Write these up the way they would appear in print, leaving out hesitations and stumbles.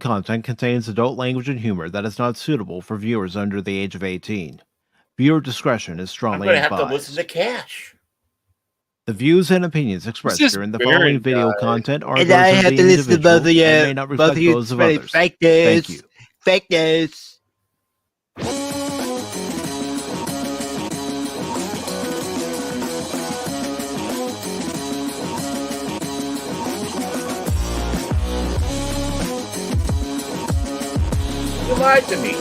Content contains adult language and humor that is not suitable for viewers under the age of 18. Viewer discretion is I'm strongly going to have to advised. listen to Cash. The views and opinions expressed this during the Baron following video guy? content are And those I of have the to listen to individual both of you. and may not Both reflect of you those of spreading others. fake news. Thank you. Fake news. You lied to me.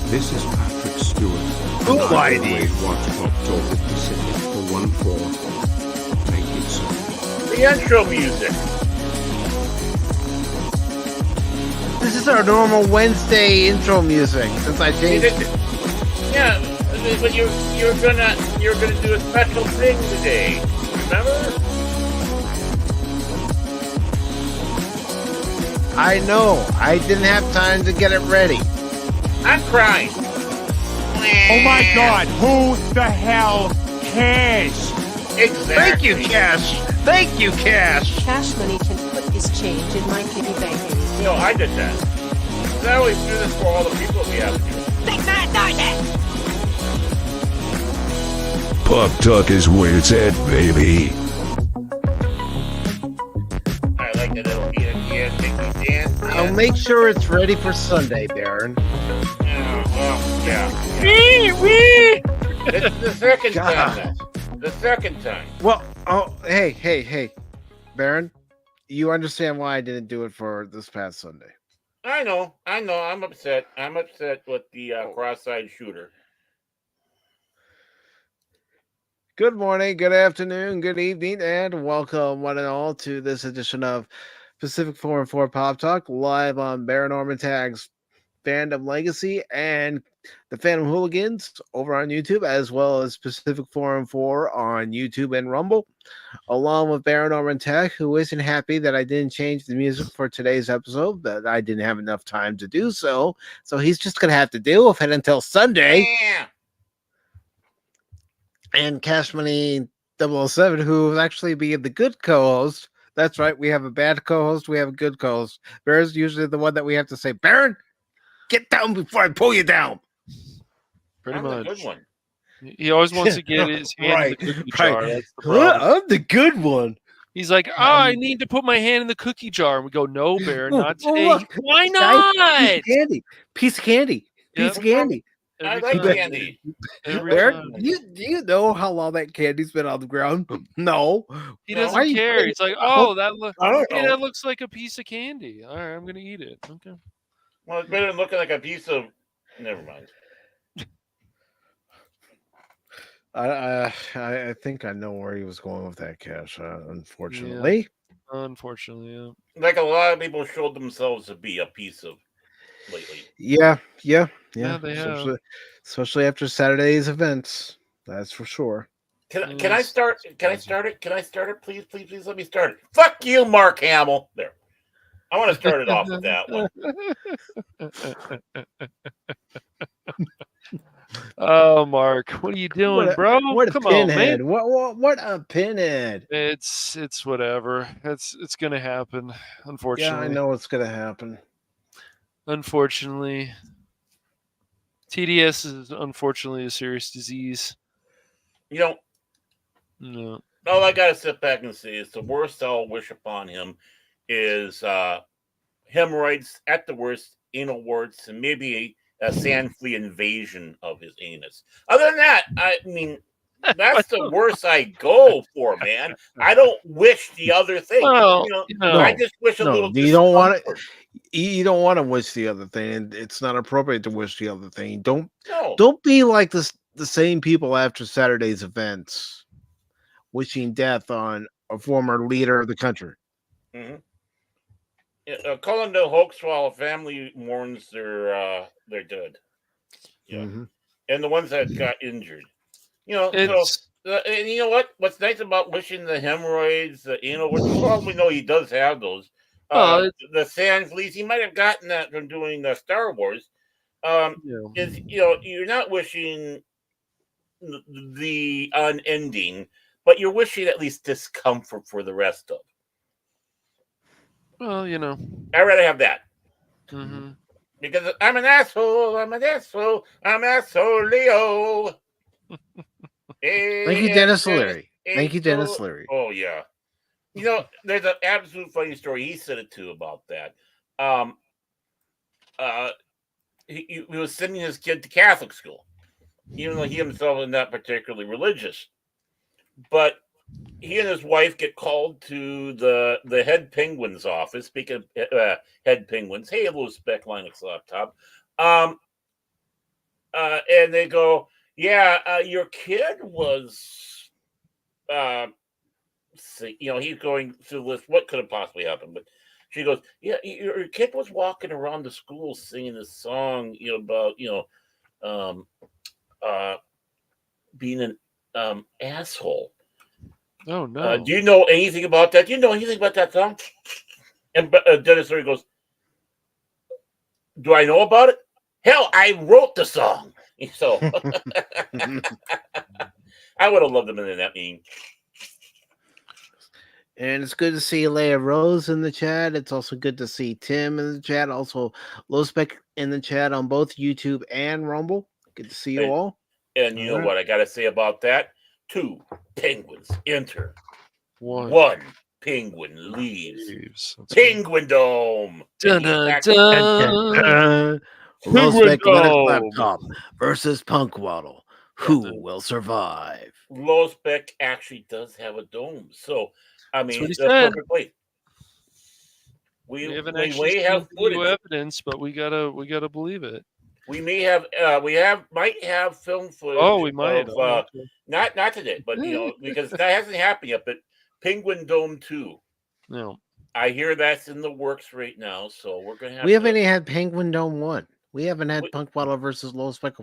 This is Patrick Stewart. Who and lied I to you? always watch Pop Talk with Pacific414. Make it so. The intro music. This is our normal Wednesday intro music since I changed it. Yeah, but you're gonna do a special thing today. Remember? I know. I didn't have time to get it ready. I'm crying. Oh my God, who the hell cares? Exactly. Thank you, Cash. Thank you, Cash. Cash Money can put his change in my piggy bank. You know, I did that. 'Cause I always do this for all the people we have here. Pop Talk is where it's at, baby. I like that little beat again, make me dance. I'll make sure it's ready for Sunday, Baron. Yeah. It's the second time. The second time. Well, hey, Baron, you understand why I didn't do it for this past Sunday? I know. I'm upset. I'm upset with the cross-eyed shooter. Good morning, good afternoon, good evening, and welcome one and all to this edition of Pacific414 Pop Talk, live on Baron Orman Tagge's Fandom Legacy and the Phantom Hooligans over on YouTube, as well as Pacific414 on YouTube and Rumble, along with Baron Orman Tagge, who isn't happy that I didn't change the music for today's episode, but I didn't have enough time to do so. So he's just going to have to deal with it until Sunday. Yeah. And Cashmoney007, who will actually be the good co-host. That's right, we have a bad co-host, we have a good co-host. Baron's usually the one that we have to say, Baron, get down before I pull you down. Pretty I'm the much. good one. He always wants to get his hand in the cookie jar. That's the problem. I'm the good one. He's like, I need to put my hand in the cookie jar. And we go, no, Baron, not today. Look, Why Piece not? of candy. Piece of candy. Yep. Piece of candy. I Every like time. candy. Every Baron, time. do you know how long that candy's been on the ground? No. He No. doesn't Why are you care. putting- He's like, Oh, that I don't hey, know. that looks like a piece of candy. All right, I'm gonna eat it. Okay. Well, it's better than looking like a piece of. Never mind. I think I know where he was going with that, Cash. Unfortunately. Unfortunately, yeah. Like a lot of people showed themselves to be a piece of lately. Yeah, they have. Especially after Saturday's events. That's for sure. Can I Yes. start? Can I start it? Can I start it? Please let me start it. Fuck you, Mark Hamill. There. I want to start it off with that one. Oh, Mark, what are you doing, bro? What a Come pinhead. on, man. What a pinhead. It's whatever. It's gonna happen. Unfortunately, Yeah, I know what's gonna happen. Unfortunately, TDS is unfortunately a serious disease. You know, No. all I gotta sit back and say is the worst I'll wish upon him is hemorrhoids, at the worst, anal warts, and maybe a sand flea invasion of his anus. Other than that, I mean, that's the worst I go for, man. I don't wish the other thing. Well, I just wish a No, little. you don't want discomfort. You don't want to wish the other thing, and it's not appropriate to wish the other thing. No. Don't be like the same people after Saturday's events, wishing death on a former leader of the country. Mm-hmm. Calling the hoax while a family mourns their dead. Yeah, Mhm. and the ones that got injured. You know, It's and you know what? What's nice about wishing the hemorrhoids, the anal, which we probably know he does have those. The sand fleas, he might have gotten that from doing the Star Wars. Is you're not wishing the unending, but you're wishing at least discomfort for the rest of. Well, you know. I'd rather have that. Mm-hmm. Because I'm an asshole, I'm an asshole, I'm asshole Leo. Thank you, Dennis Leary. Thank you, Dennis Leary. Oh, yeah. You know, there's an absolute funny story. He said it too about that. He was sending his kid to Catholic school, even though he himself is not particularly religious. But he and his wife get called to the head penguin's office. Speaking of head penguins, hey, little spec Linux laptop. And they go, yeah, your kid was, he's going through the list. What could have possibly happened? But she goes, yeah, your kid was walking around the school singing this song, about, being an asshole. Oh, no. Do you know anything about that? Do you know anything about that song? And Dennis Leary goes, do I know about it? Hell, I wrote the song. So I would have loved them in that meeting. And it's good to see Leia Rose in the chat. It's also good to see Tim in the chat. Also, Low Spec in the chat on both YouTube and Rumble. Good to see you all. And you know what I got to say about that? 2 penguins enter. 1 penguin leaves. That's Penguin Dome. Dun, dun, dun. Low Spec Dome. Linux Laptop versus Punk Waddle. Who will survive? Low Spec actually does have a dome. So, I mean, That's the what he said. perfect place. We We haven't may actually have seen video footage. evidence, but we gotta believe it. We may have, might have film footage. Oh, we might. Of, not today, but because that hasn't happened yet. But Penguin Dome 2. No. I hear that's in the works right now, so we're gonna have. We haven't even had Penguin Dome 1. We haven't had Punk Waddle versus Low Spec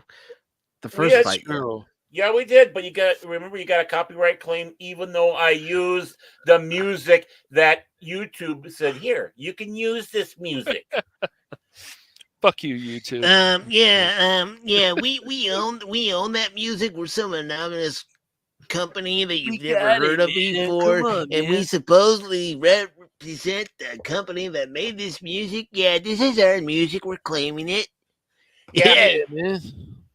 the first had fight. True. Yeah, we did, but you got a copyright claim, even though I used the music that YouTube said, here, you can use this music. Fuck you, YouTube. We own that music. We're some anonymous company that you've We never got heard it, of man. before, Come on, and we man. supposedly represent the company that made this music. Yeah, this is our music. We're claiming it. Yeah, man.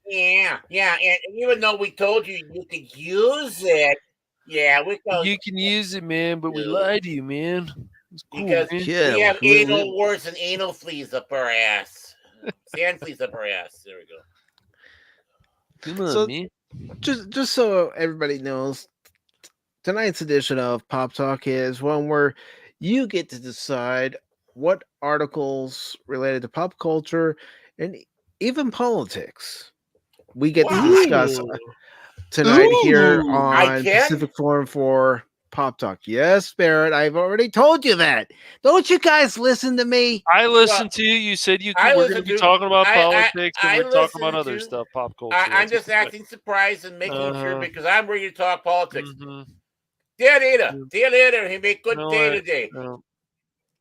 Yeah, and even though we told you you could use it, yeah, we told You can use it, man, but we lied to you, man. It's cool, because man. Yeah, we have we- anal warts and anal fleas up our ass. Sand fleas up our ass. There we go. Come on, So- man. Just so everybody knows, tonight's edition of Pop Talk is one where you get to decide what articles related to pop culture and even politics we get to discuss Ooh. tonight here Ooh. I on can? Pacific 414 Pop Talk. Yes, Barrett, I've already told you that. Don't you guys listen to me? I listened to you. You said you I could, we're going listened to be to- talking about I- politics I and we're talking about listened other to- stuff, pop culture. I'm That's just what you acting surprised and making sure Uh-huh. because I'm ready to talk politics. said. Mhm. Dear leader, Mm. dear leader, he made good No, day I- today. No.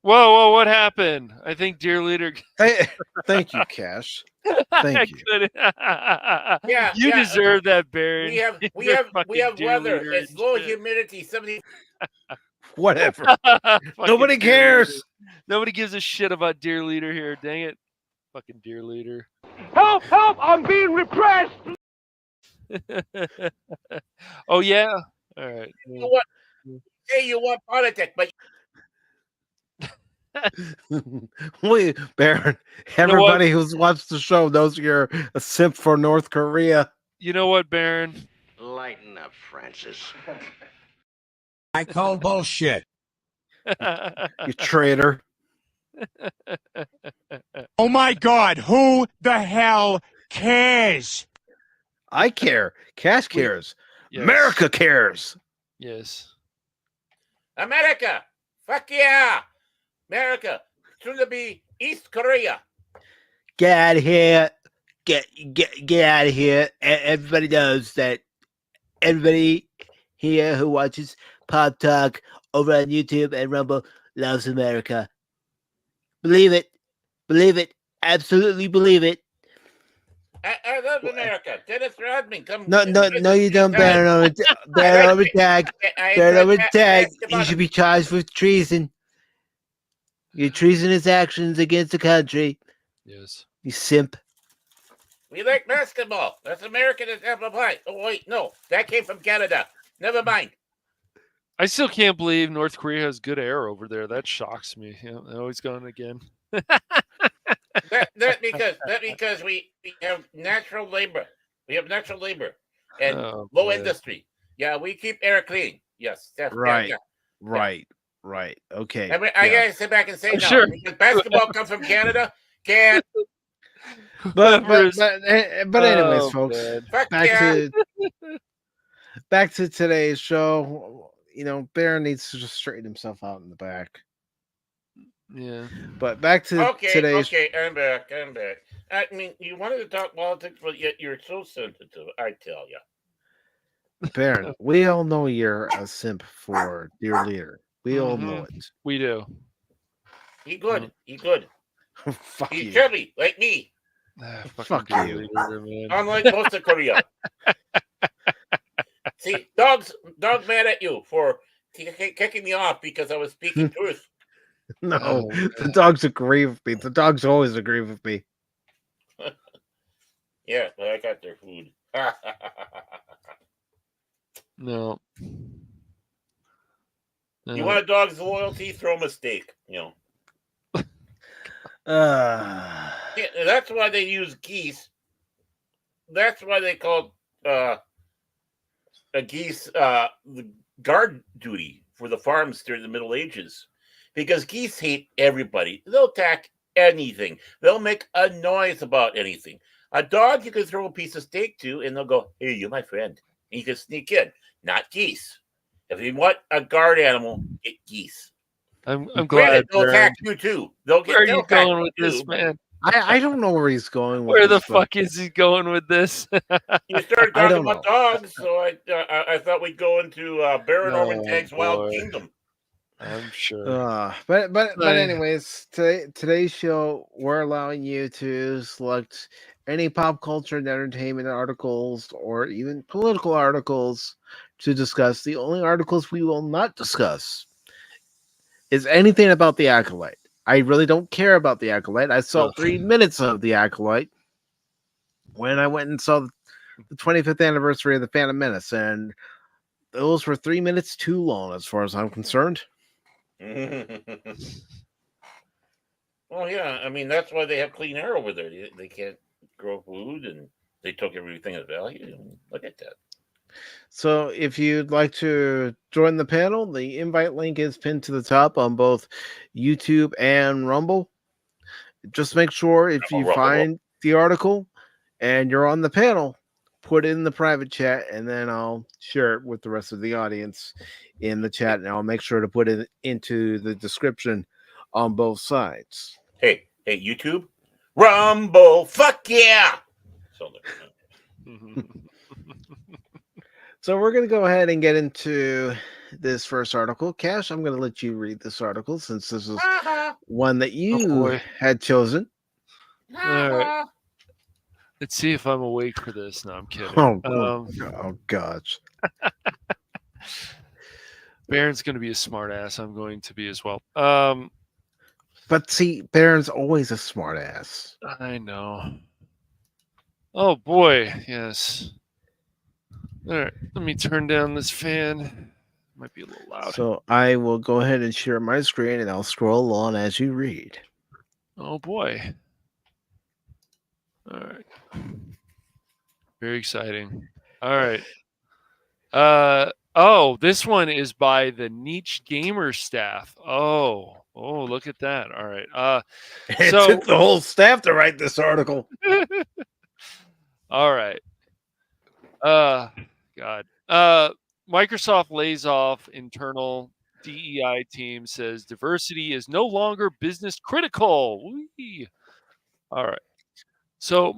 Whoa, what happened? I think dear leader. Thank you, Cash. Thank you. Yeah, You yeah, deserve that, Baron. We have You're we have fucking dear weather. leader It's and low shit. humidity. 70. Whatever. Fucking Nobody dear cares. leader. Nobody gives a shit about dear leader here. Dang it. Fucking dear leader. Help! Help! I'm being repressed! Oh, yeah? All right. You know what? Say you want politics, but Wait, Baron, everybody who's watched the show knows you're a simp for North Korea. You know what, Baron? Lighten up, Francis. I call bullshit. You traitor. Oh my god, who the hell cares? I care. Cash cares. Yes. America cares. Yes. America, fuck yeah, America, soon to be East Korea. Get out of here. Get out of here. Everybody knows that everybody here who watches Pop Talk over on YouTube and Rumble loves America. Believe it. Believe it. Absolutely believe it. I love America. Dennis Rodman, come. No, you don't, Baron Orman Tagge. Baron Orman Tagge. You should be charged with treason. Your treasonous actions against the country. Yes. You simp. We like basketball. That's American and play. Oh wait, no, that came from Canada. Never mind. I still can't believe North Korea has good air over there. That shocks me. Yeah, they're always going again. That because we have natural labor. We have natural labor and Oh, low boy. industry. Yeah, we keep air clean. Yes, Right. Yeah. Right. Okay. I mean, I gotta sit back and say no Sure. because basketball comes from Canada. Can't. But Whoever's- anyways, Oh, folks, man. Fuck back yeah. to today's show. You know, Baron needs to just straighten himself out in the back. Yeah. But back to today's. Okay, I'm back. I mean, you wanted to talk politics, but yet you're so sensitive. I tell you. Baron, we all know you're a simp for dear leader. We all know it. We do. He good. He good. Fuck He's you. chubby like me. Fuck Fucking you. leader, man. Unlike most of Korea. See, dog's mad at you for kicking me off because I was speaking truth. No, Oh, the dogs agree with me. The dogs always agree with me. Yeah, but I got their food. No. You want a dog's loyalty? Throw him a steak. You know. Yeah, that's why they use geese. That's why they called a geese the guard duty for the farms during the Middle Ages, because geese hate everybody. They'll attack anything. They'll make a noise about anything. A dog you can throw a piece of steak to, and they'll go, "Hey, you're my friend," and you can sneak in. Not geese. If you want a guard animal, get geese. I'm Granted, glad. they'll Baron. attack you too. Where are you going with this, man? I don't know where he's going with Where the this, but fuck is he going with this? You started I talking don't about know. dogs, so I thought we'd go into Baron Orman Tagge's Wild boy. Kingdom. I'm sure. But Like- anyways, today's show, we're allowing you to select any pop culture and entertainment articles or even political articles to discuss. The only articles we will not discuss is anything about the ACOLYTE. I really don't care about the ACOLYTE. I saw Ugh. 3 minutes of the ACOLYTE when I went and saw the 25th anniversary of the Phantom Menace, and those were 3 minutes too long as far as I'm concerned. Well, yeah, I mean, that's why they have clean air over there. They can't grow food, and they took everything of value. Look at that. So if you'd like to join the panel, the invite link is pinned to the top on both YouTube and Rumble. Just make sure if you Rumble. find the article and you're on the panel, put it in the private chat, and then I'll share it with the rest of the audience in the chat, and I'll make sure to put it into the description on both sides. Hey, YouTube, Rumble, fuck yeah! So So we're going to go ahead and get into this first article. Cash, I'm going to let you read this article since this is one that you boy. had chosen. All right. Let's see if I'm awake for this. No, I'm kidding. Oh gosh. Baron's going to be a smart ass. I'm going to be as well. But see, Baron's always a smart ass. I know. Oh boy, yes. All right, let me turn down this fan. Might be a little loud. So I will go ahead and share my screen, and I'll scroll on as you read. Oh boy. All right. Very exciting. All right. Oh, this one is by the Niche Gamer staff. Oh, look at that. All right. It So- took the whole staff to write this article. All right. God. Microsoft lays off internal DEI team, says diversity is no longer business critical. Whee! All right. So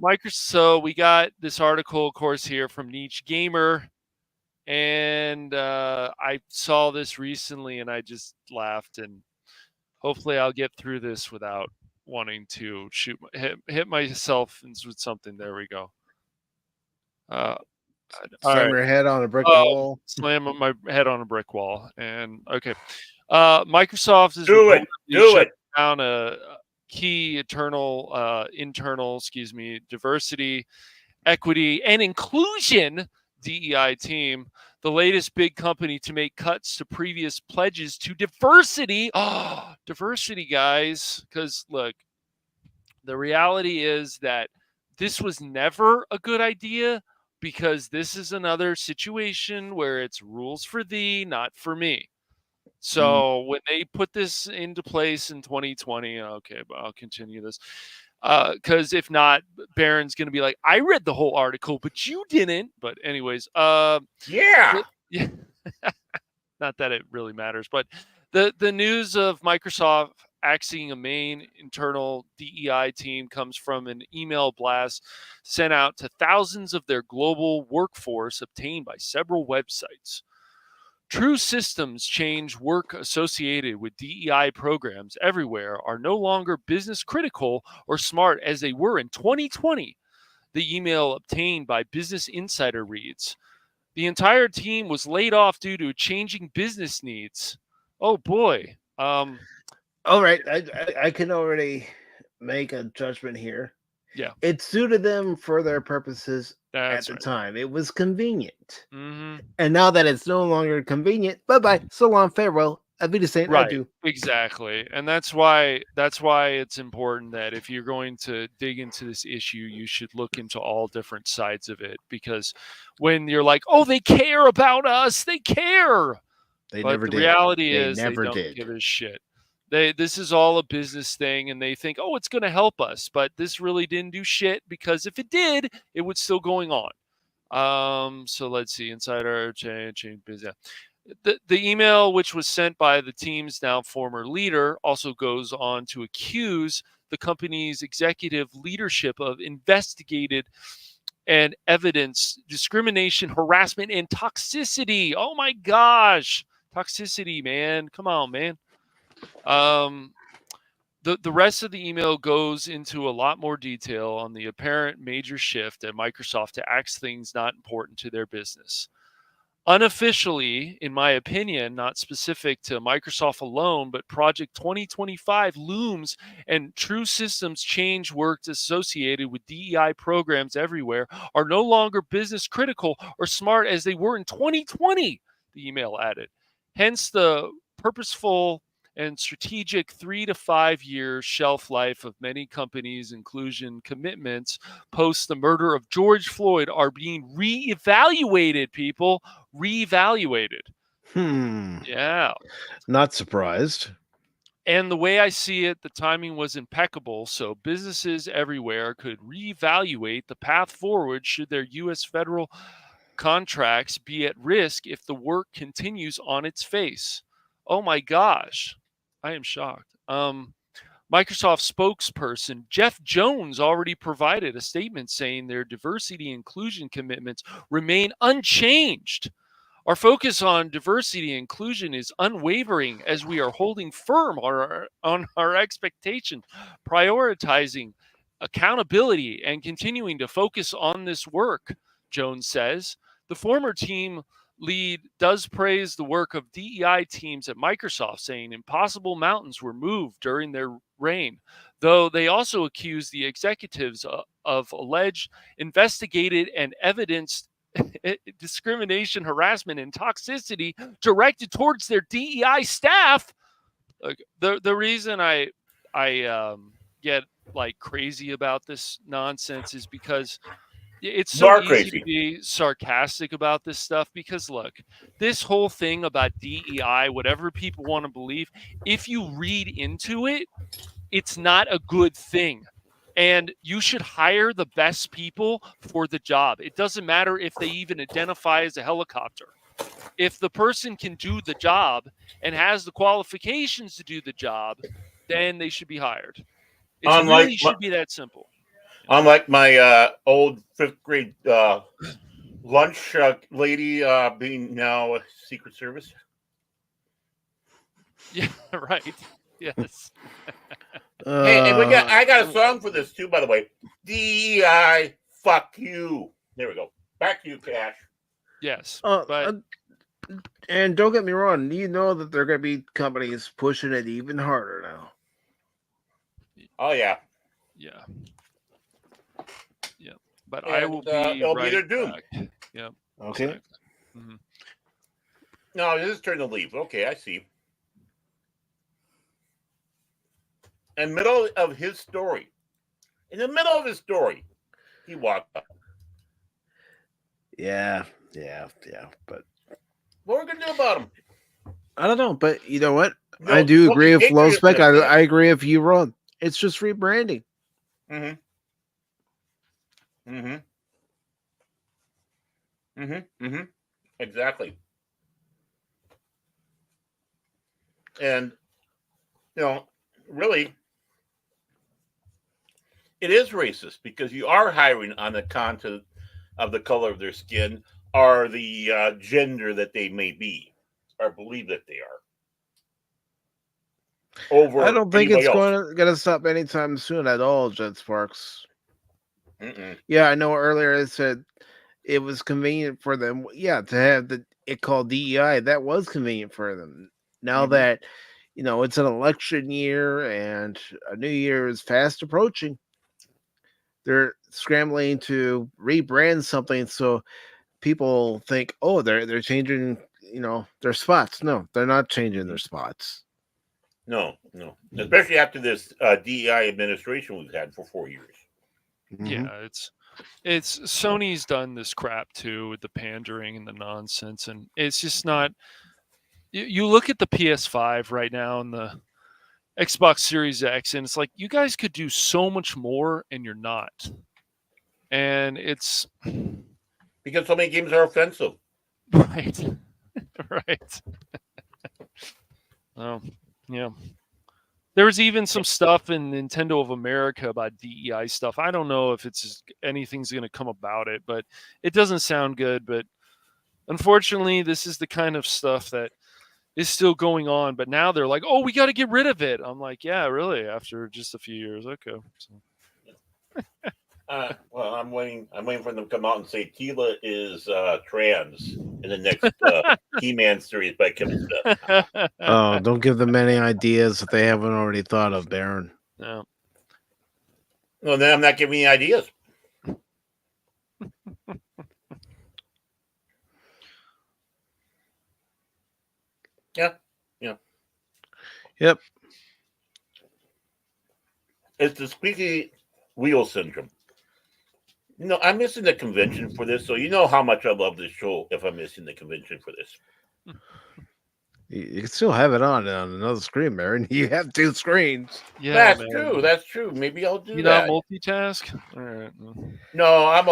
we got this article, of course, here from Niche Gamer, and I saw this recently, and I just laughed. And hopefully, I'll get through this without wanting to hit myself with something. There we go. Slam your head on a brick wall. Slam my head on a brick wall. And okay. Microsoft is do it. down a key internal diversity, equity, and inclusion DEI team, the latest big company to make cuts to previous pledges to diversity. Oh, diversity, guys. Because look, the reality is that this was never a good idea, because this is another situation where it's rules for thee, not for me. So when they put this into place in 2020, okay, but I'll continue this. Because if not, Baron's going to be like, I read the whole article, but you didn't. But anyways, Yeah. yeah, not that it really matters, but the news of Microsoft axing a main internal DEI team comes from an email blast sent out to thousands of their global workforce obtained by several websites. True systems change work associated with DEI programs everywhere are no longer business critical or smart as they were in 2020. The email obtained by Business Insider reads, the entire team was laid off due to changing business needs. Oh boy. All right, I can already make a judgment here. Yeah. It suited them for their purposes That's at the right. time. It was convenient. Mm-hmm. And now that it's no longer convenient, bye-bye, so long, farewell, Avita Saint Right. adieu. Exactly. And that's why it's important that if you're going to dig into this issue, you should look into all different sides of it, because when you're like, oh, they care about us, they care. They But never the did. reality They is never they don't did. give a shit. This is all a business thing, and they think, oh, it's going to help us, but this really didn't do shit, because if it did, it would still going on. So let's see, insider change business. The email, which was sent by the team's now former leader, also goes on to accuse the company's executive leadership of investigated and evidence discrimination, harassment, and toxicity. Oh my gosh, toxicity, man! Come on, man. The rest of the email goes into a lot more detail on the apparent major shift at Microsoft to axe things not important to their business. Unofficially, in my opinion, not specific to Microsoft alone, but Project 2025 looms and true systems change work associated with DEI programs everywhere are no longer business critical or smart as they were in 2020, the email added. Hence the purposeful and strategic 3 to 5 year shelf life of many companies' inclusion commitments post the murder of George Floyd are being reevaluated, people. Reevaluated. Yeah. Not surprised. And the way I see it, the timing was impeccable, so businesses everywhere could reevaluate the path forward should their U.S. federal contracts be at risk if the work continues on its face. Oh my gosh. I am shocked. Microsoft spokesperson Jeff Jones already provided a statement saying their diversity inclusion commitments remain unchanged. Our focus on diversity and inclusion is unwavering as we are holding firm on our expectations, prioritizing accountability, and continuing to focus on this work, Jones says. The former team lead does praise the work of DEI teams at Microsoft, saying impossible mountains were moved during their reign, though they also accuse the executives of alleged, investigated, and evidenced discrimination, harassment, and toxicity directed towards their DEI staff. The reason I get like crazy about this nonsense is because it's so easy to be sarcastic about this stuff, because look, this whole thing about DEI, whatever people want to believe, if you read into it, it's not a good thing. And you should hire the best people for the job. It doesn't matter if they even identify as a helicopter. If the person can do the job and has the qualifications to do the job, then they should be hired. It really should be that simple. Unlike my old 5th grade lunch lady being now Secret Service. Yeah, right. Yes. Hey, I got a song for this too, by the way. DEI, fuck you. There we go. Back to you, Cash. Yes. And don't get me wrong, you know that there are going to be companies pushing it even harder now. Oh yeah. Yeah. Yeah. But And, I will be it'll be right their doom. back. Yeah. Okay. Exactly. Mhm. No, it is turn to leave. Okay, I see. In the middle of his story, he walked up. Yeah. But What are we gonna do about him? I don't know. But you know what? No, I do fucking agree with Low patriots Spec. have said. I agree with you, Ron. It's just rebranding. Mm-hmm. Exactly. And really, it is racist because you are hiring on the content of the color of their skin or the gender that they may be or believe that they are. Over I don't think it's else. going to stop anytime soon at all, Jet Sparks. Mm-mm. Yeah, I know earlier I said it was convenient for them. Yeah, to have it called DEI, that was convenient for them. Now that it's an election year and a new year is fast approaching, they're scrambling to rebrand something so people think, oh, they're changing, their spots. No, they're not changing their spots. No. Especially after this DEI administration we've had for 4 years. Yeah, it's Sony's done this crap too with the pandering and the nonsense, and it's just not. You look at the PS5 right now and the Xbox Series X, and it's like you guys could do so much more, and you're not. And it's because so many games are offensive. Right. Right. Oh, yeah. There was even some stuff in Nintendo of America about DEI stuff. I don't know if anything's going to come about it, but it doesn't sound good. But unfortunately, this is the kind of stuff that is still going on. But now they're like, "Oh, we got to get rid of it." I'm like, "Yeah, really?" After just a few years, okay. So. Well, I'm waiting for them to come out and say Tila is trans in the next He-Man series by Kevin Smith. Oh, don't give them any ideas that they haven't already thought of, Baron. No. Well, then I'm not giving you ideas. Yeah. Yep. It's the squeaky wheel syndrome. I'm missing the convention for this, so you know how much I love this show if I'm missing the convention for this. You can still have it on another screen, Baron. You have 2 screens. Yeah, That's true. Maybe I'll do you that. not multitask? All right. No, I'm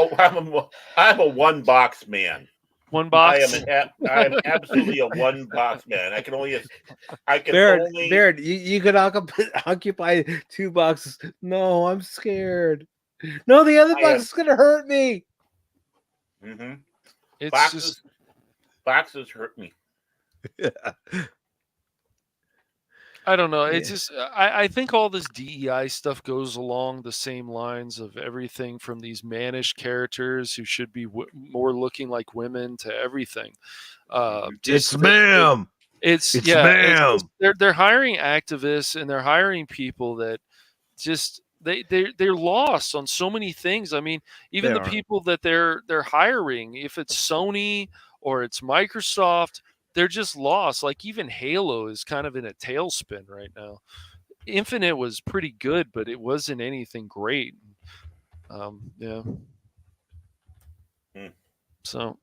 a one box man. One box. I am absolutely a one box man. I can Baron, only. you could occupy 2 boxes. No, I'm scared. No, the other box is gonna hurt me. Mm-hmm. It's boxes hurt me. I don't know. It's just I think all this DEI stuff goes along the same lines of everything from these mannish characters who should be more looking like women to everything. It's ma'am. They're hiring activists and they're hiring people that just they're lost on so many things. I mean, even the people that they're hiring, if it's Sony or it's Microsoft, they're just lost. Like even Halo is kind of in a tailspin right now. Infinite was pretty good, but it wasn't anything great. Yeah. So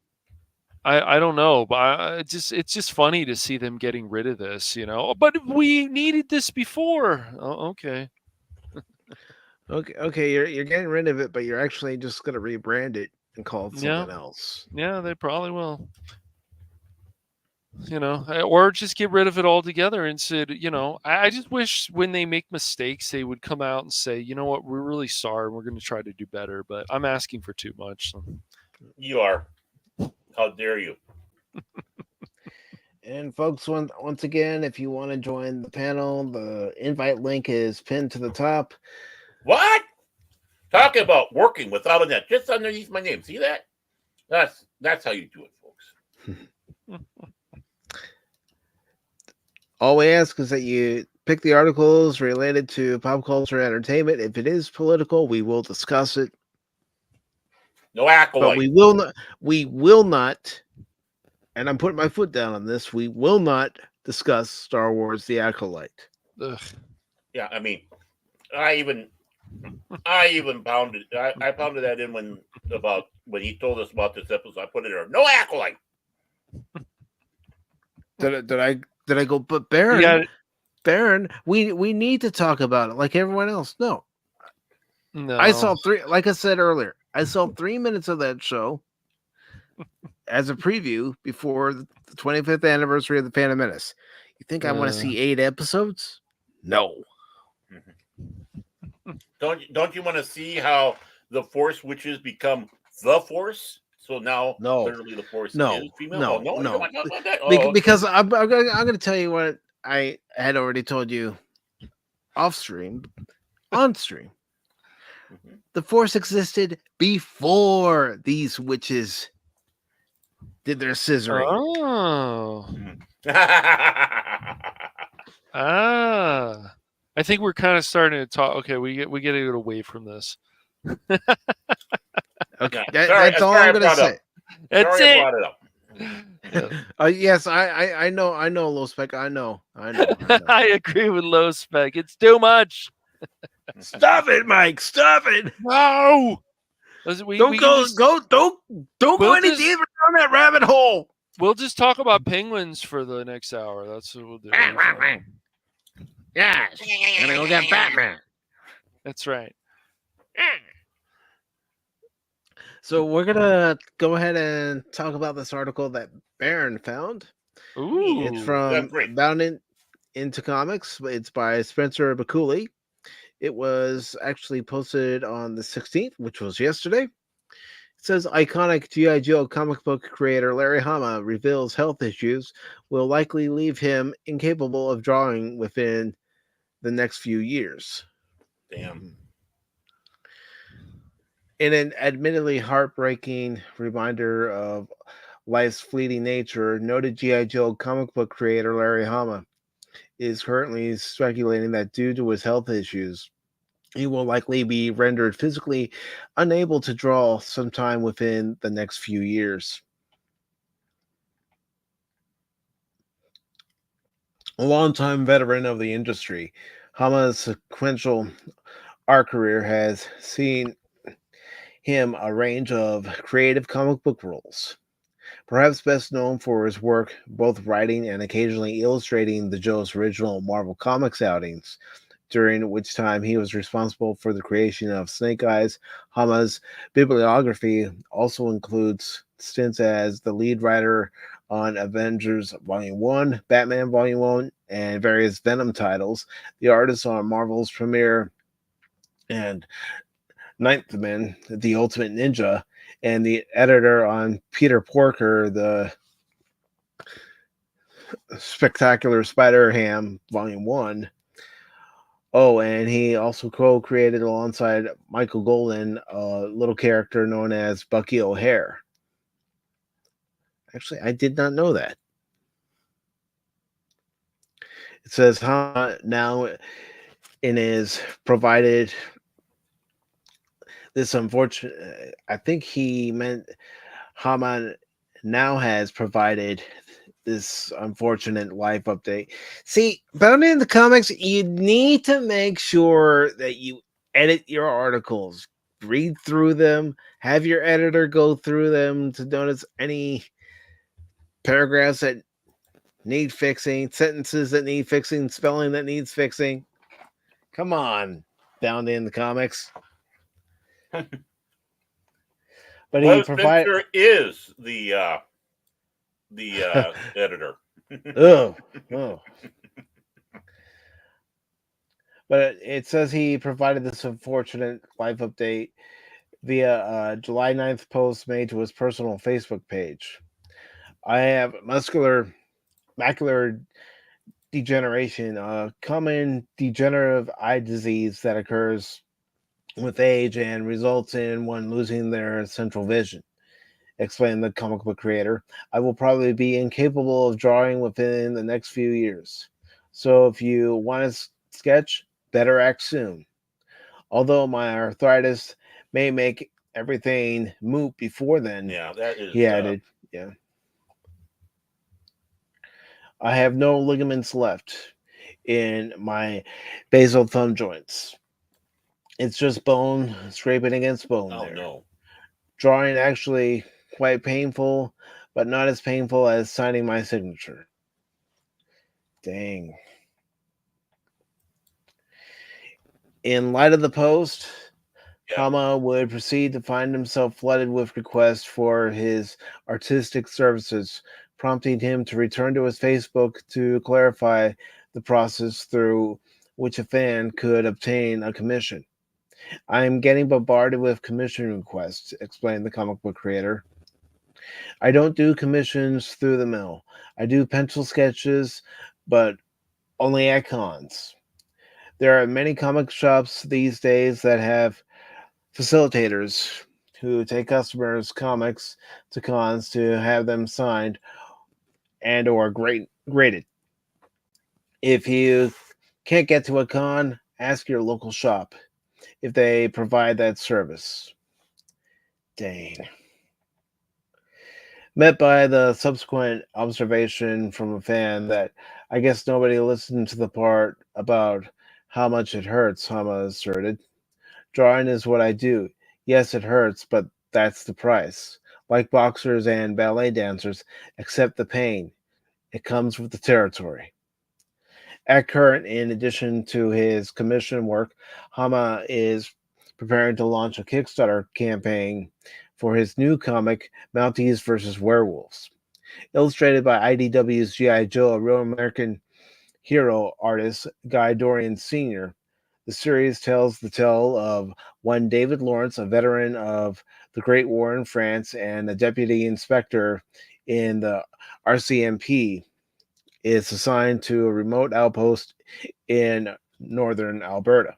I don't know, but it's just funny to see them getting rid of this, But we needed this before. Oh, okay. Okay, you're getting rid of it, but you're actually just gonna rebrand it and call it something else. Yeah, they probably will. Or just get rid of it altogether and said, I just wish when they make mistakes, they would come out and say, you know what, we're really sorry. We're going to try to do better, but I'm asking for too much. So. You are. How dare you? And folks, once again, if you want to join the panel, the invite link is pinned to the top. What? Talking about working without a net, just underneath my name. See that? That's how you do it, folks. All we ask is that you pick the articles related to pop culture and entertainment. If it is political, we will discuss it. No But acolyte. we will not, and I'm putting my foot down on this, we will not discuss Star Wars The Acolyte. Ugh. Yeah, I mean, I even pounded. I pounded that in when he told us about this episode. I put it there. No acolyte. Did I go? But Baron, You got it. Baron, we need to talk about it like everyone else. No, No. I saw three. Like I said earlier, I saw 3 minutes of that show as a preview before the 25th anniversary of the Phantom Menace. You think I want to see 8 episodes? No. Don't you want to see how the Force witches become the Force? So now, No. literally, the Force No. is female. No. Oh, no. You No. don't want to talk about that? Oh, Because I'm going to tell you what I had already told you off stream, on stream. Mhm. The Force existed before these witches did their scissoring. Oh. Mhm. I think we're kind of starting to talk. Okay, we get to get away from this. Okay, Yeah. that's all I'm going to say. That's Sorry I it. brought it up. Yes, I know, low spec. I know. I agree with low spec. It's too much. Stop it, Mike. Stop it. No. Don't go any just- deeper down that rabbit hole. We'll just talk about penguins for the next hour. That's what we'll do. Yes. Gonna go get Batman. That's right. So we're gonna go ahead and talk about this article that Baron found. Ooh. It's from great. Bound into Comics. It's by Spencer Baculi. It was actually posted on the 16th, which was yesterday. It says iconic G.I. Joe comic book creator Larry Hama reveals health issues will likely leave him incapable of drawing within the next few years. Damn. In an admittedly heartbreaking reminder of life's fleeting nature, noted G.I. Joe comic book creator Larry Hama is currently speculating that due to his health issues, he will likely be rendered physically unable to draw sometime within the next few years. A longtime veteran of the industry, Hama's sequential art career has seen him a range of creative comic book roles. Perhaps best known for his work both writing and occasionally illustrating the Joe's original Marvel Comics outings, during which time he was responsible for the creation of Snake Eyes. Hama's bibliography also includes stints as the lead writer on Avengers Volume 1, Batman Volume 1, and various Venom titles, the artist on Marvel's premiere and Ninth Man, The Ultimate Ninja, and the editor on Peter Porker, the Spectacular Spider-Ham Volume 1. Oh, and he also co-created alongside Michael Golden a little character known as Bucky O'Hare. Actually, I did not know that. It says now in his provided this unfortunate, I think he meant Haman now has provided this unfortunate life update. See, Bound in the Comics, you need to make sure that you edit your articles, read through them, have your editor go through them to notice any paragraphs that need fixing, sentences that need fixing, spelling that needs fixing. Come on, Bound in the Comics. But he provides. Spencer is the editor. Oh. But it says he provided this unfortunate life update via July 9th post made to his personal Facebook page. I have macular degeneration, a common degenerative eye disease that occurs with age and results in one losing their central vision, explained the comic book creator. I will probably be incapable of drawing within the next few years. So if you want to sketch, better act soon. Although my arthritis may make everything moot before then, Yeah, that is. he added. Yeah. I have no ligaments left in my basal thumb joints. It's just bone scraping against bone Oh there. no. Drawing actually quite painful, but not as painful as signing my signature. Dang. In light of the post, Yeah. Hama would proceed to find himself flooded with requests for his artistic services, prompting him to return to his Facebook to clarify the process through which a fan could obtain a commission. I'm getting bombarded with commission requests, explained the comic book creator. I don't do commissions through the mail. I do pencil sketches, but only at cons. There are many comic shops these days that have facilitators who take customers' comics to cons to have them signed and or graded. If you can't get to a con, ask your local shop if they provide that service. Dang. Met by the subsequent observation from a fan that I guess nobody listened to the part about how much it hurts, Hama asserted. Drawing is what I do. Yes, it hurts, but that's the price. Like boxers and ballet dancers, accept the pain. It comes with the territory. At current, in addition to his commission work, Hama is preparing to launch a Kickstarter campaign for his new comic, Mounties vs. Werewolves. Illustrated by IDW's G.I. Joe, a real American hero artist, Guy Dorian Sr., the series tells the tale of one David Lawrence, a veteran of the Great War in France and a deputy inspector in the RCMP, is assigned to a remote outpost in northern Alberta.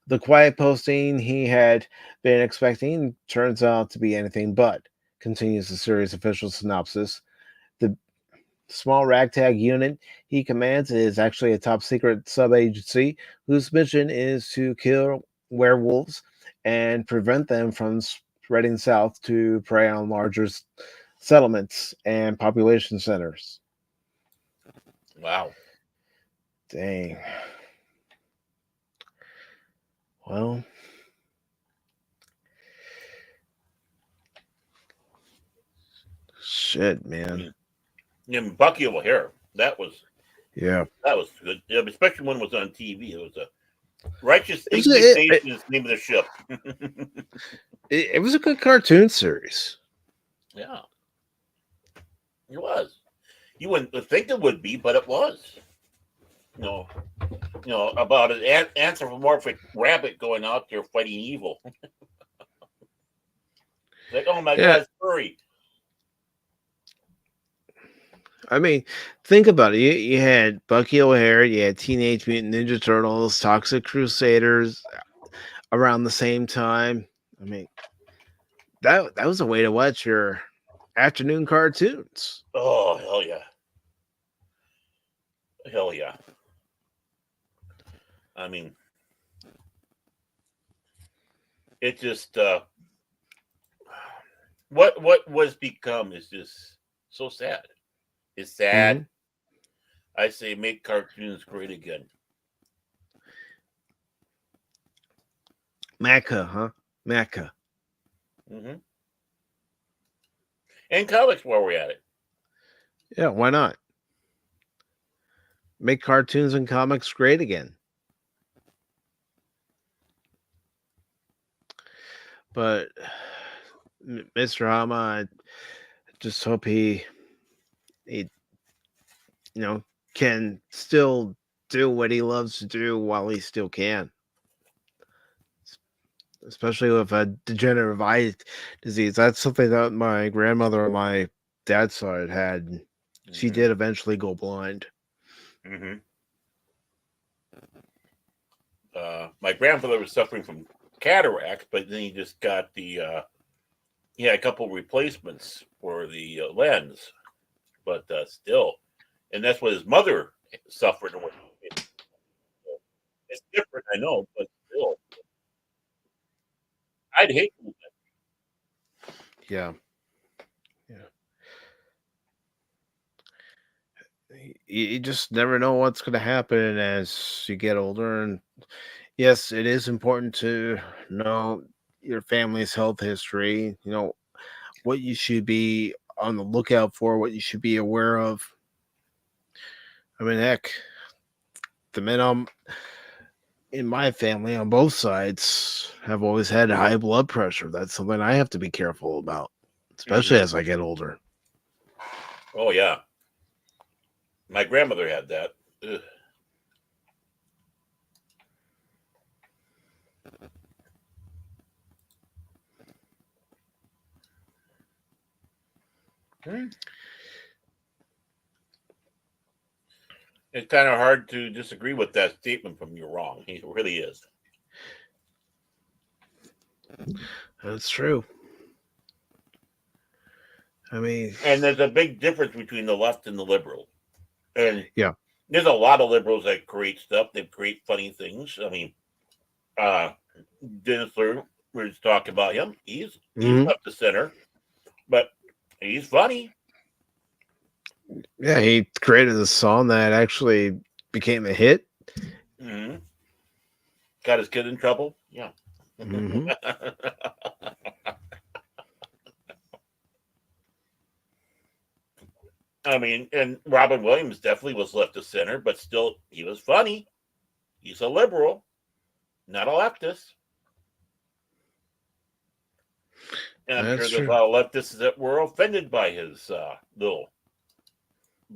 The quiet posting he had been expecting turns out to be anything but, continues the series' official synopsis. The small ragtag unit he commands is actually a top secret sub-agency whose mission is to kill werewolves and prevent them from spreading south to prey on larger settlements and population centers. Wow. Dang. Well, shit, man. And Bucky O'Hare, that was Yeah. good. Yeah, especially when it was on TV. It was a righteous It was indignation is the name of the ship. It was a good cartoon series. Yeah, it was. You wouldn't think it would be, but it was. You know about an anthropomorphic rabbit going out there fighting evil. Like, oh my God, it's furry. I mean, think about it. You had Bucky O'Hare, you had Teenage Mutant Ninja Turtles, Toxic Crusaders around the same time. I mean, that was a way to watch your afternoon cartoons. Oh, hell yeah. Hell yeah. I mean, it just what was become is just so sad. It's sad. I say make cartoons great again. Macca, huh? Macca. And comics while we're at it. Yeah, why not? Make cartoons and comics great again. But Mr. Hama, I just hope he can still do what he loves to do while he still can. Especially with a degenerative eye disease. That's something that my grandmother on my dad's side had. She did eventually go blind. My grandfather was suffering from cataracts, but then he just got he had a couple replacements for the lens, but still, and that's what his mother suffered. It's different, I know, but still, I'd hate to. Yeah. You just never know what's going to happen as you get older. And yes, it is important to know your family's health history, what you should be on the lookout for, what you should be aware of. I mean, heck, the men in my family on both sides have always had high blood pressure. That's something I have to be careful about, especially as I get older. Oh, yeah. My grandmother had that. Ugh. It's kind of hard to disagree with that statement from you. Wrong. He really is. That's true. I mean, and there's a big difference between the left and the liberal. And yeah, there's a lot of liberals that create stuff. They create funny things. I mean, Dennis Lear, we just talking about him. He's up the center, but he's funny. Yeah, he created a song that actually became a hit. Mm-hmm. Got his kid in trouble. Yeah. Mm-hmm. I mean, and Robin Williams definitely was left of center, but still, he was funny. He's a liberal, not a leftist. And I'm sure there's a lot of leftists that were offended by his little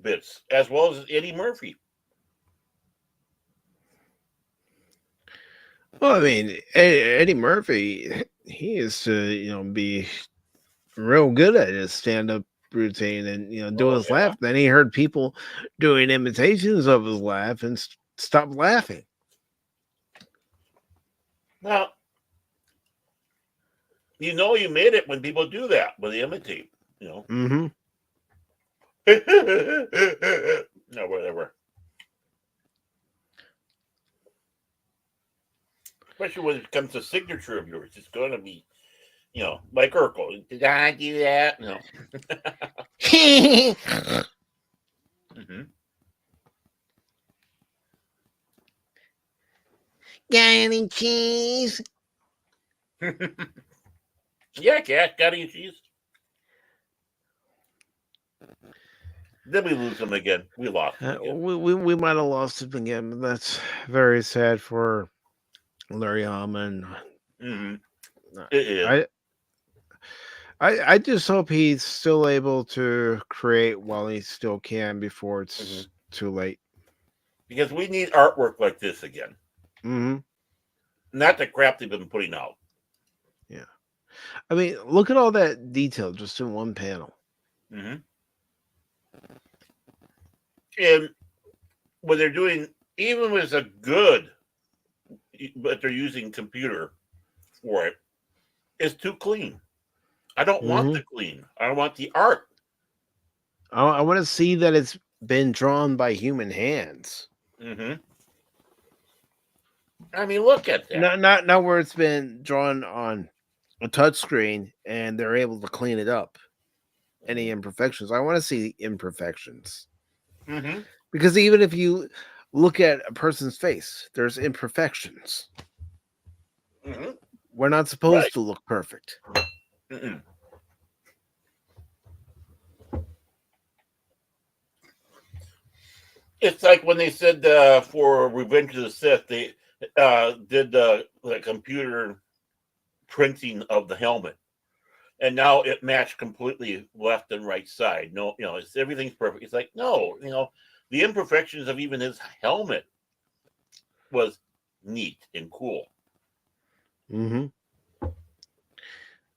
bits, as well as Eddie Murphy. Well, I mean, Eddie Murphy, he used to, be real good at his stand-up routine and, do his laugh. Then he heard people doing imitations of his laugh and stopped laughing. Now, you made it when people do that, when they imitate, Mm-hmm. No, whatever. Especially when it comes to signature of yours, it's going to be, like Urkel. Did I do that? No. Mm-hmm. Got any cheese? Yeah, Cat, got any cheese? Then we lose him again. We lost him again. We might have lost him again, but that's very sad for Larry Hama. Mm-hmm. It is. I just hope he's still able to create while he still can before it's too late. Because we need artwork like this again. Mm-hmm. Not the crap they've been putting out. Yeah. I mean, look at all that detail just in one panel. Mm-hmm. And what they're doing, even when it's a good, but they're using computer for it, is too clean. I don't want the clean. I want the art. I want to see that it's been drawn by human hands. Mm-hmm. I mean, look at that. Not where it's been drawn on a touch screen and they're able to clean it up. Any imperfections. I want to see imperfections. Mm-hmm. Because even if you look at a person's face, there's imperfections. Mm-hmm. We're not supposed to look perfect. Mm-mm. It's like when they said for Revenge of the Sith, they did the computer printing of the helmet, and now it matched completely left and right side. No, it's everything's perfect. It's like no, the imperfections of even his helmet was neat and cool. Mm-hmm.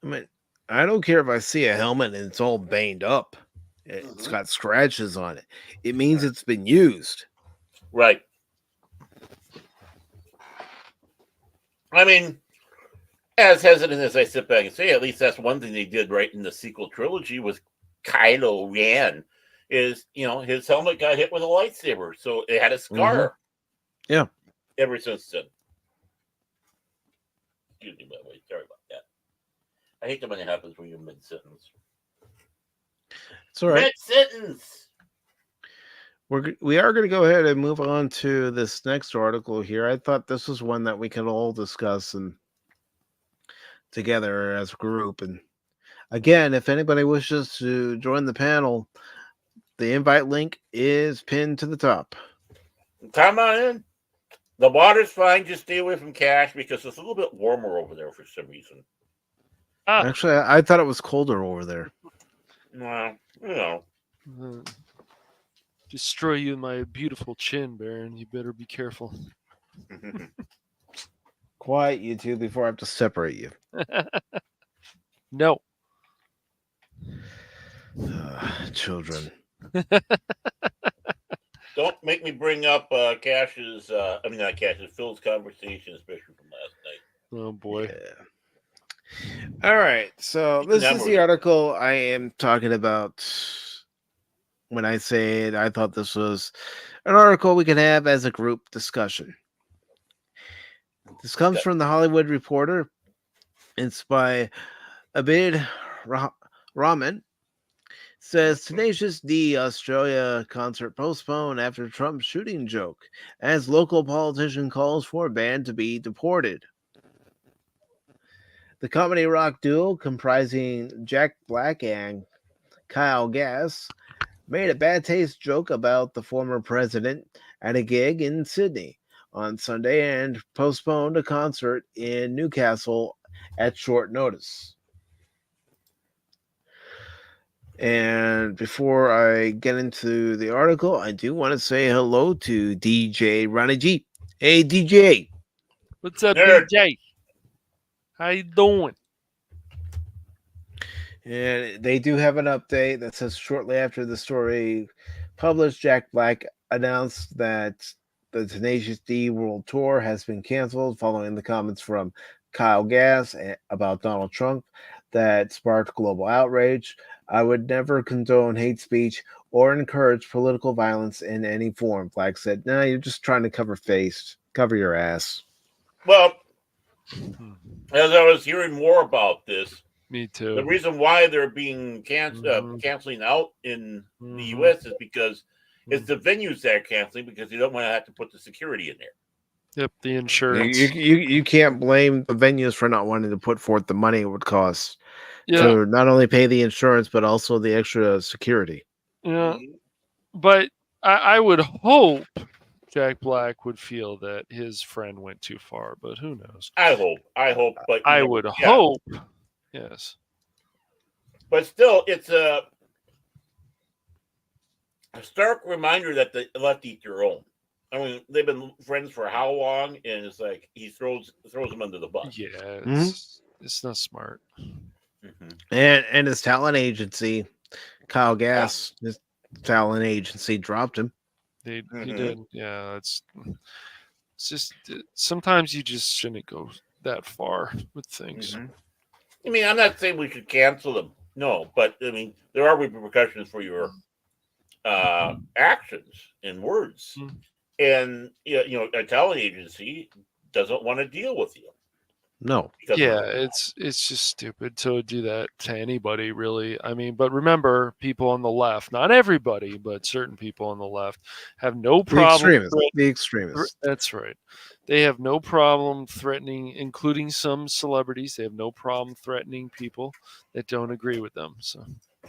I mean, I don't care if I see a helmet and it's all banged up. It's got scratches on it. It means it's been used. Right. I mean, as hesitant as I sit back and say, at least that's one thing they did right in the sequel trilogy was Kylo Ren is, his helmet got hit with a lightsaber, so it had a scar. Yeah. Ever since then. Excuse me, by the way. Sorry about that. I hate that when it happens when you're mid-sentence. It's all right. Mid-sentence! We are going to go ahead and move on to this next article here. I thought this was one that we could all discuss and together as a group. And again, if anybody wishes to join the panel, the invite link is pinned to the top. Come on in. The water's fine. Just stay away from Cash because it's a little bit warmer over there for some reason. Actually, I thought it was colder over there. Well, Destroy you in my beautiful chin, Baron. You better be careful. Quiet, you two, before I have to separate you. No. Children. Don't make me bring up not Cash's, Phil's conversation, especially from last night. Oh, boy. Yeah. All right. So this is the article I am talking about when I said I thought this was an article we could have as a group discussion. This comes from the Hollywood Reporter. It's by Abid Rahman. Says Tenacious D Australia concert postponed after Trump shooting joke as local politician calls for band to be deported. The comedy rock duo comprising Jack Black and Kyle Gass made a bad taste joke about the former president at a gig in Sydney on Sunday and postponed a concert in Newcastle at short notice. And before I get into the article, I do want to say hello to DJ Ronnie G. Hey, DJ. What's up, DJ? How you doing? And they do have an update that says shortly after the story published, Jack Black announced that the Tenacious D World Tour has been canceled following the comments from Kyle Gass about Donald Trump that sparked global outrage. I would never condone hate speech or encourage political violence in any form, Black said. No, you're just trying to cover your ass. Well, as I was hearing more about this, me too. The reason why they're being canceling out in the U.S. is because it's the venues that are canceling because they don't want to have to put the security in there. Yep, the insurance. You can't blame the venues for not wanting to put forth the money it would cost to not only pay the insurance but also the extra security. Yeah, but I would hope Jack Black would feel that his friend went too far, but who knows? I hope, but I would hope. Yes, but still, it's a stark reminder that the left eat their own. I mean, they've been friends for how long? And it's like he throws them under the bus. Yeah, it's not smart. And his talent agency, Kyle Gass, his talent agency dropped him. He did. Yeah, it's just sometimes you just shouldn't go that far with things. I mean, I'm not saying we should cancel them. No, but I mean, there are repercussions for your actions and words. And a talent agency doesn't want to deal with you. No. Yeah, it's just stupid to do that to anybody, really. I mean, but remember, people on the left, not everybody, but certain people on the left have no problem. The extremists. That's right. They have no problem threatening, including some celebrities. They have no problem threatening people that don't agree with them. So,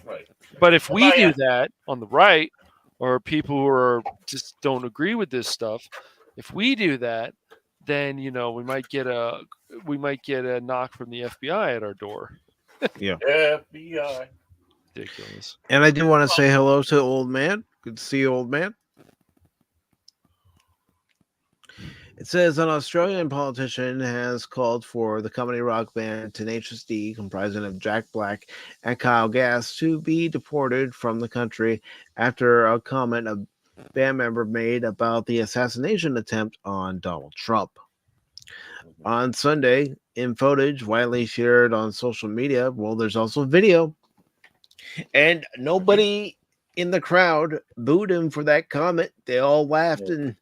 right. But if we do that on the right, or people who are just don't agree with this stuff, if we do that, then we might get a knock from the FBI at our door. Yeah. FBI. Ridiculous. And I do want to say hello to Old Man. Good to see you, Old Man. It says an Australian politician has called for the comedy rock band Tenacious D, comprising of Jack Black and Kyle Gass, to be deported from the country after a comment a band member made about the assassination attempt on Donald Trump. On Sunday, in footage widely shared on social media, well, there's also video, and nobody in the crowd booed him for that comment. They all laughed and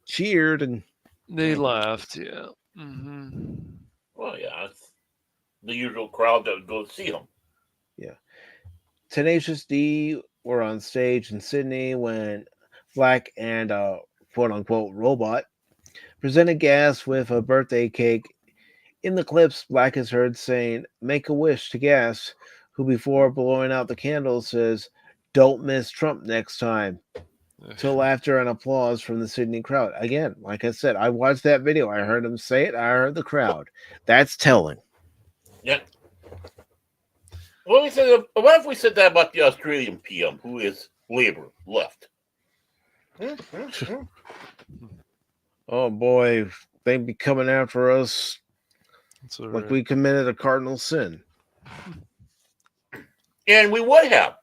cheered, and They laughed, yeah. Mm-hmm. Well, yeah, it's the usual crowd that would go see him. yeah. Tenacious D were on stage in Sydney when Black and quote unquote robot presented Gas with a birthday cake. In the clips, Black is heard saying, "Make a wish" to Gas, who before blowing out the candles says, "Don't miss Trump next time." To laughter and applause from the Sydney crowd. Again, like I said, I watched that video. I heard him say it. I heard the crowd. That's telling. Yeah. What if we said that about the Australian PM, who is Labour left? Oh boy, they be coming after us Like we committed a cardinal sin. And we would have.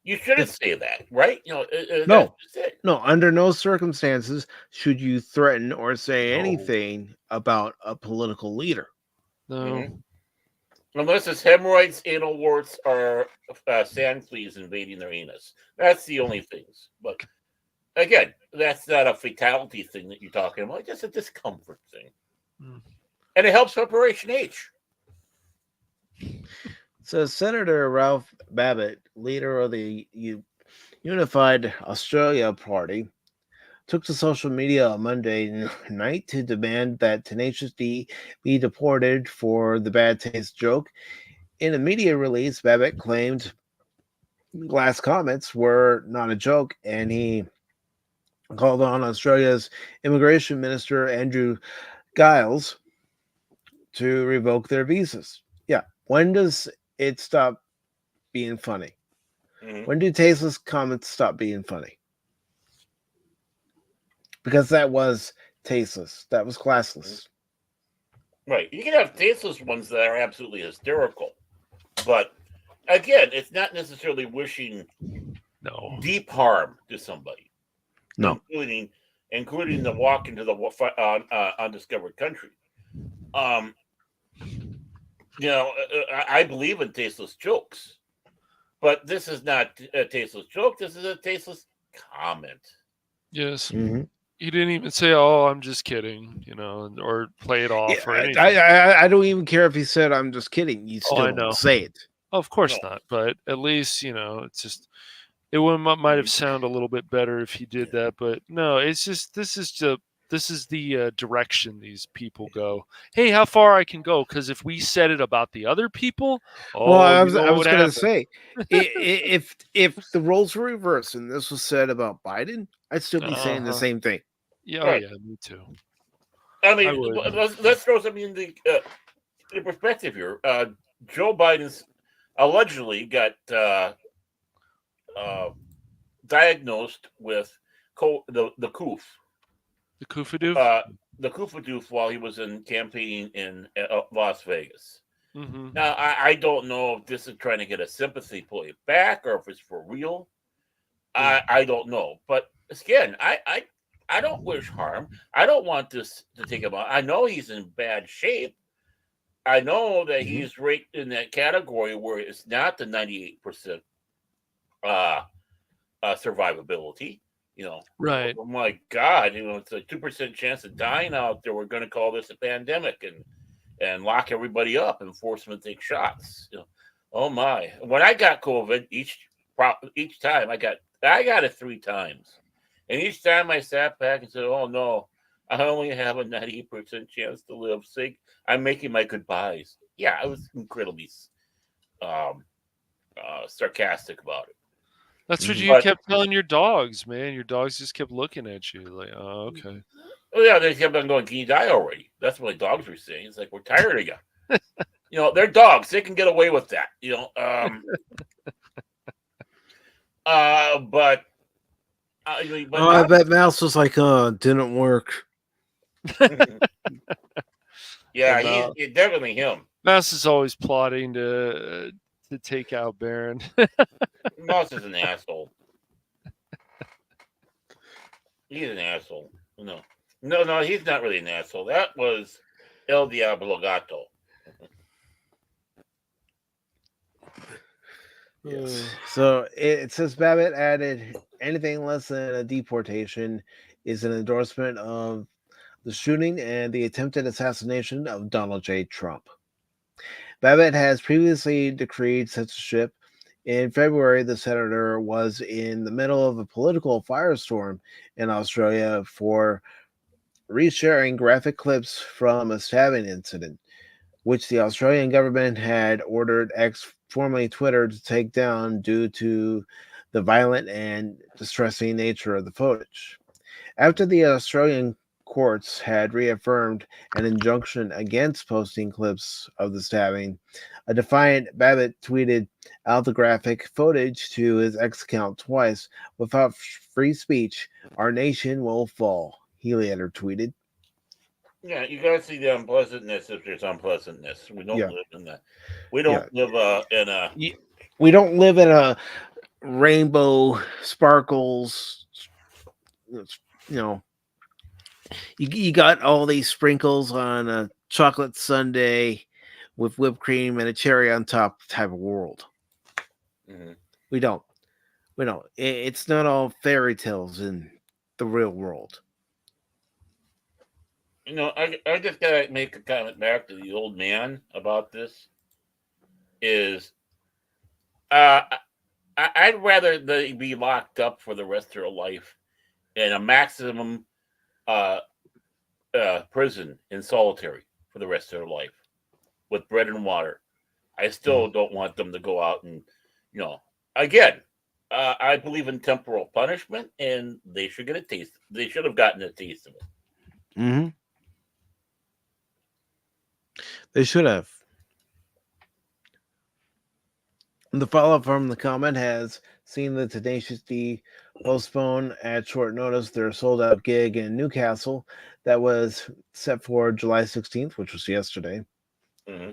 You shouldn't say that, right? No. Under no circumstances should you threaten or say anything about a political leader. No. Mm-hmm. Unless it's hemorrhoids, anal warts, or sand fleas invading their anus. That's the only things. But again, that's not a fatality thing that you're talking about. It's just a discomfort thing. And it helps Operation H. So Senator Ralph Babbitt, leader of the Unified Australia Party, took to social media on Monday night to demand that Tenacious D be deported for the bad taste joke. In a media release, Babbitt claimed Glass comments were not a joke, and he called on Australia's Immigration Minister Andrew Giles to revoke their visas. Yeah, when does it stop being funny? Mm-hmm. When do tasteless comments stop being funny? Because that was tasteless. That was classless. Right. You can have tasteless ones that are absolutely hysterical. But again, it's not necessarily wishing deep harm to somebody. No. Including the walk into the undiscovered country. I believe in tasteless jokes. But this is not a tasteless joke. This is a tasteless comment. Yes. Mm-hmm. He didn't even say, "Oh, I'm just kidding," or play it off or anything. I don't even care if he said, "I'm just kidding." You still I know. say it. Oh, of course not. But at least it's just it might have sounded a little bit better if he did that. But no, it's just this is the direction these people go. Hey, how far I can go? Because if we said it about the other people, I was going to say, if the roles were reversed and this was said about Biden, I'd still be saying the same thing. Yeah, right. Yeah, me too. I mean, let's throw something in the perspective here. Joe Biden's allegedly got diagnosed with the coof. The Koofadoof? The Koofadoof while he was campaigning in Las Vegas. Mm-hmm. Now, I don't know if this is trying to get a sympathy play back or if it's for real. I don't know. But again, I don't wish harm. I don't want this to take him out. I know he's in bad shape. I know that he's right in that category where it's not the 98% survivability. Right. Oh my God, it's a 2% chance of dying out there. We're going to call this a pandemic and lock everybody up and force them to take shots. Oh my! When I got COVID, each time I got it 3 times, and each time I sat back and said, "Oh no, I only have a 98% chance to live. Sick. I'm making my goodbyes." Yeah, I was incredibly sarcastic about it. That's what you kept telling your dogs, man. Your dogs just kept looking at you like, "Oh, okay." Oh yeah, they kept on going, "Can you die already?" That's what the dogs were saying. It's like, we're tired of you. They're dogs. They can get away with that. But I bet Mouse was like, didn't work. Yeah, he's definitely him. Mouse is always plotting to take out Baron. Mouse is an asshole. He's an asshole. No, he's not really an asshole. That was El Diablo Gato. Yes. So it says Babbitt added anything less than a deportation is an endorsement of the shooting and the attempted assassination of Donald J. Trump. Babbitt has previously decreed censorship. In February, the senator was in the middle of a political firestorm in Australia for resharing graphic clips from a stabbing incident, which the Australian government had ordered X, formerly Twitter, to take down due to the violent and distressing nature of the footage. After the Australian courts had reaffirmed an injunction against posting clips of the stabbing, a defiant Babbitt tweeted out the graphic footage to his X account twice. Without free speech, our nation will fall, he later tweeted. Yeah, you gotta see the unpleasantness if there's unpleasantness. We don't live in that. We don't live in a. We don't live in a rainbow sparkles. You got all these sprinkles on a chocolate sundae with whipped cream and a cherry on top type of world. Mm-hmm. We don't. It's not all fairy tales in the real world. I just gotta make a comment back to the old man about this. Is I'd rather they be locked up for the rest of their life in a maximum prison in solitary for the rest of their life with bread and water. I still don't want them to go out and, again, I believe in temporal punishment, and they should get a taste. They should have gotten a taste of it. Mm-hmm. They should have. The follow-up from the comment has seen the Tenacious D postpone at short notice their sold-out gig in Newcastle that was set for July 16th, which was yesterday. Mm-hmm.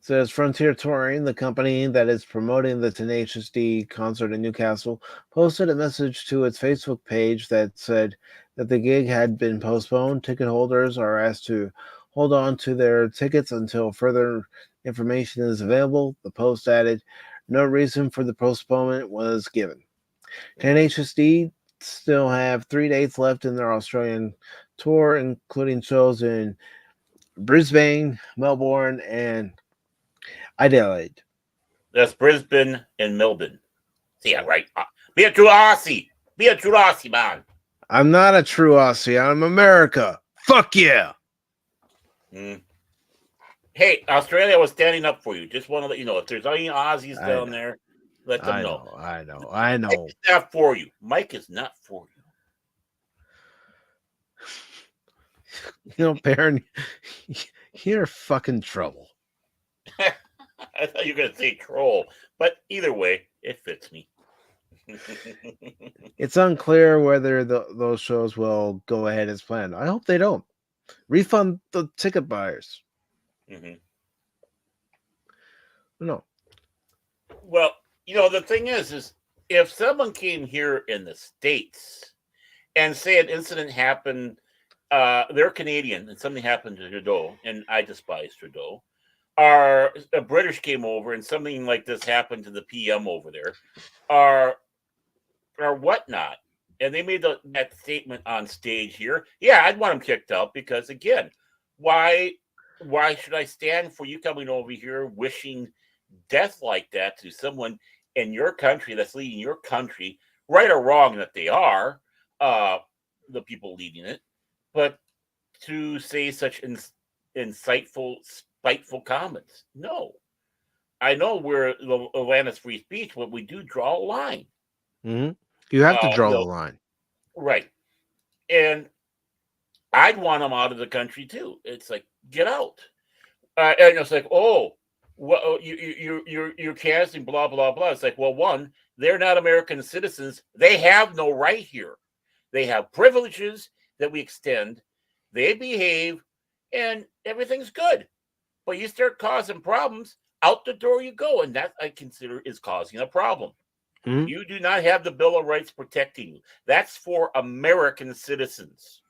Says Frontier Touring, the company that is promoting the Tenacious D concert in Newcastle, posted a message to its Facebook page that said that the gig had been postponed. Ticket holders are asked to hold on to their tickets until further information is available. The post added, no reason for the postponement was given. Tenacious D still have 3 dates left in their Australian tour, including shows in Brisbane, Melbourne, and Adelaide. That's Brisbane and Melbourne. See, yeah, right. Be a true Aussie. Be a true Aussie, man. I'm not a true Aussie. I'm America. Fuck yeah. Mm. Hey, Australia was standing up for you. Just want to let you know, if there's any Aussies down there, let them know. I know. Mike is not for you. Mike is not for you. Baron, you're fucking trouble. I thought you were going to say troll, but either way, it fits me. It's unclear whether those shows will go ahead as planned. I hope they don't. Refund the ticket buyers. Mm-hmm. No. Well, the thing is if someone came here in the States and say an incident happened, they're Canadian and something happened to Trudeau, and I despise Trudeau, or a British came over and something like this happened to the PM over there, or whatnot, and they made that statement on stage here, yeah, I'd want them kicked out because, again, why should I stand for you coming over here wishing death like that to someone in your country that's leading your country, right or wrong that they are, the people leading it, but to say such insightful, spiteful comments? No. I know we're the land of free speech, but we do draw a line. Mm-hmm. You have to draw the line. Right. And I'd want them out of the country too. It's like, get out. And it's like, oh, well, you're casting blah, blah, blah. It's like, well, one, they're not American citizens. They have no right here. They have privileges that we extend. They behave, and everything's good. But you start causing problems, out the door you go. And that, I consider, is causing a problem. Mm-hmm. You do not have the Bill of Rights protecting you. That's for American citizens.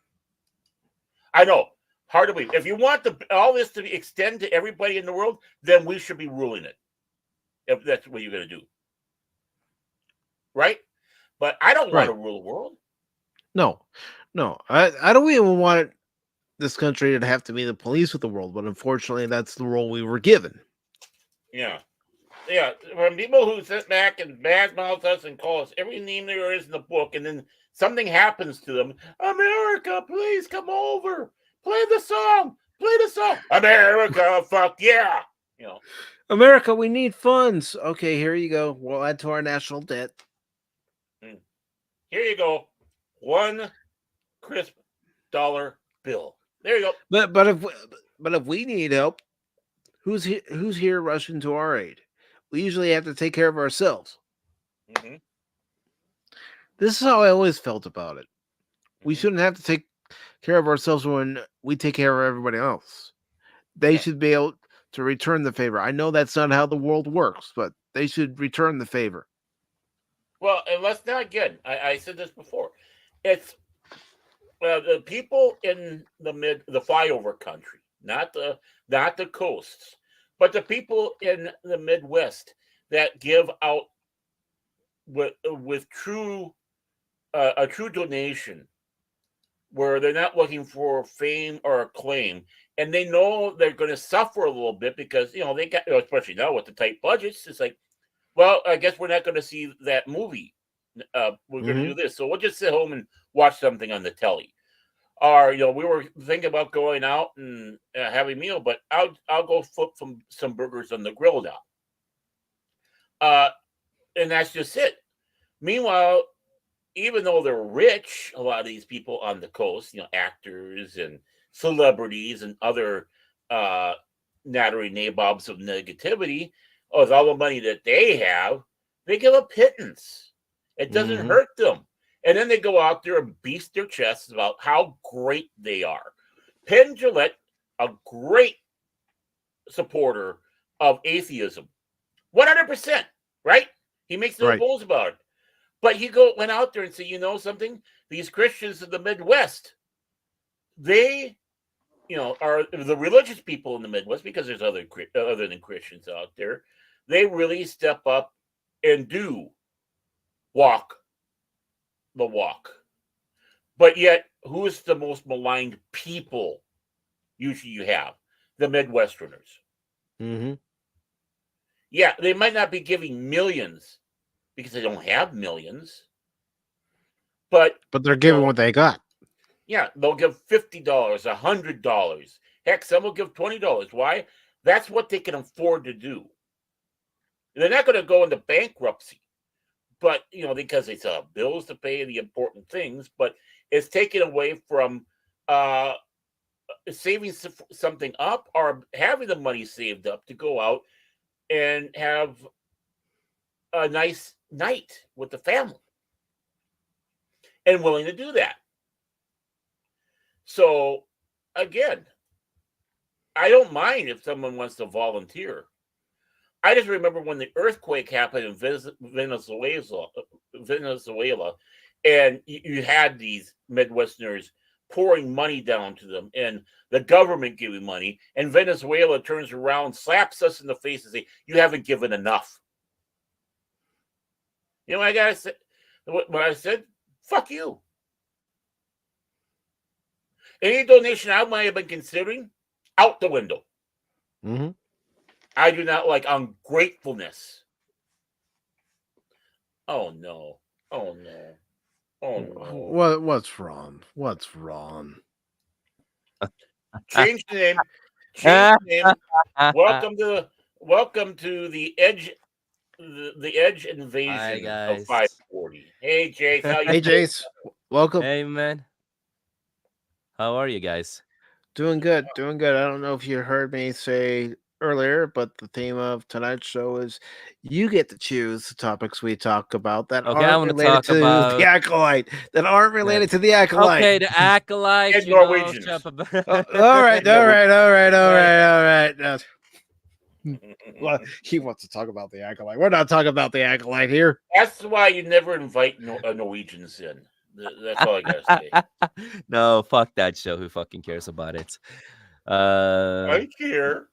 I know, hard to believe. If you want all this to extend to everybody in the world, then we should be ruling it. if that's what you're going to do. Right? But I don't want to rule the world. No. I don't even want this country to have to be the police of the world, but unfortunately, that's the role we were given. Yeah. Yeah. From people who sit back and badmouth us and call us every name there is in the book, and then something happens to them. America, please come over. Play the song. Play the song. America, fuck yeah. You know. America, we need funds. Okay, here you go. We'll add to our national debt. Here you go. $1 crisp dollar bill. There you go. But if we need help, who's here rushing to our aid? We usually have to take care of ourselves. Mm-hmm. This is how I always felt about it. We shouldn't have to take care of ourselves when we take care of everybody else. They should be able to return the favor. I know that's not how the world works, but they should return the favor. Well, and let's not again. I said this before. It's the people in the flyover country, not the coasts, but the people in the Midwest that give out with true a true donation, where they're not looking for fame or acclaim, and they know they're going to suffer a little bit because they got, especially now with the tight budgets. It's like, well, I guess we're not going to see that movie. We're going to do this, so we'll just sit home and watch something on the telly. Or we were thinking about going out and having a meal, but I'll go flip some burgers on the grill now. And that's just it. Meanwhile, even though they're rich, a lot of these people on the coast, actors and celebrities and other nattery nabobs of negativity, with all the money that they have, they give a pittance. It doesn't hurt them. And then they go out there and beast their chests about how great they are. Penn Jillette, a great supporter of atheism, 100%, right? He makes no bones about it. But he went out there and said, something? These Christians in the Midwest, they, are the religious people in the Midwest, because there's other than Christians out there. They really step up and do walk the walk. But yet, who is the most maligned people usually you have? The Midwesterners. Mm-hmm. Yeah, they might not be giving millions because they don't have millions. But they're giving what they got. Yeah, they'll give $50, $100. Heck, some will give $20. Why? That's what they can afford to do. They're not going to go into bankruptcy. But, because they still have bills to pay, the important things, but it's taken away from saving something up or having the money saved up to go out and have a nice night with the family and willing to do that. So, again, I don't mind if someone wants to volunteer. I just remember when the earthquake happened in Venezuela, and you had these Midwesterners pouring money down to them, and the government giving money, and Venezuela turns around, slaps us in the face, and say, "You haven't given enough." I gotta say, what I said, fuck you. Any donation I might have been considering, out the window. Mm-hmm. I do not like ungratefulness. Oh no. Oh no. Oh no. What's wrong? What's wrong? Change the name. Change the name. Welcome to the Edge. The Edge invasion of 540. Hey Jace, how you? Hey Jace, welcome. Hey man, how are you guys? Doing good, doing good. I don't know if you heard me say earlier, but the theme of tonight's show is you get to choose the topics we talk about that aren't related to the Acolyte. That aren't related to the Acolyte. Okay, the Acolyte. And Norwegians. All right. Well, he wants to talk about the Acolyte. We're not talking about the Acolyte here. That's why you never invite Norwegians in. That's all I gotta say. No, fuck that show. Who fucking cares about it? I care.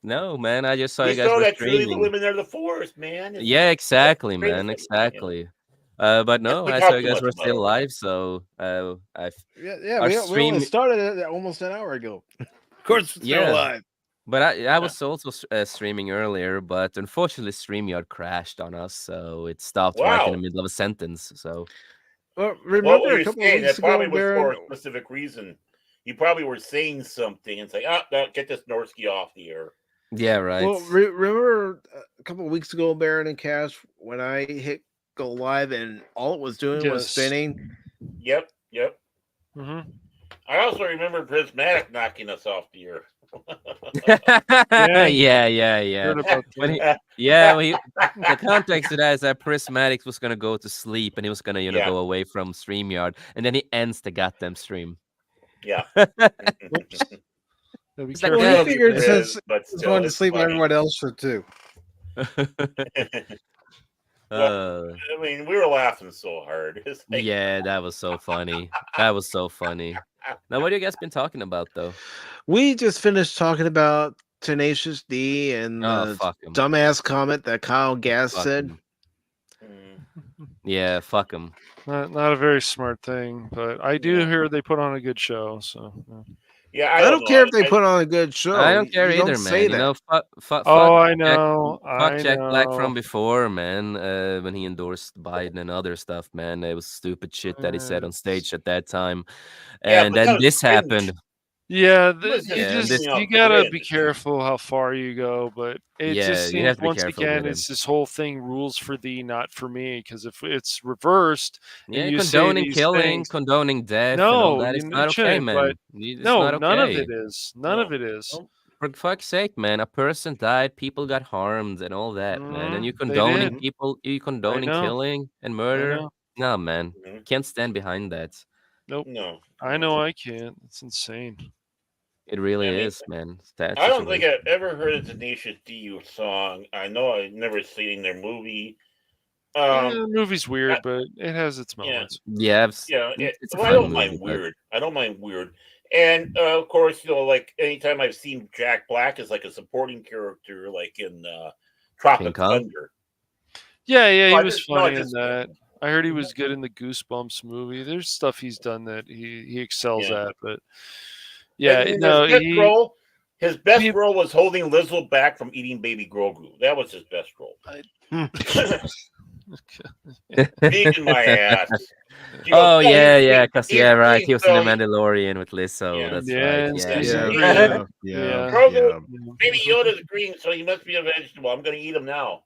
No, man. I just saw you You guys saw were that truly the streaming. women are the force, man. Yeah, exactly, Great man. of them, Exactly. But no, We I saw talk you too guys much were about still it. live, so Yeah, our we only stream. started it almost an hour ago. Of course, it's still Yeah, live. but I was also streaming earlier, but unfortunately, StreamYard crashed on us, so it stopped right in the Wow. middle of a sentence. So Well, What remember were a you couple of saying? weeks That probably ago, was for Baron? a specific reason. You probably were saying something and say, get this Norsky off the air. yeah, right. Well, remember a couple of weeks ago, Baron and Cash, when I hit go live and all it was doing was Yes. spinning. Yep. hmm I also remember Prismatic knocking us off the air. yeah. Heard about When he, that. the context to that is that Prismatic was gonna go to sleep and he was gonna, Yeah. go away from StreamYard, and then he ends the goddamn stream. Yeah. Oops. Gotta be It's like careful. Well, he that. figured It since is, but he was still, going to it's sleep, funny. everyone else should too. Uh, I mean, we were laughing so hard. It's like, yeah, that was so funny. That was so funny. Now, what have you guys been talking about, though? We just finished talking about Tenacious D and Oh, the fuck him. dumbass comment that Kyle Gass Fuck said. him. mm, Yeah, fuck him. Not a very smart thing, but I do Yeah. hear they put on a good show. So yeah, I don't care if they put on a good show. I don't care You either, don't say man. You know, that. fuck I Jack, know, fuck I Jack Black from know. before, man. When he endorsed Biden and other stuff, man, it was stupid shit that he said on stage at that time. Yeah, And but that then was this cringe. happened. Yeah, was you just, just you know, you gotta be cringe. careful how far you go, but it Yeah, just you seems have to be once careful again with him. it's this whole thing rules for thee, not for me. Because if it's reversed Yeah, and you say condoning these killing, things, condoning death, and all no, that is you not okay, shouldn't. But man. It's no, not none of okay. it is. None of it is. Nope. For fuck's sake, man, a person died, people got harmed, and all that, man. And you They did. you condoning know. killing and I murder? know. No, man, Mhm. can't stand behind that. Nope. No. I know I can't. It's insane. It really I mean, is, man. That I don't think situation. I've ever heard a Tenacious D song. I know I've never seen their movie. The movie's weird, but it has its Yeah. moments. Yeah, Yeah, it's a well, I fun don't movie, mind but weird. I don't mind weird. And of course, like anytime I've seen Jack Black as like a supporting character, like in King Tropic Kong. Thunder. Yeah, he I was just- no, I funny in just- that. I heard he was good in the Goosebumps movie. There's stuff he's done that he excels Yeah. at, but yeah, And no, his best he- role was holding Lizzo back from eating baby Grogu. That was his best role. Beating my ass. She goes, Oh yeah, he's yeah, because he's yeah, right. green, He was so in the Mandalorian with Lizzo. Yeah. That's Yeah, right. and Yeah, season yeah. three. Yeah. Grogu, Baby Yoda's green, so he must be a vegetable. I'm gonna eat him now.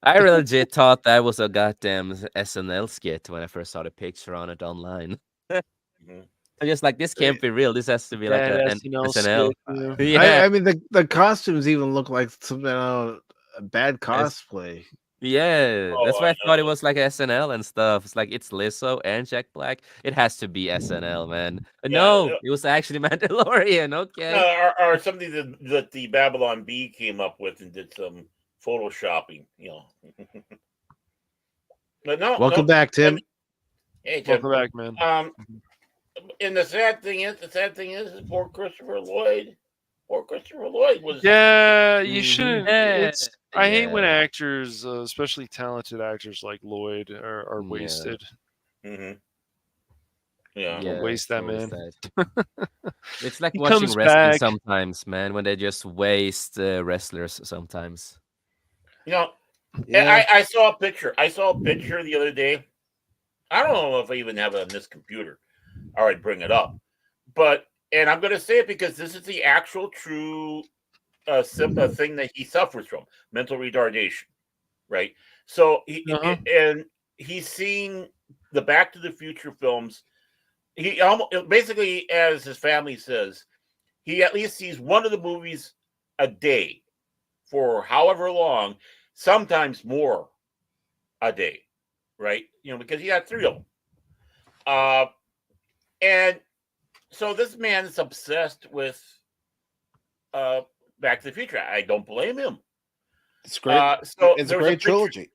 I legit thought that was a goddamn SNL skit when I first saw the picture on it online. Mhm. I'm just like, this can't be real. This has to be like That an SNL SNL. skit, Yeah, I mean, the costumes even look like something a bad cosplay. yeah. Oh, That's why I I thought it know. was like SNL and stuff. It's like it's Lizzo and Jack Black. It has to be SNL, man. No, it was actually Mandalorian. Okay. No, or something that the Babylon Bee came up with and did some photoshopping, But no. Welcome back, Tim. Hey, Tim. Welcome back, man. And the sad thing is, poor Christopher Lloyd. Poor Christopher Lloyd was. Yeah, you shouldn't. Yeah, I hate when yeah. actors, especially talented actors like Lloyd, are Yeah. wasted. Mm-hmm. Yeah. Don't waste that, always man. that. It's like He watching comes wrestling back. sometimes, man, when they just waste wrestlers sometimes. Yeah. I saw a picture. I saw a picture the other day. I don't know if I even have it on this computer, or I'd bring it up. And I'm going to say it because this is the actual true thing that he suffers from, mental retardation, right? So he's seen the Back to the Future films. He almost basically, as his family says, he at least sees one of the movies a day for however long, sometimes more a day, right? Because he had 3 of them. And so this man is obsessed with Back to the Future. I don't blame him. It's great. It's a great trilogy.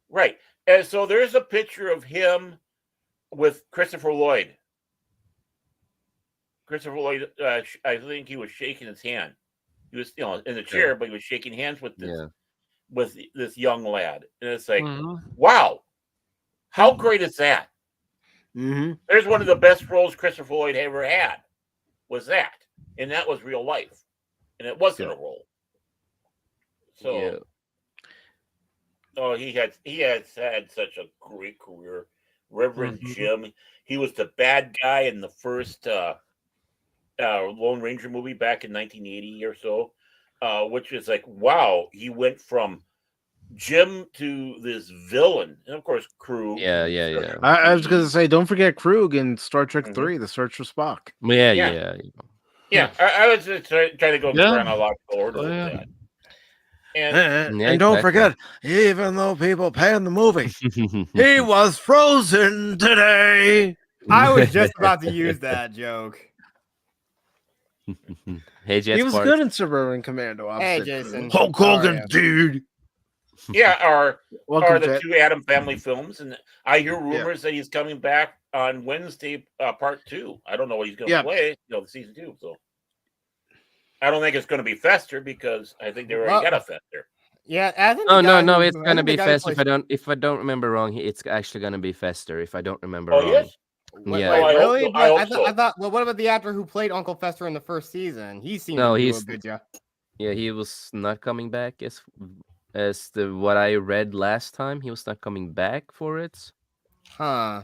Right. And so there's a picture of him with Christopher Lloyd. Christopher Lloyd, I think he was shaking his hand. He was, in the chair, but he was shaking hands with this young lad, and it's like, wow, how great is that? Mm-hmm. There's one of the best roles Christopher Lloyd ever had. Was that, and that was real life, and it wasn't a role. So, he has had such a great career, Reverend Jim. He was the bad guy in the first Lone Ranger movie back in 1980 or so, which is like, wow, he went from Jim to this villain, and of course, Krug. Yeah. I was going to say, don't forget Krug in Star Trek 3, The Search for Spock. Yeah. I was just trying to go chronological order with that. And don't forget, even though people pan the movie, he was frozen today. I was just about to use that joke. Hey, Jets, he was good in Suburban Commando. Hey, Jason. Hulk Hogan, dude. Yeah, are the two Atom Family films, and I hear rumors that he's coming back on Wednesday, part 2. I don't know what he's going to play, the season 2. So I don't think it's going to be Fester because I think they already got a Fester. Yeah, no, it's going to be Fester. If I don't remember wrong, it's actually going to be Fester. If I don't remember wrong. Yes? Yeah. Really? I thought. Well, what about the actor who played Uncle Fester in the first season? He seemed to do a good job. Yeah, he was not coming back as what I read last time. He was not coming back for it. Huh.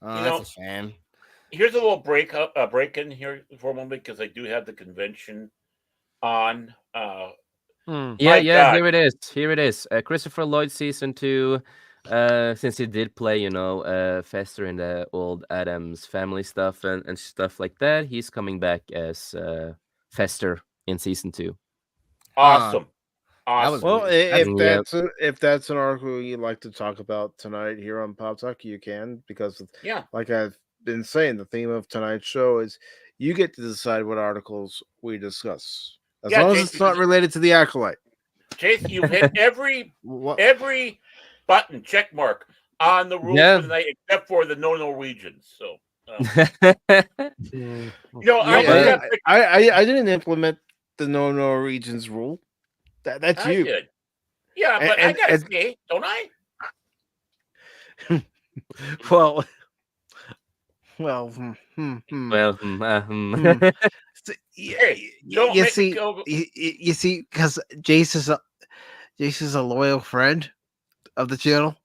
Oh, that's a shame. Here's a little break in here for a moment because I do have the convention on. Here it is. Christopher Lloyd season 2. Since he did play, Fester in the old Addams Family stuff and stuff like that, he's coming back as Fester in season 2. Awesome. Well, if that's an article you'd like to talk about tonight here on Pop Talk, you can, because like I've been saying, the theme of tonight's show is you get to decide what articles we discuss, as long as it's not related to the Acolyte. Jason, you've hit every button check mark on the rules for the night, except for the no Norwegians. So, I didn't implement the no Norwegians rule. That's you. Did. Yeah, but I gotta say, don't I? Well. Hey, you see, because Jace is a loyal friend of the channel.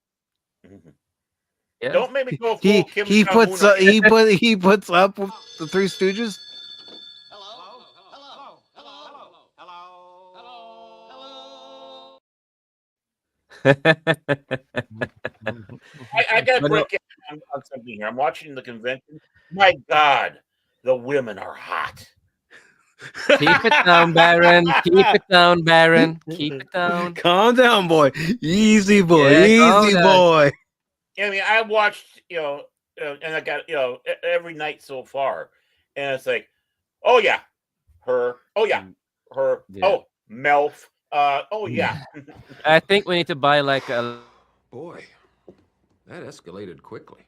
Yeah. Don't make me go. He puts up with the Three Stooges. I got to break in on something here. I'm watching the convention. My God, the women are hot. Keep it down, Baron. Keep it down, Baron. Keep it down. Calm down, boy. Easy, boy. Easy, boy. I mean, I watched, and I got, every night so far, and it's like, oh yeah, her. Oh yeah, her. Yeah. Oh, Melf. Oh yeah. I think we need to buy like a. Boy, that escalated quickly.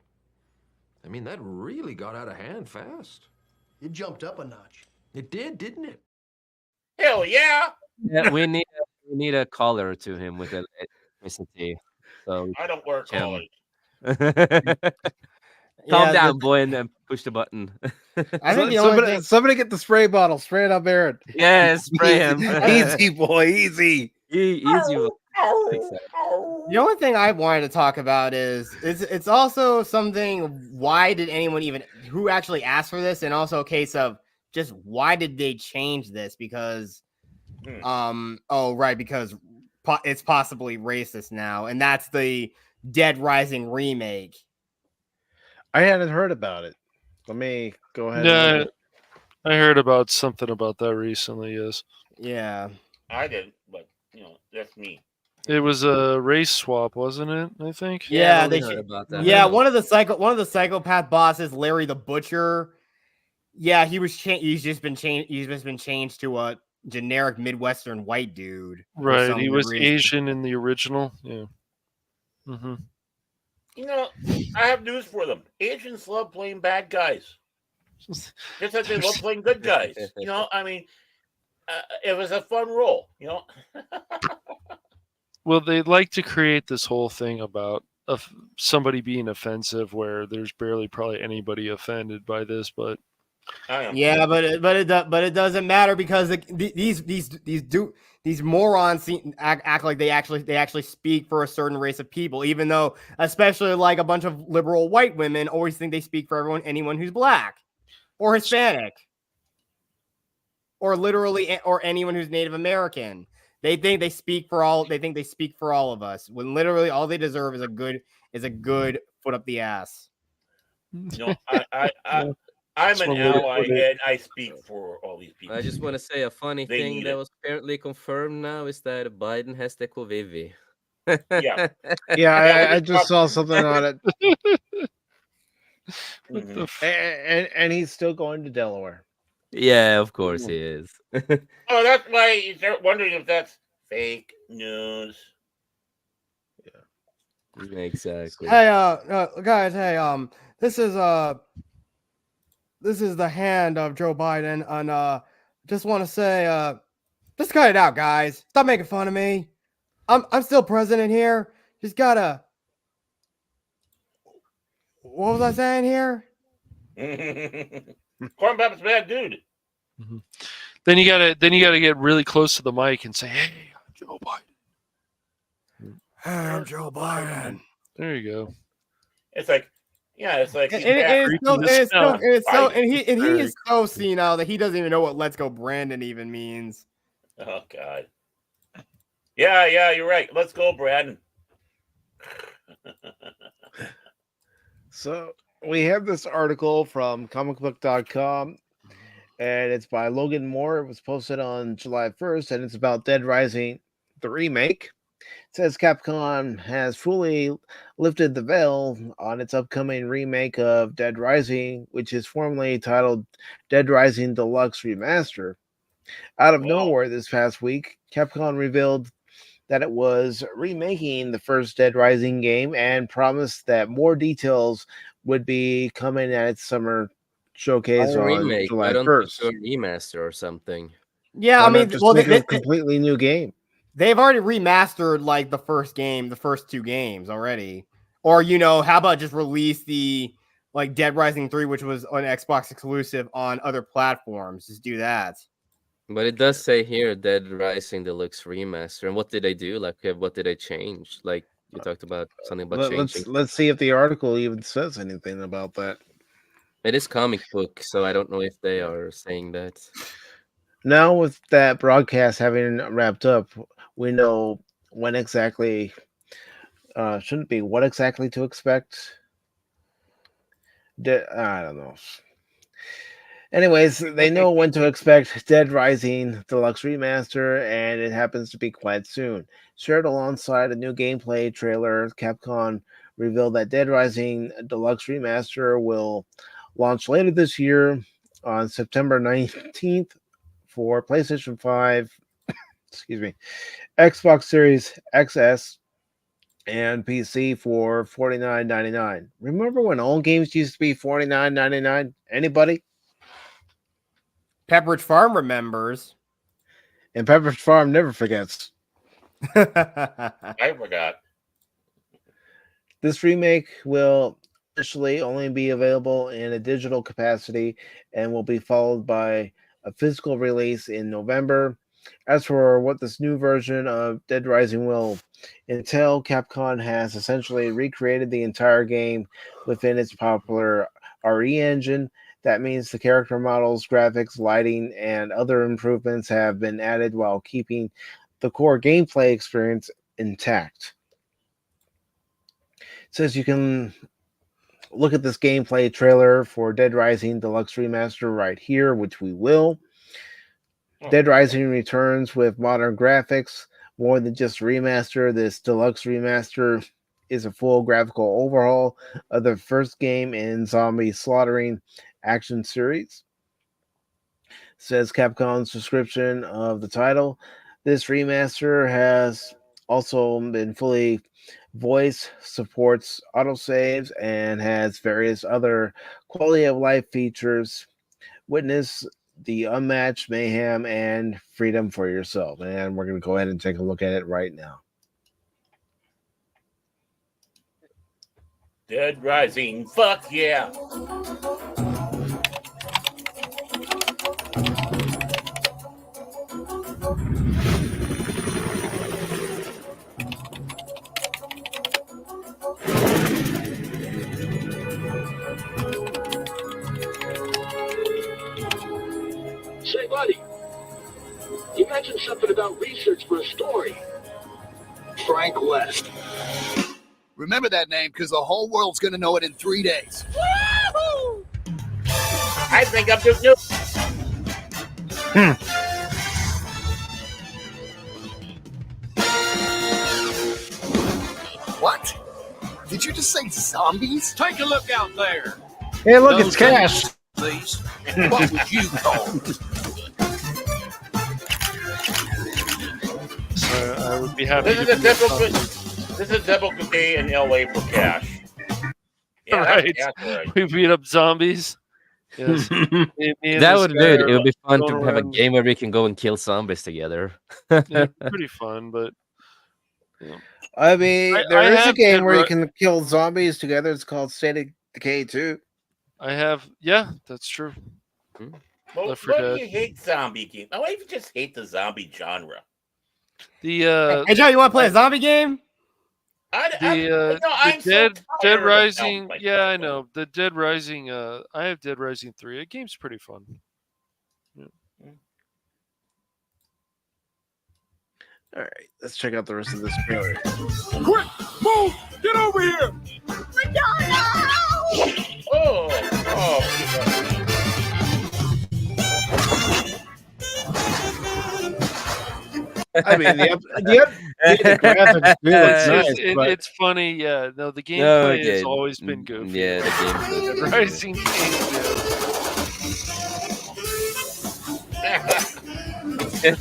I mean, that really got out of hand fast. It jumped up a notch. It did, didn't it? Hell yeah! Yeah, we need a collar to him with electricity. So I don't wear collars. Calm down, boy, and then push the button. I think somebody get the spray bottle. Spray it on Baron. Yeah, spray him. Easy, boy. Easy. Easy. The only thing I wanted to talk about is it's also something. Why did anyone who actually asked for this, and also a case of just why did they change this? Because, because it's possibly racist now, and that's the Dead Rising remake. I hadn't heard about it. Let me go ahead. Yeah, I heard about something about that recently. Yes. Yeah. I didn't, but that's me. It was a race swap, wasn't it? I think. Yeah, they heard about that. Yeah, one of the psychopath bosses, Larry the Butcher. Yeah, he's just been changed to a generic Midwestern white dude. Right, he was Asian in the original. Yeah. Mm-hmm. I have news for them. Asians love playing bad guys. Just as they love playing good guys. I mean, it was a fun role, you know. Well, they like to create this whole thing about somebody being offensive, where there's barely probably anybody offended by this, but yeah, but it doesn't matter because these morons act like they actually speak for a certain race of people, even though especially like a bunch of liberal white women always think they speak for anyone who's black or Hispanic or literally or anyone who's Native American. They think they speak for all. They think they speak for all of us when literally all they deserve is a good foot up the ass. No, I'm an ally, and I speak for all these people. I just want to say a funny They thing need that it. was apparently confirmed now is that Biden has the COVID. Yeah. Yeah, I just saw something on it. And he's still going to Delaware. Yeah, of course he is. Oh, that's why you start wondering if that's fake news. Exactly. Hey, guys, hey, this is the hand of Joe Biden, and just want to say, just cut it out, guys. Stop making fun of me. I'm still president here. Just gotta. What was I saying here? Corn Pep's a bad dude. Mm-hmm. Then you gotta get really close to the mic and say, "Hey, I'm Joe Biden." Hey, I'm Joe Biden. There you go. It's like, yeah, it's like, and he is so senile that he doesn't even know what "Let's Go Brandon" even means. Oh God. Yeah, you're right. Let's go, Brandon. So we have this article from comicbook.com, and it's by Logan Moore. It was posted on July 1st, and it's about Dead Rising, the remake. It says Capcom has fully lifted the veil on its upcoming remake of Dead Rising, which is formerly titled Dead Rising Deluxe Remaster. Out of nowhere this past week, Capcom revealed that it was remaking the first Dead Rising game and promised that more details would be coming at its summer showcase on remake. July Why don't 1st. do a remaster or something? Yeah, Why I mean, not just make it a completely new game. They've already remastered like the first two games already. Or how about just release the like Dead Rising 3, which was an Xbox exclusive, on other platforms? Just do that. But it does say here Dead Rising Deluxe Remaster. And what did they do? Like, what did they change? Like, you talked about something about changing. Let's see if the article even says anything about that. It is comic book, so I don't know if they are saying that. Now, with that broadcast having wrapped up, we know when exactly shouldn't be what exactly to expect. I don't know. Anyways, they know when to expect Dead Rising Deluxe Remaster, and it happens to be quite soon. Shared alongside a new gameplay trailer, Capcom revealed that Dead Rising Deluxe Remaster will launch later this year on September 19th for PlayStation 5, excuse me, Xbox Series XS, and PC for $49.99. Remember when all games used to be $49.99? Anybody? Pepperidge Farm remembers. And Pepperidge Farm never forgets. I forgot. This remake will initially only be available in a digital capacity and will be followed by a physical release in November. As for what this new version of Dead Rising will entail, Capcom has essentially recreated the entire game within its popular RE engine. That means the character models, graphics, lighting, and other improvements have been added while keeping the core gameplay experience intact. It says you can look at this gameplay trailer for Dead Rising Deluxe Remaster right here, which we will. Dead Rising returns with modern graphics. More than just remaster, this deluxe remaster is a full graphical overhaul of the first game in zombie slaughtering action series. Says Capcom's description of the title. This remaster has also been fully voice, supports autosaves, and has various other quality of life features. Witness the unmatched mayhem and freedom for yourself. And we're going to go ahead and take a look at it right now. Dead Rising, fuck yeah. Say, buddy, you mentioned something about research for a story. Frank West. Remember that name, because the whole world's going to know it in 3 days. Woo-hoo! I think I'm just new. What? Did you just say zombies? Take a look out there. Hey, look, it's Cash. Please. What would you call it? So I would be happy. This is a typical day in LA for Cash. Yeah, right. that's right. We beat up zombies. Yes. That would be. It would be fun to have a game where we can go and kill zombies together. Yeah, pretty fun, but. Yeah. I mean, I there is a have game Dead where you Ri- can kill zombies together. It's called State of Decay 2. I have, yeah, that's true. Well, Left 4 why do Dead. you hate zombie games? Why do you just hate the zombie genre? The Hey Joe, you want to play a zombie game? Dead Rising. Yeah, I know the Dead Rising. I have Dead Rising 3. The game's pretty fun. Yeah. All right, let's check out the rest of this trailer. Quick, move! Get over here! I mean, the graphics do look nice, but It's funny. Yeah, no, the gameplay has always been goofy. Yeah, the gameplay. Dead Rising Of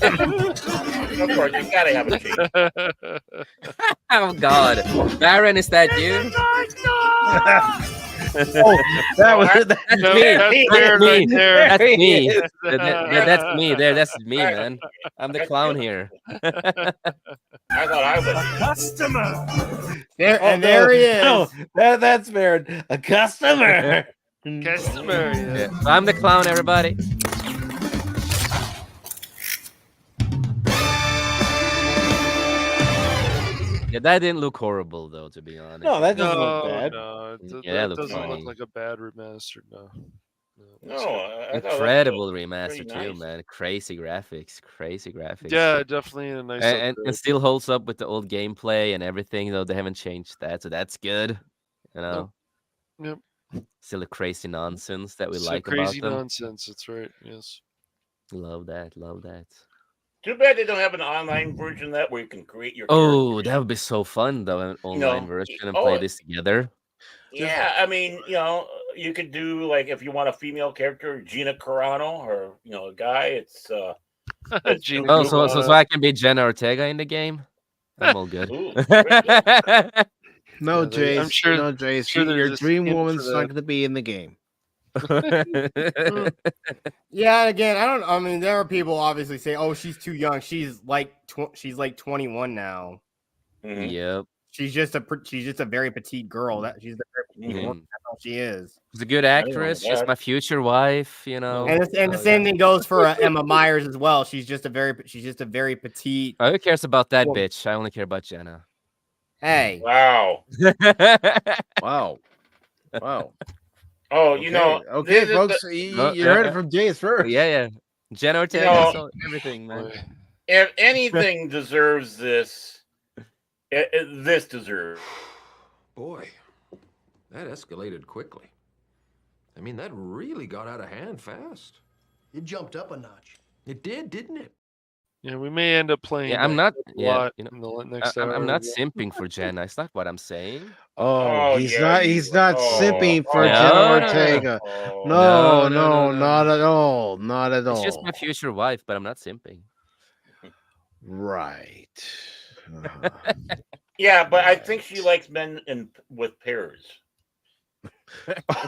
course, you gotta have a change. Oh God, Baron, is that you? Oh, that was that's No, me. that's Baron right there. That's There he me. is. That's me. That's me, man. I'm the clown here. I thought I was. Customer. There he is. No, that's Baron. A customer. Customer. Yeah. Yeah. So I'm the clown, everybody. Yeah, that didn't look horrible though, to be honest. No, that doesn't look bad. No, Yeah, that it looks doesn't funny. look like a bad remaster. No. No, I thought that was Incredible pretty remaster too, nice. man. Crazy graphics. Yeah, definitely a nice. And upgrade. still holds up with the old gameplay and everything, though they haven't changed that, so that's good. You know. Yep. Still a crazy nonsense that we It's like crazy about them. nonsense. That's right. Yes. Love that. Love that. Too bad they don't have an online version of that where you can create your. Oh, characters. that would be so fun though, an online version and oh, play this together. Yeah, I mean, you could do like if you want a female character, Gina Carano, or a guy. It's Gina Oh, so I can be Jenna Ortega in the game. I'm all good. Ooh, No, Yeah, Jace. I'm sure- No, Jace. sure Your there's a dream skin for woman's not that. going to be in the game. Yeah, again, I mean, there are people obviously say, "Oh, she's too young. She's like 21 now. Mhm. Yep. She's just a very petite girl. She's a very petite woman. That's all she is." She's a good actress. She's my future wife, you know. And the same thing goes for Emma Myers as well. She's just a very petite. Who cares about that bitch? I only care about Jenna. Hey. Wow. Wow. Wow. Oh, Okay, this is folks. the- You heard it from Jace first. Yeah. Jenna Ortega, No. everything, man. If anything deserves this, this deserves. Boy, that escalated quickly. I mean, that really got out of hand fast. It jumped up a notch. It did, didn't it? Yeah, we may end up playing. Yeah, I'm not. a Yeah, lot you know, in the next I'm hour. not simping for Jenna. That's not what I'm saying. Oh, he's not. He's not oh, simping for oh, Jenna no, Ortega. oh. No, No, not at all. Not at all. It's just my future wife, but I'm not simping. Right. Uh-huh. Yeah, but I think she likes men with pairs. Man. What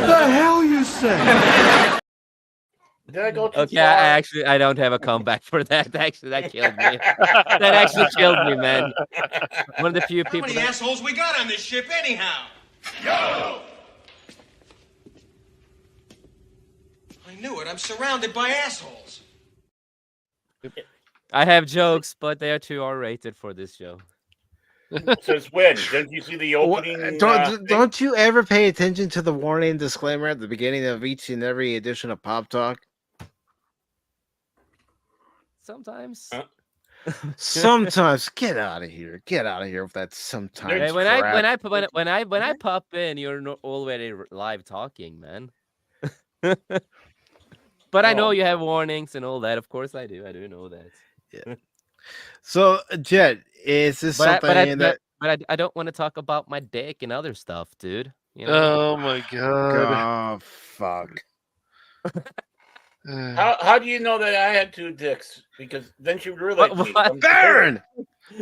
the hell you say? Did I go too Okay, far? I don't have a comeback for that. Actually, that killed me. That actually killed me, man. One of the few people. How many assholes we got on this ship anyhow? Yo! I knew it. I'm surrounded by assholes. I have jokes, but they are too R-rated for this show. Since when? Didn't you see the opening? Don't you ever pay attention to the warning disclaimer at the beginning of each and every edition of Pop Talk? Sometimes. Sometimes. Get out of here. Get out of here with that sometimes. Hey, when crap. I pop in, you're already live talking, man. But I know you have warnings and all that. Of course I do. I do know that. Yeah. So, Jet, is this something that... But I don't want to talk about my dick and other stuff, dude. You know? Oh my god. Oh, fuck. How do you know that I had 2 dicks? Because then she would really me. Baron!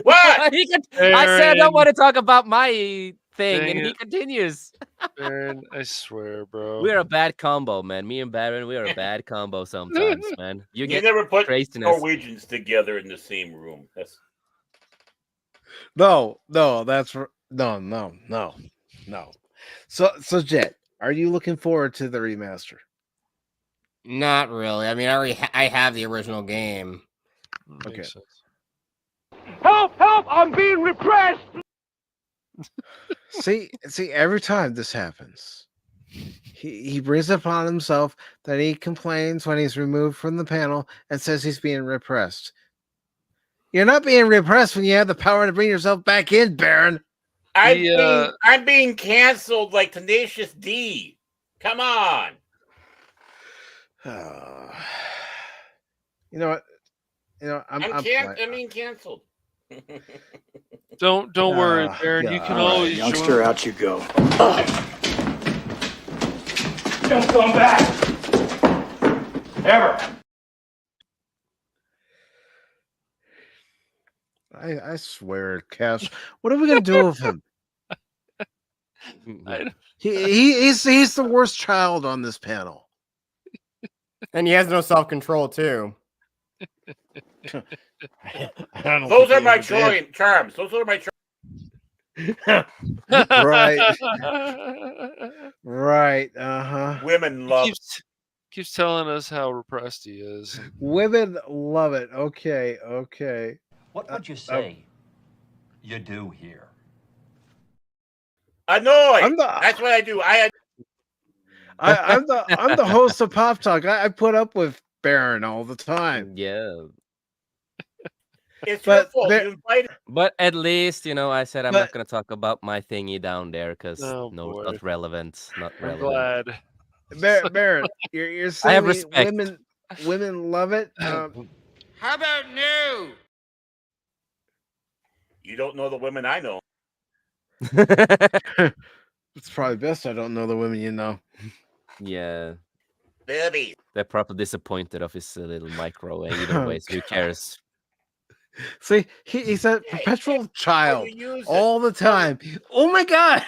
What? I said I don't want to talk about my thing, and he continues. Baron, I swear, bro. We're a bad combo, man. Me and Baron, we are a bad combo sometimes, man. You get never put craziness. Norwegians together in the same room. That's... No, that's no. So Jet, are you looking forward to the remaster? Not really. I mean, I have the original game. Okay. Help! Help! I'm being repressed! See, every time this happens, he brings it upon himself that he complains when he's removed from the panel and says he's being repressed. You're not being repressed when you have the power to bring yourself back in, Baron. I'm being canceled like Tenacious D. Come on. You know what? I'm canceled. Don't worry, Baron. You can always youngster, out you go. Don't come back! Ever! I swear, Cash. What are we gonna do with him? He's the worst child on this panel. And he has no self-control, too. Those are my charms. Those are my charms. Right. Women love. Keeps telling us how repressed he is. Women love it. Okay. What would you say you do here? Annoy. That's what I do. I'm the host of Pop Talk. I put up with Baron all the time. Yeah. It's your fault. You invited. But at least, I said I'm not going to talk about my thingy down there because not relevant. Not relevant. I'm glad. Baron, you're saying I have respect. Women love it. How about new? You don't know the women I know. It's probably best I don't know the women you know. Yeah. Baby. They're probably disappointed of his little micro. Either way, so who cares? See, he's a perpetual child all the time. Oh my god!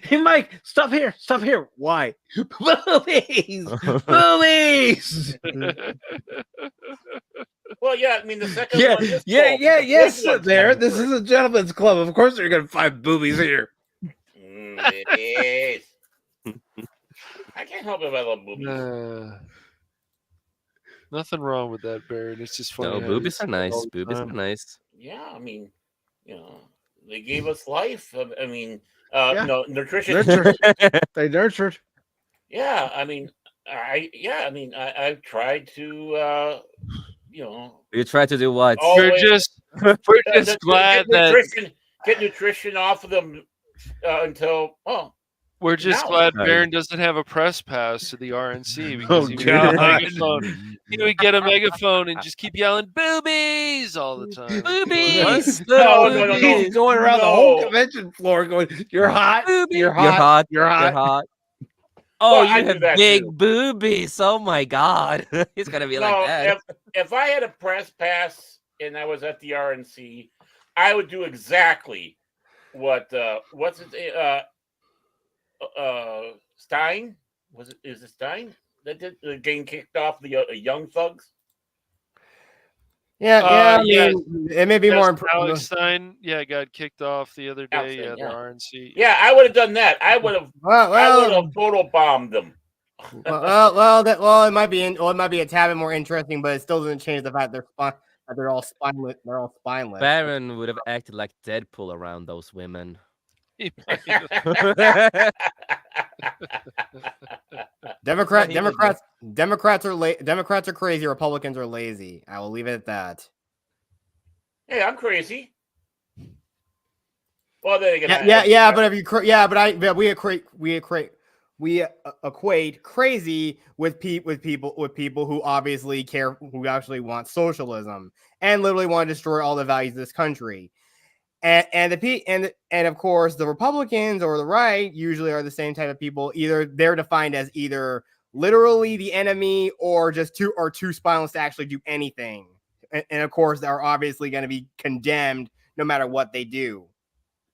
Hey, Mike, stop here! Why? Boobies! Well, yeah, I mean the second Yeah, one. Yes, there. This is a gentleman's club. Of course, you're gonna find boobies here. It is. I can't help it if I love boobies. Nothing wrong with that, Baron. It's just funny. No, boobies are nice. Boobies are nice. Yeah, I mean, they gave us life. I mean, Yeah. no nutrition. They nurtured. Yeah, I mean, I've tried to, You try to do what? We're just glad that get nutrition off of them until we're just glad Baron doesn't have a press pass to the RNC because he would get a megaphone. He would get a megaphone and just keep yelling "boobies" all the time. Boobies! No. He's going around the whole convention floor going, "You're hot. You're hot. You're hot." Oh, Well, you I do have that big too. boobies. Oh my god. He's gonna be like that. If I had a press pass and I was at the RNC, I would do exactly what what's it Stein is it Stein that did getting kicked off the Young Thugs? I mean, it may be more Alex impressive. Stein, got kicked off the other day. Stein, the RNC. Yeah, I would have done that. I would have photobombed them. It might be it might be a tad bit more interesting, but it still doesn't change the fact that they're all spineless. They're all spineless. Baron would have acted like Deadpool around those women. Democrats are crazy. Republicans are lazy. I will leave it at that. Hey, I'm crazy. Well, then again, we equate crazy with people who obviously care, who actually want socialism and literally want to destroy all the values of this country. And of course, the Republicans or the right usually are the same type of people. Either they're defined as either literally the enemy or just too spineless to actually do anything. And of course, they're obviously going to be condemned no matter what they do.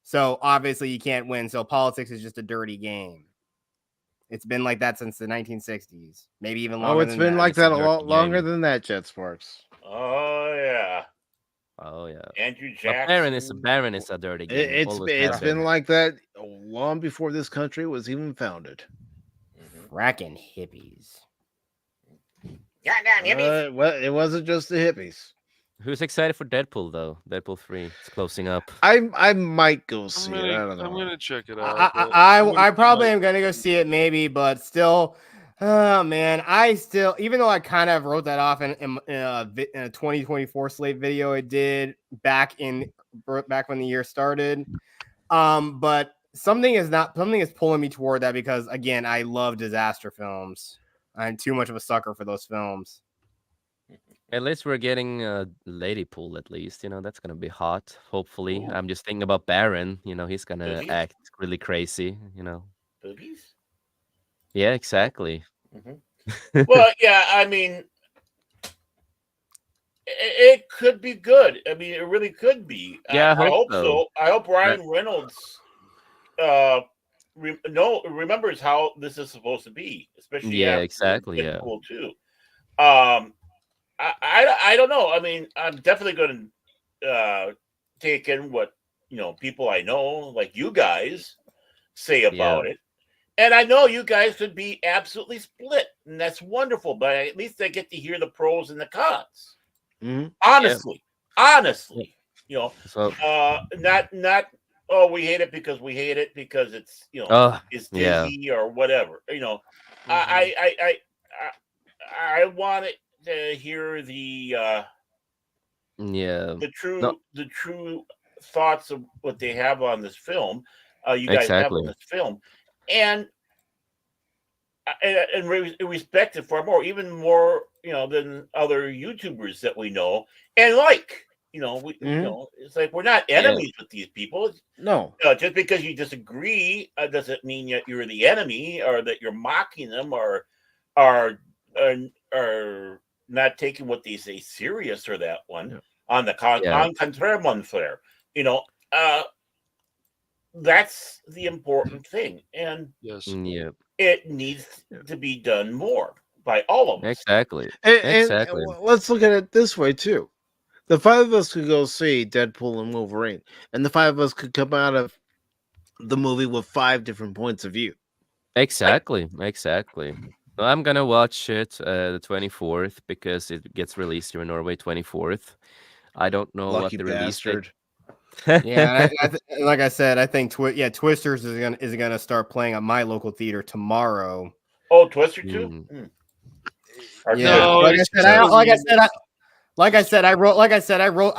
So obviously, you can't win. So politics is just a dirty game. It's been like that since the 1960s, maybe even longer. Oh, it's been like that a lot longer than that, Jet Sparks. Oh yeah. Oh yeah. Andrew Jackson. Baron is a dirty game. It's been like that long before this country was even founded. Fracking hippies. Goddamn hippies. Well, it wasn't just the hippies. Who's excited for Deadpool though? Deadpool 3. It's closing up. I might go see it. I don't know. I'm gonna check it out. I probably am gonna go see it maybe, but still, oh man, even though I kind of wrote that off in a 2024 slate video I did back when the year started, but something is pulling me toward that because again, I love disaster films. I'm too much of a sucker for those films. At least we're getting a lady pool. At least that's gonna be hot. Hopefully, Ooh. I'm just thinking about Baron. He's gonna Boobies? act really crazy. Boobies? Yeah, exactly. Mm-hmm. Well, yeah. I mean, it could be good. I mean, it really could be. Yeah, I hope so. so. I hope Ryan Reynolds remembers how this is supposed to be, especially exactly. Deadpool 2. I don't know. I mean, I'm definitely going to take in what people I know, like you guys, say about it. And I know you guys could be absolutely split, and that's wonderful. But at least I get to hear the pros and the cons. Mm-hmm. Honestly, So, not we hate it because we hate it because it's it's Disney or whatever. I want it to hear the true thoughts of what they have on this film. You guys have on this film, and respect it far more, even more, than other YouTubers that we know and like. It's like we're not enemies with these people. No, just because you disagree doesn't mean that you're the enemy or that you're mocking them or are not taking what they say serious or that one on the contraire one there. That's the important thing, and it needs to be done more by all of us. Exactly. And let's look at it this way too. The five of us could go see Deadpool and Wolverine, and the five of us could come out of the movie with 5 different points of view. Exactly. Well, I'm gonna watch it the 24th because it gets released here in Norway 24th. I don't know Lucky what the bastard. release date. Yeah, like I said, I think Twisters is gonna start playing at my local theater tomorrow. Oh, Twister too. Like I said, I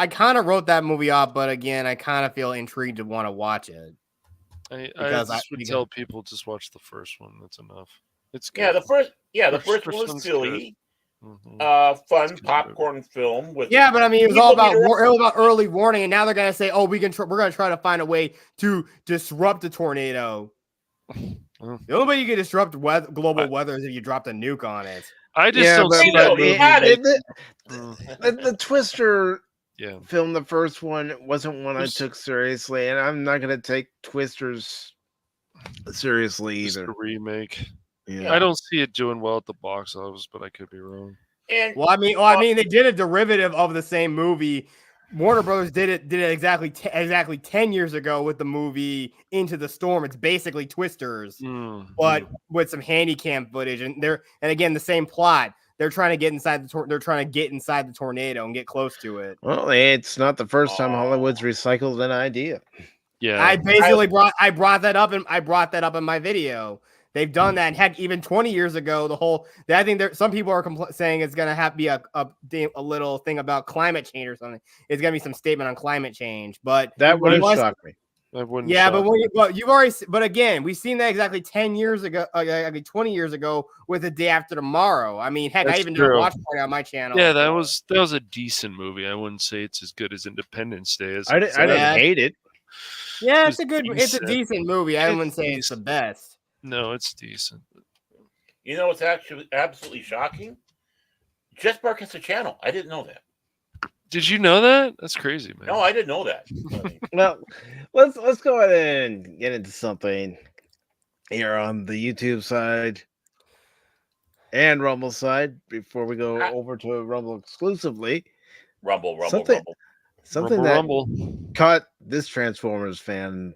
kind of wrote that movie off, but again, I kind of feel intrigued to want to watch it. I would tell people just watch the first one. That's enough. It's good. The first one was silly, fun popcorn film with. Yeah, but I mean, it was all about early warning, and now they're gonna say, "Oh, we're gonna try to find a way to disrupt the tornado." The only way you can disrupt global weather is if you dropped a nuke on it. I just don't see that movie. The Twister Yeah. filmed the first one. It wasn't one I Just- took seriously, and I'm not gonna take Twisters seriously Just either. a remake. Yeah. I don't see it doing well at the box office, but I could be wrong. And Well, I mean, they did a derivative of the same movie. Warner Brothers did it exactly 10 years ago with the movie Into the Storm. It's basically Twisters, but with some handycam footage, and again the same plot. They're trying to get inside the tornado and get close to it. Well, it's not the first time Hollywood's recycled an idea. Yeah, I basically brought that up in my video. They've done that. And heck, even 20 years ago, I think some people are saying it's going to be a little thing about climate change or something. It's going to be some statement on climate change, but that wouldn't shock me. Yeah, but again, we've seen that exactly 10 years ago, 20 years ago with The Day After Tomorrow. I mean, heck, That's I even true. did a watch party on my channel. Yeah, that was a decent movie. I wouldn't say it's as good as Independence Day. I didn't hate it. Yeah, it's a decent movie. I wouldn't say it's the best. No, it's decent. You know what's actually absolutely shocking? Jess Bark has a channel. I didn't know that. Did you know that? That's crazy, man. No, I didn't know that. Well, let's go ahead and get into something here on the YouTube side and Rumble side before we go over to Rumble exclusively. Rumble. Something Rumble. caught this Transformers fan's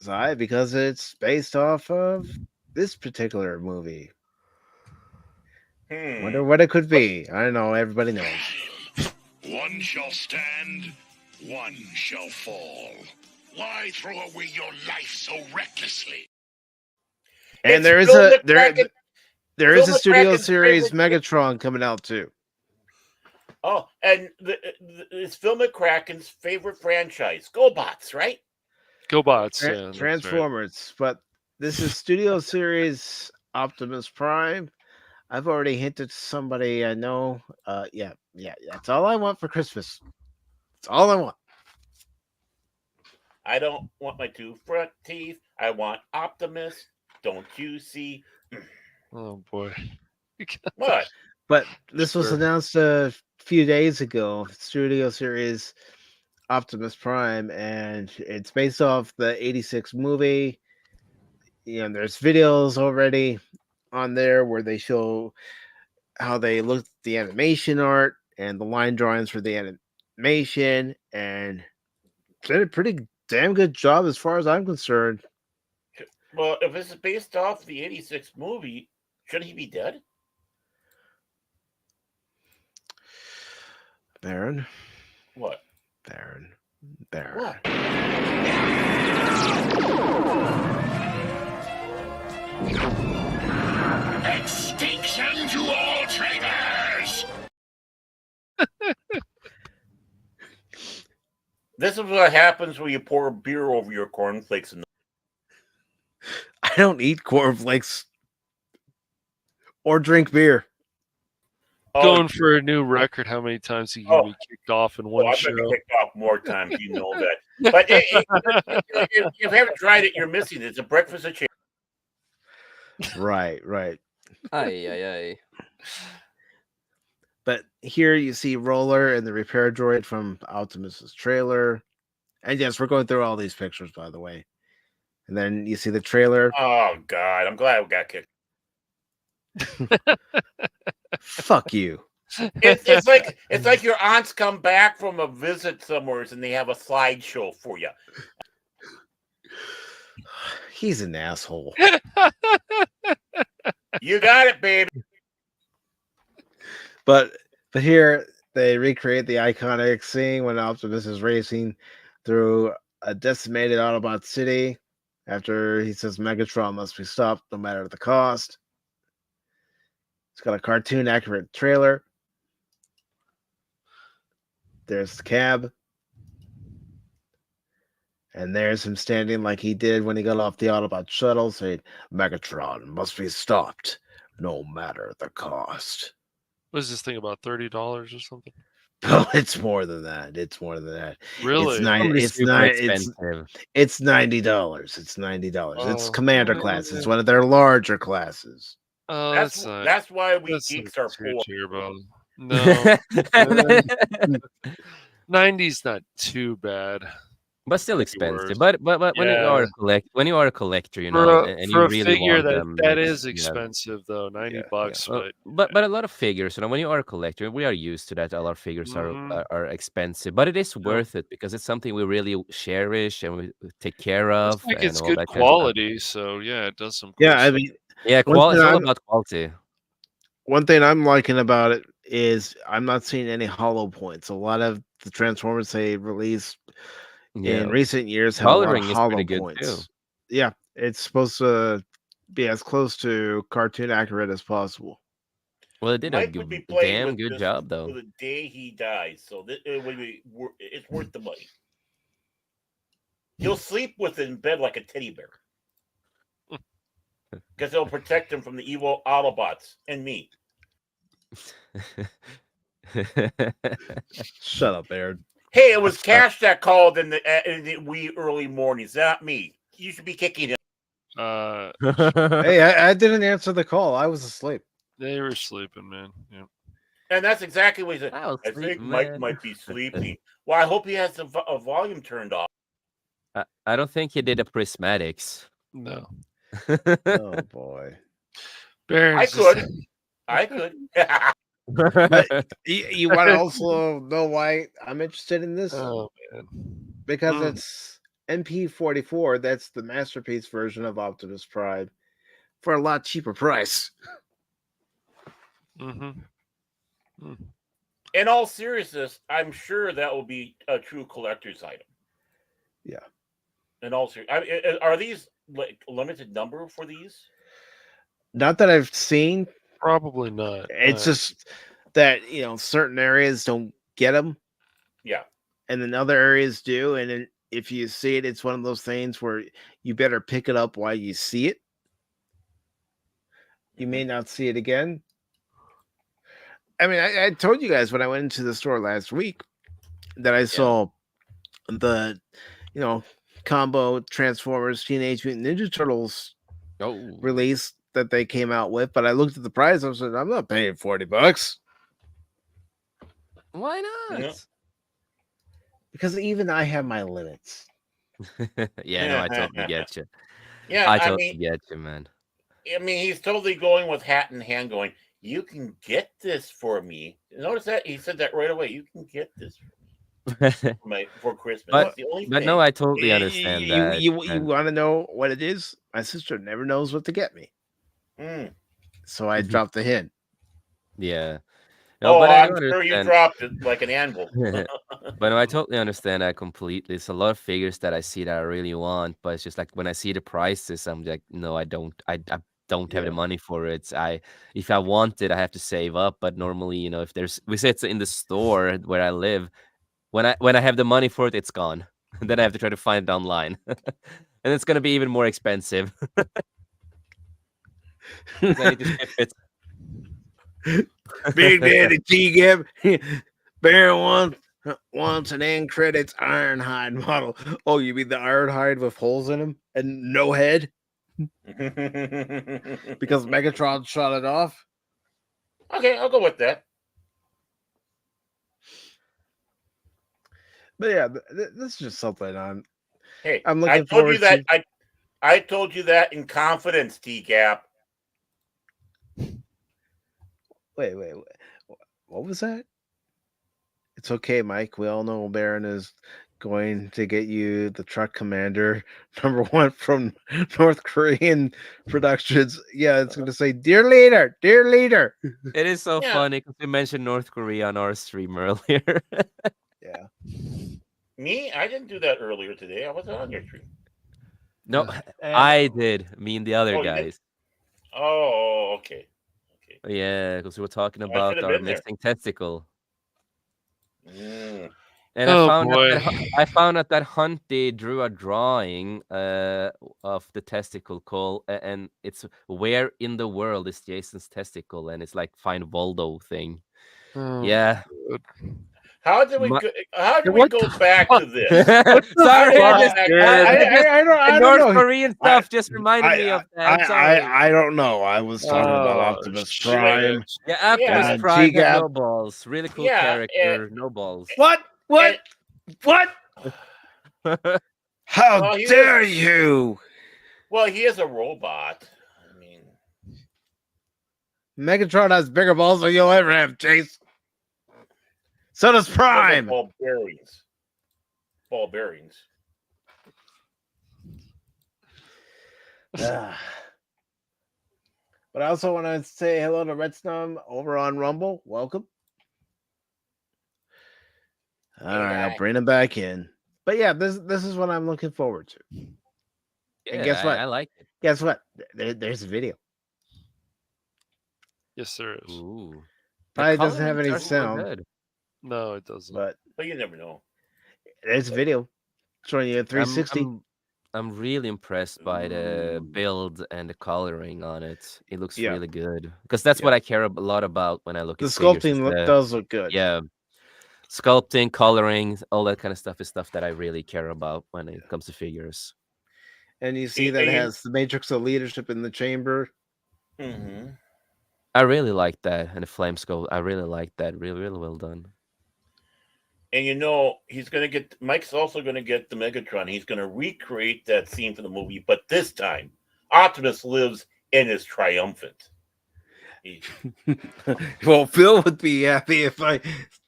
eye because it's based off of this particular movie. Wonder what it could be. I don't know. Everybody knows. One shall stand, one shall fall. Why throw away your life so recklessly? And there is a studio series Megatron coming out too. Oh, and it's Phil McCracken's favorite franchise, GoBots, right? GoBots, yeah, Transformers. Right. But this is studio series Optimus Prime. I've already hinted to somebody I know. Yeah. That's all I want for Christmas. That's all I want. I don't want my two front teeth. I want Optimus. Don't you see? Oh boy. What? But this was announced a few days ago. Studio series Optimus Prime, and it's based off the '86 movie. You know, there's videos already on there where they show how they looked at the animation art and the line drawings for the animation, and did a pretty damn good job as far as I'm concerned. Well, if this is based off the '86 movie, shouldn't he be dead? Baron. What? Baron. What? Extinction to all traitors! This is what happens when you pour beer over your cornflakes. I don't eat cornflakes or drink beer. Going for a new record. How many times he can be kicked off in one I've show? been kicked off more times. You know that. But if you haven't tried it, you're missing it. It's a breakfast of chicken. Right. Aye. But here you see Roller and the repair droid from Optimus's trailer. And yes, we're going through all these pictures, by the way. And then you see the trailer. Oh, God. I'm glad we got kicked. Fuck you. It's like your aunts come back from a visit somewhere and they have a slideshow for you. He's an asshole. You got it, baby. But here they recreate the iconic scene when Optimus is racing through a decimated Autobot city after he says Megatron must be stopped no matter the cost. It's got a cartoon accurate trailer. There's the cab. And there's him standing like he did when he got off the Autobot shuttle saying, Megatron must be stopped no matter the cost. What is this thing about $30 or something? Oh, it's more than that. Really? It's $90. It's $90. It's Commander class. It's one of their larger classes. Oh, that's why we geeks are poor. No. 90's not too bad. But still Could be expensive. worse. But when you are when you are a collector, you For know, a, and for you a really figure want them, that it's- is expensive though, $90. But a lot of figures, you know, when you are a collector, we are used to that. A lot of figures are expensive, but it is worth it because it's something we really cherish and we take care of Looks like and it's all good that kind of stuff. quality, so yeah, it does some. Yeah, cool I stuff. mean, Yeah, one thing it's all I'm- about quality. One thing I'm liking about it is I'm not seeing any hollow points. A lot of the Transformers they released in recent years have a lot of Coloring is hollow pretty good points. too. Yeah, it's supposed to be as close to cartoon accurate as possible. Well, it did Mike a would be playing damn with good this job, to though. the day he dies, so it would be it's worth the money. He'll sleep with it in bed like a teddy bear because it'll protect him from the evil Autobots and me. Shut up, Aaron. Hey, it was Cash that called in the wee early mornings, not me. You should be kicking him. Hey, I didn't answer the call. I was asleep. They were sleeping, man. Yeah. And that's exactly what he said. I was I think sleeping, Mike man. might be sleeping. Well, I hope he has the volume turned off. I don't think he did a prismatics. No. Oh boy. I could. I could. But you want to also know why I'm interested in this? Oh man. Because it's NP44. That's the masterpiece version of Optimus Prime for a lot cheaper price. In all seriousness, I'm sure that will be a true collector's item. Yeah. In all seriousness, are these like limited number for these? Not that I've seen. Probably not. It's just that certain areas don't get them. Yeah. And then other areas do. And then if you see it, it's one of those things where you better pick it up while you see it. You may not see it again. I mean, I told you guys when I went into the store last week that I saw the, combo Transformers Teenage Mutant Ninja Turtles release that they came out with, but I looked at the price. I was like, I'm not paying $40. Why not? Yeah. Because even I have my limits. Yeah, no, I totally get you. Yeah, I totally get you, man. I mean, he's totally going with hat in hand, going, "You can get this for me." Notice that he said that right away. You can get this for Christmas. But, That's the only but thing. no, I totally understand that. You want to know what it is? My sister never knows what to get me. So I dropped the hint. Yeah. No, but I'm sure you dropped it like an anvil. But no, I totally understand that completely. It's a lot of figures that I see that I really want, but it's just like when I see the prices, I'm like, no, I don't. I don't have the money for it. If I want it, I have to save up. But normally, if we say it's in the store where I live, when I have the money for it, it's gone. Then I have to try to find it online, and it's gonna be even more expensive. 'Cause I need to ship it. Big Daddy T-Gap. Baron wants an end credits Ironhide model. Oh, you mean the Ironhide with holes in him and no head? Because Megatron shot it off? Okay, I'll go with that. But yeah, this is just something I'm looking I told forward you that. to. I told you that in confidence, T-Gap. Wait. What was that? It's okay, Mike. We all know Baron is going to get you the truck commander #1 from North Korean Productions. Yeah, it's going to say, "Dear leader, dear leader." It is so funny because we mentioned North Korea on our stream earlier. Yeah. Me? I didn't do that earlier today. I wasn't on your stream. No, I did. Me and the other Oh, you did? guys. Oh, okay. Yeah, because we were talking I should about have our been there. missing testicle. Mm. And I found out that Hunty drew a drawing of the testicle call, and it's where in the world is Jason's testicle, and it's like find Voldo thing. Yeah. How did we go back to this? Sorry, I don't North know. Korean stuff just reminded me of that. I'm sorry. I don't know. I was talking about Optimus Prime. Yeah, Optimus and Prime had T-Gap. no balls. Really cool Yeah, character, no balls. What? What? What? How Well, he dare is- you? Well, he is a robot. I mean, Megatron has bigger balls than you'll ever have, Chase. So does Prime. ball bearings. Ball bearings. But I also want to say hello to Redstone over on Rumble. Welcome. All right, I'll bring him back in. But yeah, this is what I'm looking forward to. Yeah, And guess what? I like it. Guess what? There's a video. Yes, there is. Ooh. Probably doesn't have any sound, Good. No, it doesn't. but you never know. there's a video showing you a 360. I'm really impressed by the build and the coloring on it. It looks Yeah. really good because that's what I care a lot about when I look The at figures, is sculpting does look good. Yeah, sculpting, coloring, all that kind of stuff is stuff that I really care about when it comes to figures. And you see that it has the matrix of leadership in the chamber. Mm-hmm. I really like that, and the flame skull. I really like that. Really, really well done. And Mike's also gonna get the Megatron. He's gonna recreate that scene for the movie, but this time Optimus lives and is triumphant. Well, Phil would be happy if I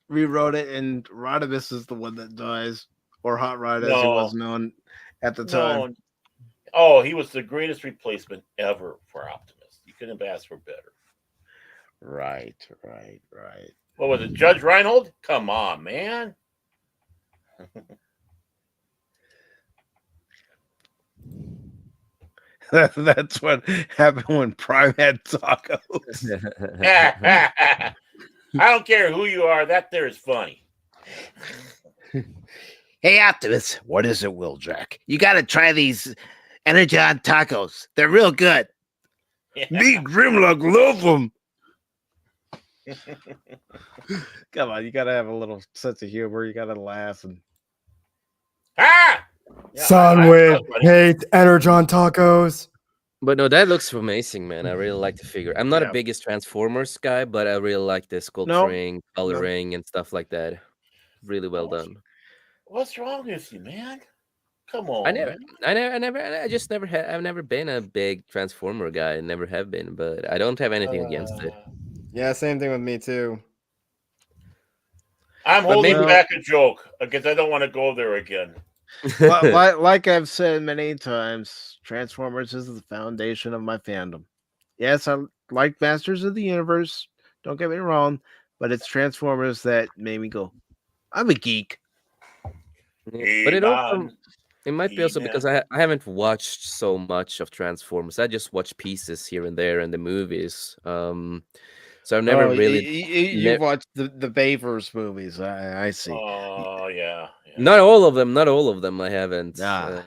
rewrote it and Rodimus is the one that dies, or Hot Rod as he was known at the time. Oh, he was the greatest replacement ever for Optimus. You couldn't have asked for better. Right. What was it, Judge Reinhold? Come on, man. That's what happened when Prime had tacos. I don't care who you are. That there is funny. Hey, Optimus, what is it, Wheeljack? You got to try these Energon tacos. They're real good. Me, Grimlock, love them. Come on, you got to have a little sense of humor. You got to laugh. And Sunwin hates Energon tacos. But no, that looks amazing, man. I really like the figure. I'm not a biggest Transformers guy, but I really like the sculpturing, coloring, and stuff like that. Really well done. What's wrong with you, man? Come on. I've never been a big Transformer guy. I never have been, but I don't have anything against it. Yeah, same thing with me too. I'm holding back a joke because I don't want to go there again. like I've said many times, Transformers is the foundation of my fandom. Yes, I like Masters of the Universe. Don't get me wrong, but it's Transformers that made me go, I'm a geek. But it might be also because I haven't watched so much of Transformers. I just watch pieces here and there in the movies. So I've never really. You watched the Bayverse movies. I see. Oh yeah. Not all of them. Not all of them. I haven't. Yeah.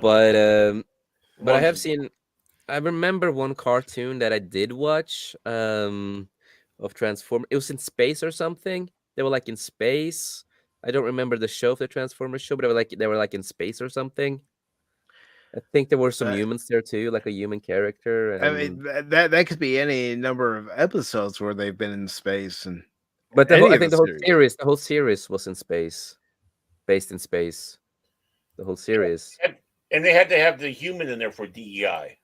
But I have seen. I remember one cartoon that I did watch. Of Transformers. It was in space or something. They were like in space. I don't remember the show of the Transformers show, but they were like in space or something. I think there were some humans there too, like a human character. And... I mean, that could be any number of episodes where they've been in space, and but I think the whole series was in space, based in space. The whole series, and they had to have the human in there for DEI.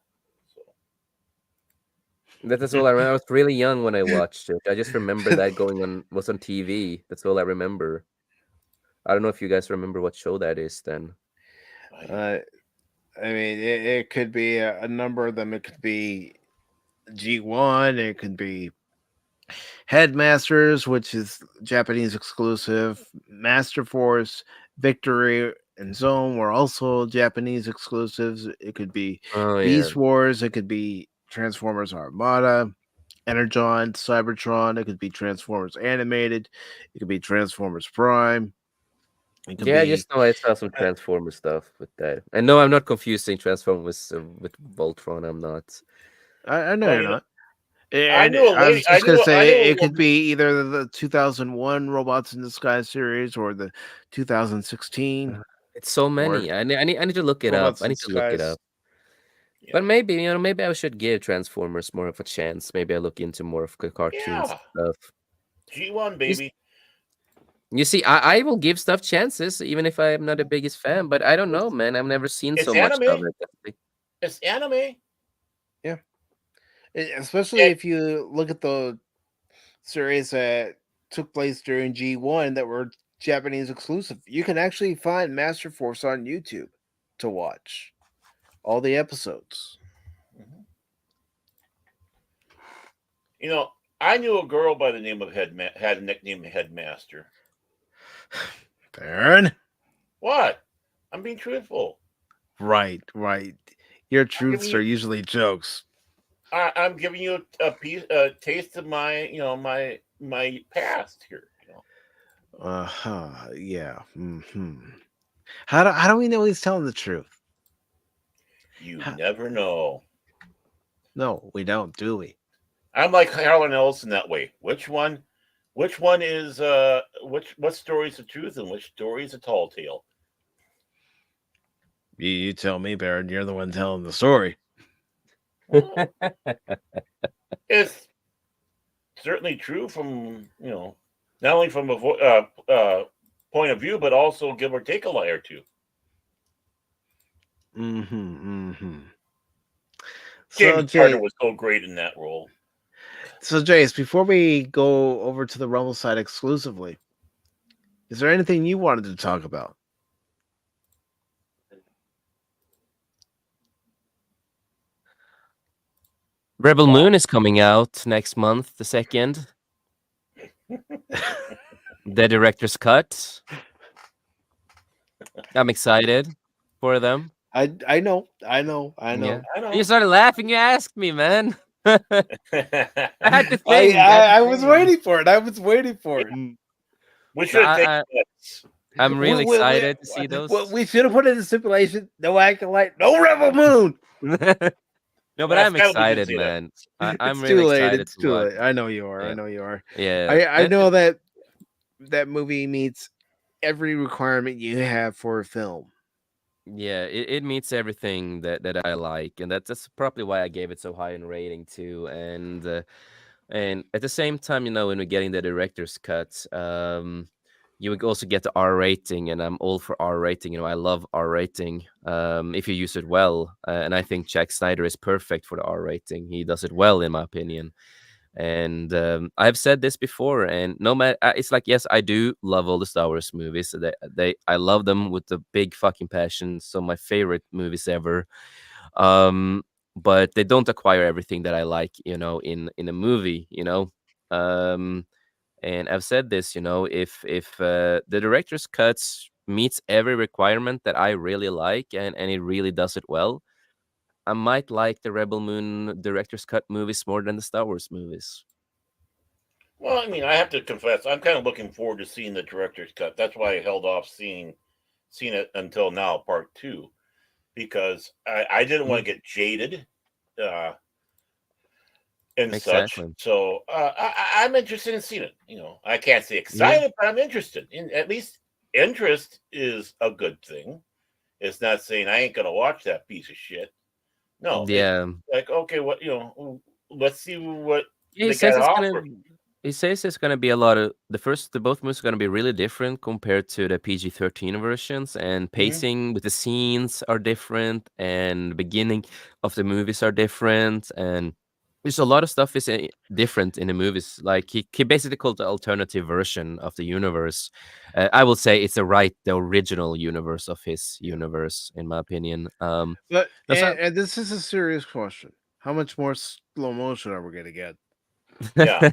That's all I remember. I was really young when I watched it. I just remember that was on TV. That's all I remember. I don't know if you guys remember what show that is then. I mean, it could be a number of them. It could be G1. It could be Headmasters, which is Japanese exclusive. Master Force, Victory, and Zone were also Japanese exclusives. It could be Beast Wars. It could be Transformers Armada, Energon, Cybertron. It could be Transformers Animated. It could be Transformers Prime. I just know I saw some Transformers stuff with that. And no, I'm not confusing Transformers with Voltron. I'm not. I know you're not. I was just going to say it could be either the 2001 Robots in Disguise series or the 2016. It's so many. I need to look it up. I need to look it up. Yeah. But maybe I should give Transformers more of a chance. Maybe I look into more of the cartoons stuff. G1 baby. You see, I will give stuff chances, even if I'm not the biggest fan. But I don't know, man. I've never seen It's so much of anime. it. It's anime. Yeah. Especially if you look at the series that took place during G1 that were Japanese exclusive. You can actually find Master Force on YouTube to watch all the episodes. You know, I knew a girl by the name of had a nickname Headmaster. Baron? What? I'm being truthful. Right. Your truths are usually jokes. I'm giving you a taste of my, my past here. Yeah. How do we know he's telling the truth? You never know. No, we don't, do we? I'm like Harlan Ellison that way. Which one is what story is the truth and which story is a tall tale? You tell me, Baron. You're the one telling the story. Well, it's certainly true from not only from a point of view, but also give or take a lie or two. James Carter was so great in that role. So, Jace, before we go over to the Rumble side exclusively, is there anything you wanted to talk about? Rebel Moon is coming out next month, the 2nd. The director's cut. I'm excited for them. I know. Yeah. You started laughing. You asked me, man. I had to think. I was waiting for it. We should take I'm really excited to see those. Well, we should have put in a stipulation: no ACOLYTE, no Rebel Moon. No, but I'm excited, man. I'm really excited. It's too late. I know you are. Yeah. I know you are. Yeah. I know that movie meets every requirement you have for a film. Yeah, it meets everything that I like, and that's probably why I gave it so high in rating too. And at the same time, when we're getting the director's cut, you would also get the R rating, and I'm all for R rating. I love R rating if you use it well, and I think Zack Snyder is perfect for the R rating. He does it well, in my opinion. And I've said this before, and no matter, it's like, yes, I do love all the Star Wars movies. I love them with a big fucking passion. So my favorite movies ever. But they don't acquire everything that I like, in a movie, and I've said this, if the director's cuts meets every requirement that I really like, and it really does it well, I might like the Rebel Moon director's cut movies more than the Star Wars movies. Well, I mean, I have to confess, I'm kind of looking forward to seeing the director's cut. That's why I held off seeing it until now, part 2, because I didn't want to get jaded and such. So I'm interested in seeing it. I can't say excited, but I'm interested. At least interest is a good thing. It's not saying I ain't gonna watch that piece of shit. No. Yeah. Like, okay, what let's see what he says it's gonna. He says it's gonna be a lot of both movies are gonna be really different compared to the PG-13 versions, and pacing with the scenes are different, and the beginning of the movies are different, and there's a lot of stuff is different in the movies. Like he basically called the alternative version of the universe. I will say it's the original universe of his universe, in my opinion. But and this is a serious question: how much more slow motion are we gonna get? Yeah.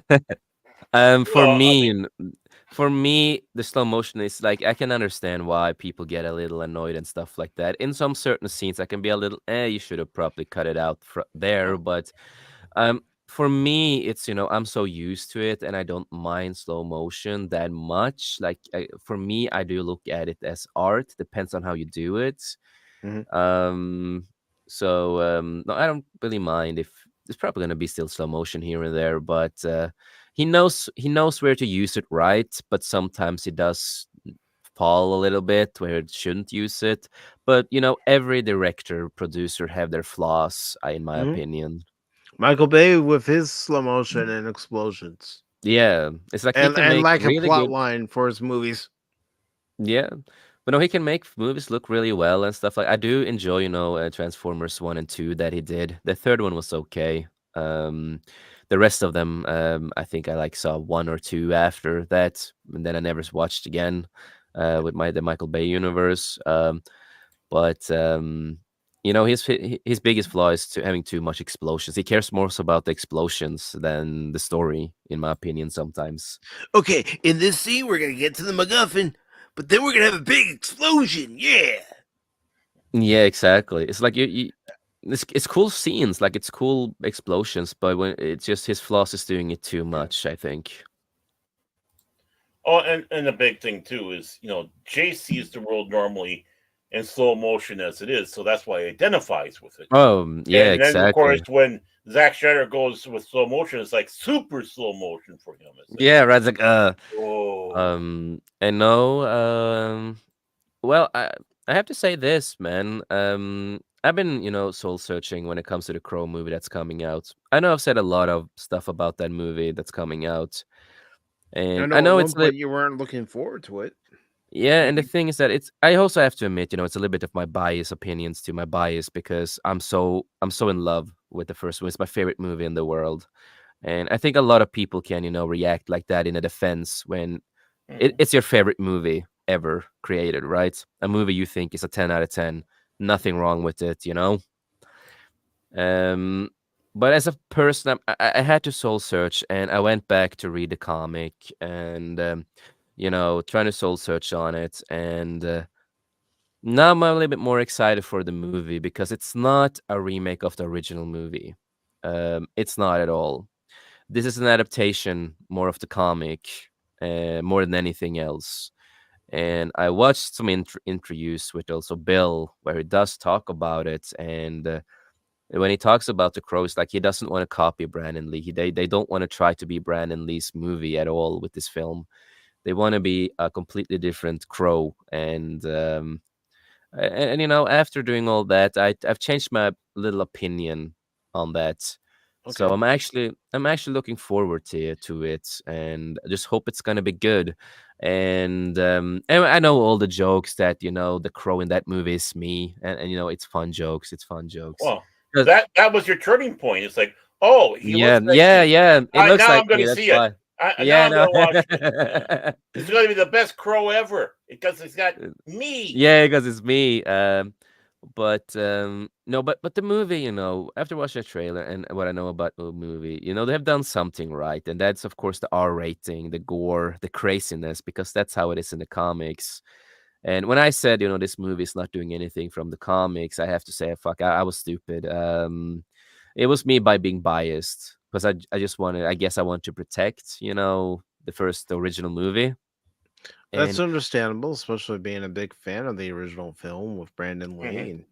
For me, the slow motion is like, I can understand why people get a little annoyed and stuff like that. In some certain scenes, I can be a little, you should have probably cut it out there. But for me, it's, I'm so used to it, and I don't mind slow motion that much. Like, for me, I do look at it as art. Depends on how you do it. So no, I don't really mind if it's probably going to be still slow motion here and there, but he knows where to use it right, but sometimes he does fall a little bit where it shouldn't use it. But every director, producer have their flaws, in my opinion. Michael Bay with his slow motion and explosions. Yeah, it's like he can and make like a really plot good. line for his movies. Yeah, but no, he can make movies look really well and stuff like. I do enjoy, Transformers 1 and 2 that he did. The third one was okay. Um, the rest of them, I think I like saw one or two after that, and then I never watched again. With the Michael Bay universe. But his biggest flaw is to having too much explosions. He cares more so about the explosions than the story, in my opinion. Sometimes. Okay, in this scene, we're gonna get to the MacGuffin, but then we're gonna have a big explosion. Yeah. Yeah, exactly. It's like it's cool scenes, like it's cool explosions, but when it's just his flaws is doing it too much, I think. Oh, and the big thing too is Jay sees the world normally in slow motion as it is, so that's why he identifies with it. Oh, yeah, And then of course exactly. when Zack Snyder goes with slow motion, it's like super slow motion for him. It's like, Yeah, right. It's like oh, and no, well, I have to say this, man. I've been, soul searching when it comes to the Crow movie that's coming out. I know I've said a lot of stuff about that movie that's coming out, I and I know at know one it's point you weren't looking forward to it. yeah, and the thing is that I also have to admit, it's a little bit of my bias opinions to my bias because I'm so in love with the first one. It's my favorite movie in the world. And I think a lot of people can, react like that in a defense when it's your favorite movie ever created, right? A movie you think is a 10 out of 10. Nothing wrong with it. Um, but as a person, I had to soul search and I went back to read the comic and, trying to soul search on it. And now I'm a little bit more excited for the movie because it's not a remake of the original movie. It's not at all. This is an adaptation more of the comic, more than anything else. And I watched some interviews with also Bill where he does talk about it. And when he talks about the Crow, it's like he doesn't want to copy Brandon Lee. They don't want to try to be Brandon Lee's movie at all with this film. They want to be a completely different Crow. And after doing all that, I've changed my little opinion on that. So Okay. I'm actually looking forward to it, and I just hope it's gonna be good. And I know all the jokes that the Crow in that movie is me, and it's fun jokes. It's fun jokes. well, 'Cause- that was your turning point. It's like, oh, he yeah, looks like yeah, me. yeah. It looks Now like I'm going me. to That's see it. why. Now Yeah, I'm going to watch it. no. It's going to be the best Crow ever because it's got me. Yeah, because it's me. But no, but the movie, after watching the trailer and what I know about the movie, they have done something right, and that's of course the R rating, the gore, the craziness, because that's how it is in the comics. And when I said, this movie is not doing anything from the comics, I have to say, fuck, I was stupid. It was me by being biased because I just wanted, I guess I want to protect, the original movie. That's And understandable, especially being a big fan of the original film with Brandon Lee.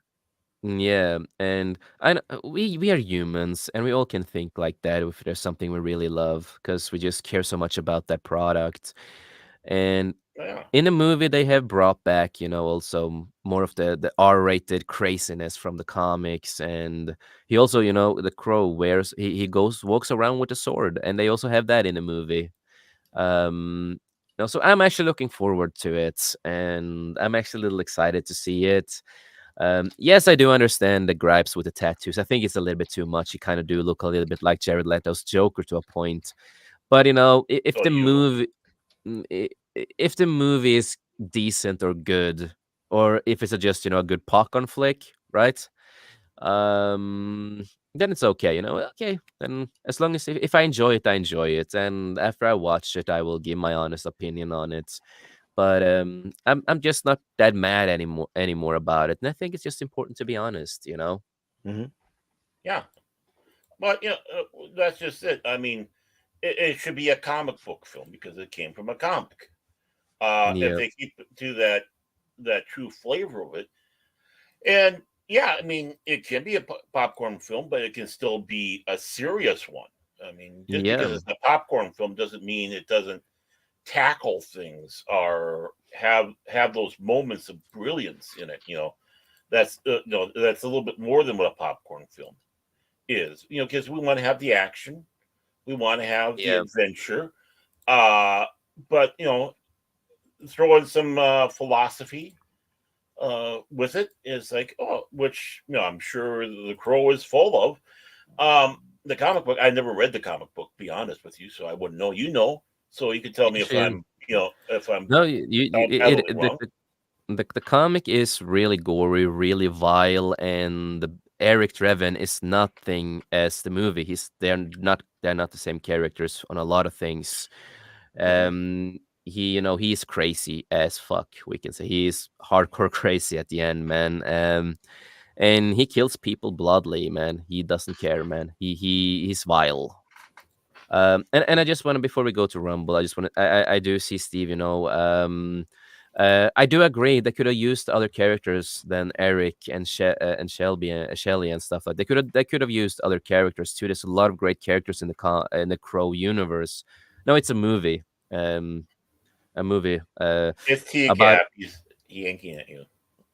yeah, and I we are humans, and we all can think like that if there's something we really love, because we just care so much about that product. And Yeah. in the movie, they have brought back, also more of the R-rated craziness from the comics, and he also, the Crow wears he walks around with a sword, and they also have that in the movie. So I'm actually looking forward to it, and I'm actually a little excited to see it. Yes, I do understand the gripes with the tattoos. I think it's a little bit too much. You kind of do look a little bit like Jared Leto's Joker to a point. But if So the you. movie, if the movie is decent or good, or if it's just a good popcorn flick, right? Then it's okay. Okay. Then as long as if I enjoy it, I enjoy it, and after I watch it, I will give my honest opinion on it. But I'm just not that mad anymore about it, and I think it's just important to be honest. Yeah. But that's just it. I mean, it should be a comic book film because it came from a comic. If Yeah. they keep to that true flavor of it, and yeah, I mean, it can be a popcorn film, but it can still be a serious one. I mean, just because Yeah. it's a popcorn film doesn't mean it doesn't tackle things or have those moments of brilliance in it. That's that's a little bit more than what a popcorn film is. Because we want to have the action, we want to have the Yeah. adventure, But throw in some philosophy with it is like, which I'm sure the Crow is full of. The comic book, I never read the comic book, to be honest with you, so I wouldn't know. So you could tell me if I'm No, totally wrong. The comic is really gory, really vile, and Eric Draven is nothing as the movie. They're not the same characters on a lot of things. He's crazy as fuck. We can say he's hardcore crazy at the end, man. And he kills people bloodily, man. He doesn't care, man. He's vile. And I just want to, before we go to Rumble, I do see Steve. I do agree they could have used other characters than Eric and Shelby and Shelly and stuff like. They could have used other characters too. There's a lot of great characters in the Crow universe. No, it's a movie. A movie. It's T About Cap. He's yanking at you.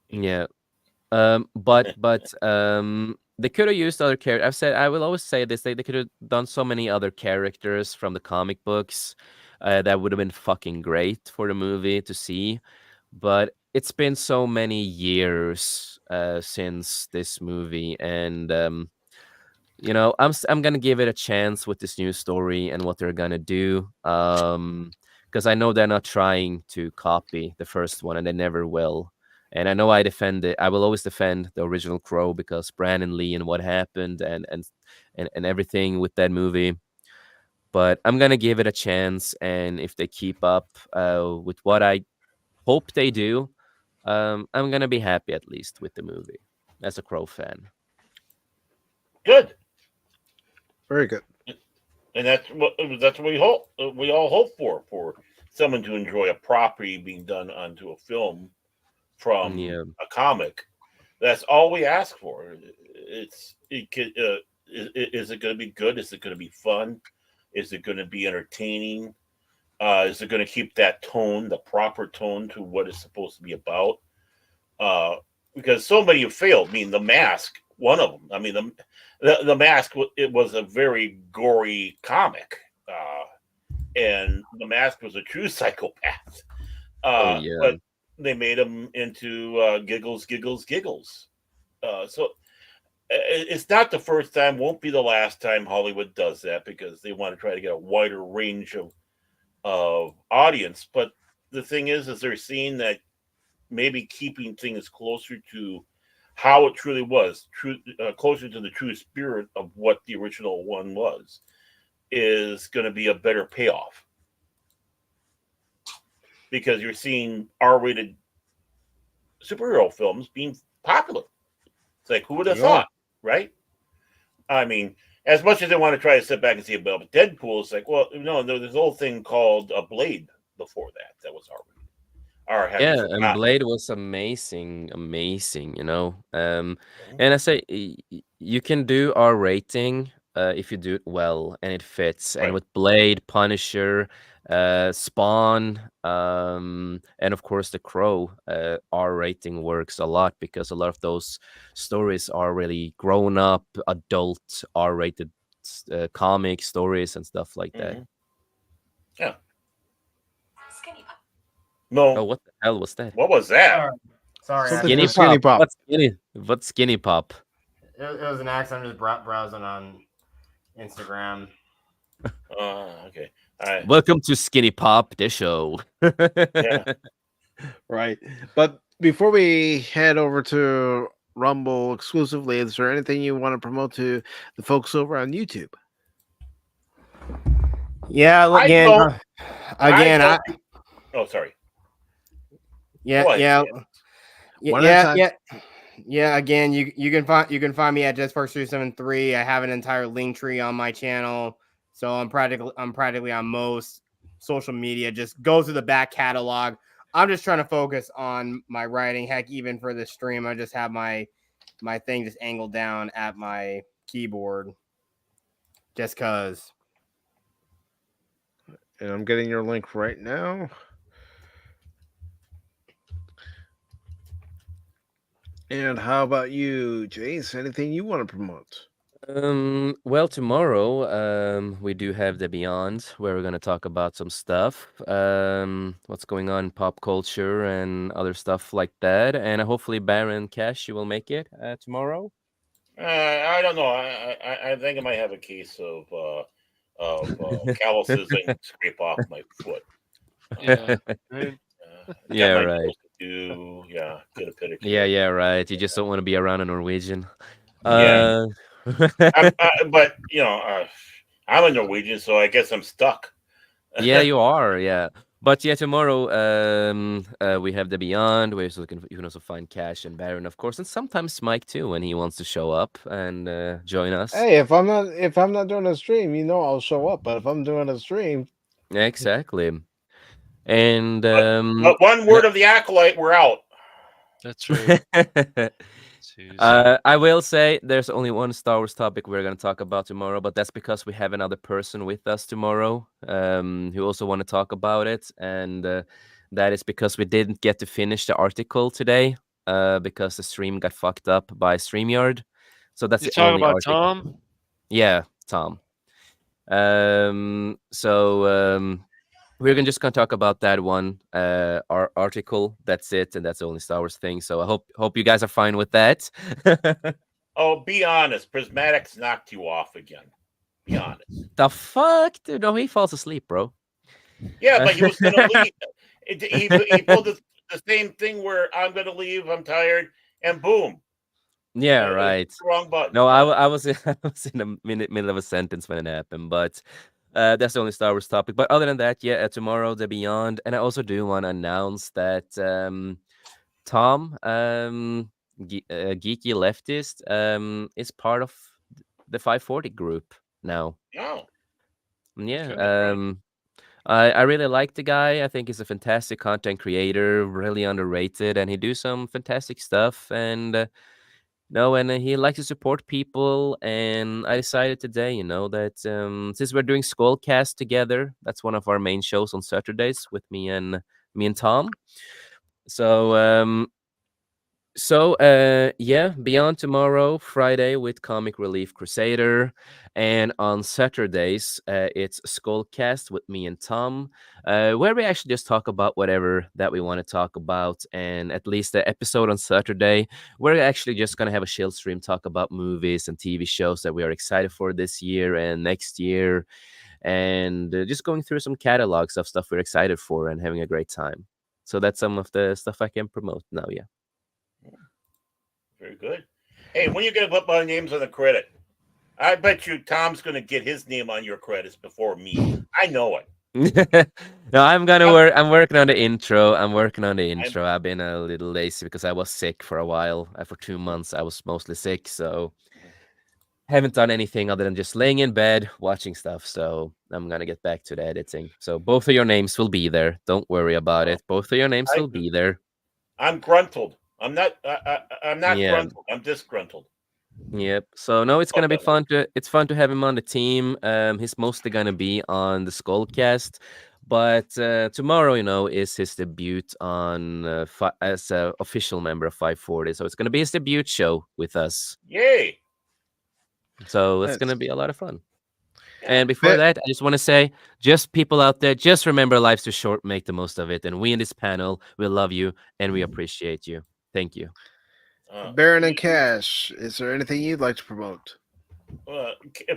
yeah. But they could have used other characters. I will always say this: they could have done so many other characters from the comic books that would have been fucking great for the movie to see. But it's been so many years since this movie, and I'm gonna give it a chance with this new story and what they're gonna do. Because I know they're not trying to copy the first one, and they never will. And I know I defend it. I will always defend the original Crow because Brandon Lee and what happened and everything with that movie. But I'm gonna give it a chance, and if they keep up with what I hope they do, I'm gonna be happy at least with the movie as a Crow fan. Good. Very good. And that's what we hope. We all hope for someone to enjoy a property being done onto a film from a comic. That's all we ask for. Is it going to be good? Is it going to be fun? Is it going to be entertaining? Is it going to keep that tone, the proper tone to what it's supposed to be about? Because so many have failed. I mean, The Mask, one of them. I mean, the Mask, it was a very gory comic, and The Mask was a true psychopath. But they made him into giggles. So it's not the first time, won't be the last time Hollywood does that, because they want to try to get a wider range of audience. But the thing is they're seeing that maybe keeping things closer to how it truly was, closer to the true spirit of what the original one was, is going to be a better payoff. Because you're seeing R-rated superhero films being popular. It's like, who would have thought, right? I mean, as much as they want to try to sit back and see about Deadpool, it's like, well, no, there's a whole thing called a Blade before that was R-rated. Yeah, and Blade was amazing, and I say you can do R rating if you do it well and it fits. And with Blade, Punisher, Spawn, and of course the Crow, R rating works a lot because a lot of those stories are really grown up, adult R rated comic stories and stuff like that. Yeah. No. Oh, what the hell was that? What was that? Sorry. Skinny Pop. What's Skinny Pop? It was an accident. I'm just browsing on Instagram. Okay. All right. Welcome to Skinny Pop, the show. Yeah. Right. But before we head over to Rumble exclusively, is there anything you want to promote to the folks over on YouTube? Yeah, again, oh, sorry. Yeah. Again, you can find me at JustForce373. I have an entire link tree on my channel, so I'm practically on most social media. Just go through the back catalog. I'm just trying to focus on my writing. Heck, even for this stream, I just have my thing just angled down at my keyboard, just cause. And I'm getting your link right now. And how about you, Jace? Anything you want to promote? Well, tomorrow, we do have the Beyond, where we're gonna talk about some stuff, what's going on in pop culture and other stuff like that. And hopefully, Baron Cash, you will make it tomorrow. I don't know. I think I might have a case of calluses and scrape off my foot. Yeah. Right. Yeah, Got my right. nails to do. Yeah, get a pedicure. Yeah, right. You just don't want to be around a Norwegian. Yeah. But I'm a Norwegian, so I guess I'm stuck. Yeah, you are. Yeah, but yeah, tomorrow we have the Beyond. We're also you can also find Cash and Baron, of course, and sometimes Mike too when he wants to show up and join us. Hey, if I'm not doing a stream, I'll show up. But if I'm doing a stream, Exactly. And but one word of the acolyte, we're out. That's right. I will say there's only one Star Wars topic we're going to talk about tomorrow, but that's because we have another person with us tomorrow who also want to talk about it, and that is because we didn't get to finish the article today because the stream got fucked up by StreamYard. So that's You the talking only about article. Tom? Yeah, Tom. We're just gonna talk about that one our article. That's it, and that's the only Star Wars thing. So I hope you guys are fine with that. Oh, be honest. Prismatics knocked you off again. Be honest. The fuck, dude? No, he falls asleep, bro. Yeah, but he was gonna leave. He pulled the same thing where I'm gonna leave. I'm tired, and boom. Yeah, right. Wrong button. No, I was in the middle of a sentence when it happened, but that's the only Star Wars topic. But other than that, yeah, tomorrow the Beyond, and I also do want to announce that Tom, Geeky Leftist, is part of the 540 group now. Oh. Yeah. I really like the guy. I think he's a fantastic content creator, really underrated, and he do some fantastic stuff. And he likes to support people. And I decided today, that since we're doing Skullcast together, that's one of our main shows on Saturdays with me and Tom. So, Beyond tomorrow, Friday with Comic Relief Crusader, and on Saturdays, it's Skullcast with me and Tom, where we actually just talk about whatever that we want to talk about. And at least the episode on Saturday, we're actually just gonna have a chill stream, talk about movies and TV shows that we are excited for this year and next year, and just going through some catalogs of stuff we're excited for and having a great time. So that's some of the stuff I can promote now. Yeah. Very good. Hey, when you gonna put my names on the credit? I bet you Tom's gonna get his name on your credits before me. I know it. No, I'm working on the intro. I've been a little lazy because I was sick for a while. For 2 months, I was mostly sick, so haven't done anything other than just laying in bed watching stuff. So I'm gonna get back to the editing. So both of your names will be there. Don't worry about it. Both of your names will be there. I'm gruntled. I'm not gruntled. I'm disgruntled. Yep. So no, it's gonna be fun to have him on the team. He's mostly gonna be on the Skullcast, but tomorrow, is his debut on as an official member of 540. So it's gonna be his debut show with us. Yay! So it's gonna be a lot of fun. And before that, I just want to say, just people out there, just remember life's too short. Make the most of it. And we in this panel, we love you and we appreciate you. Thank you. Baron and Cash, is there anything you'd like to promote?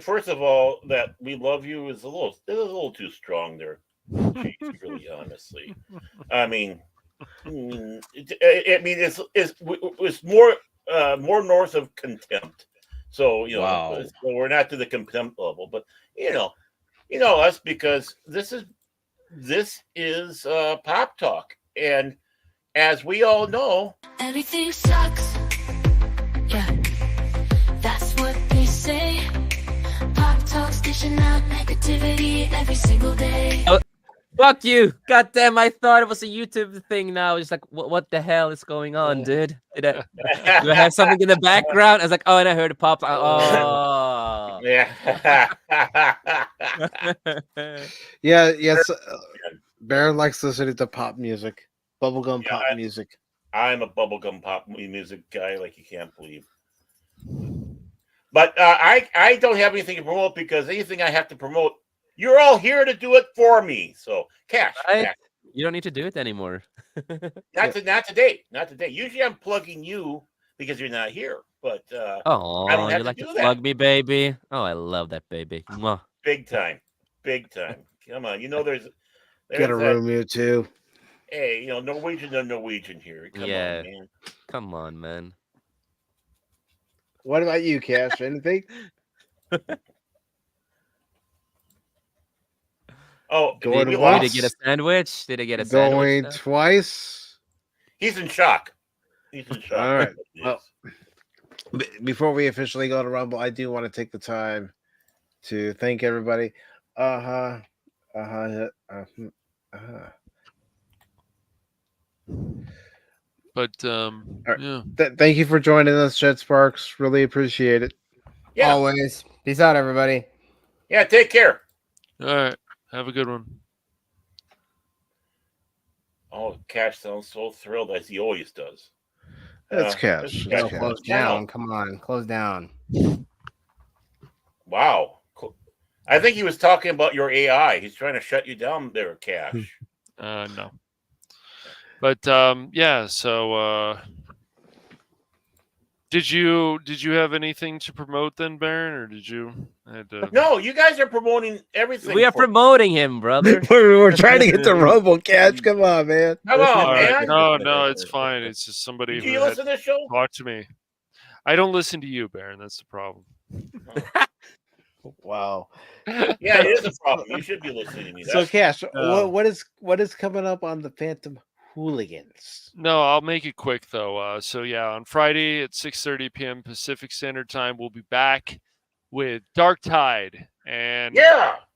First of all, that we love you is a little too strong there. Jeez, really, honestly. I mean, it's more north of contempt. So so we're not to the contempt level, but us, because this is Pop Talk, and as we all know, everything sucks. Yeah, that's what they say. Pop Talk's dishing out negativity every single day. Oh, fuck you! Goddamn! I thought it was a YouTube thing. Now it's like, what the hell is going on, dude? Do I have something in the background? I was like, and I heard a pop. Oh, yeah. Yes. Baron likes listening to pop music. Bubblegum pop music. I'm a bubblegum pop music guy like you can't believe. But I don't have anything to promote because anything I have to promote, you're all here to do it for me. So cash. You don't need to do it anymore. Not today. Not today. Usually I'm plugging you because you're not here. But I Oh, don't have you to like do to that. plug me, baby. Oh, I love that, baby. Mwah. Big time. Big time. Come on. You know there's Get a that, room here too. Hey, Norwegian to Norwegian here. Come on, man. Come on, man. What about you, Cash? Anything? Oh, going did once? he get a sandwich? Did he get a going sandwich? Twice? He's in shock. He's in shock. All right. Well, before we officially go to Rumble, I do want to take the time to thank everybody. But right. yeah. Thank you for joining us, Jet Sparks. Really appreciate it. Yeah. Always. Peace out, everybody. Yeah, take care. All right. Have a good one. Oh, Cash sounds so thrilled as he always does. That's Cash. No, close down. Come on. Close down. Wow. I think he was talking about your AI. He's trying to shut you down there, Cash. No. But yeah, so did you have anything to promote then, Baron, or did you? No, you guys are promoting everything. We are promoting him, brother. we're trying to get the Rumble, Cash. Come on, man. Come on, man. No, it's fine. It's just somebody Do who you listen to the show? Talk to me. I don't listen to you, Baron. That's the problem. Wow. Yeah, it is a problem. You should be listening to me. So, Cash, what is coming up on the Phantom Hooligans? No, I'll make it quick though. So yeah, on Friday at 6:30 p.m. Pacific Standard Time, we'll be back with Dark Tide, and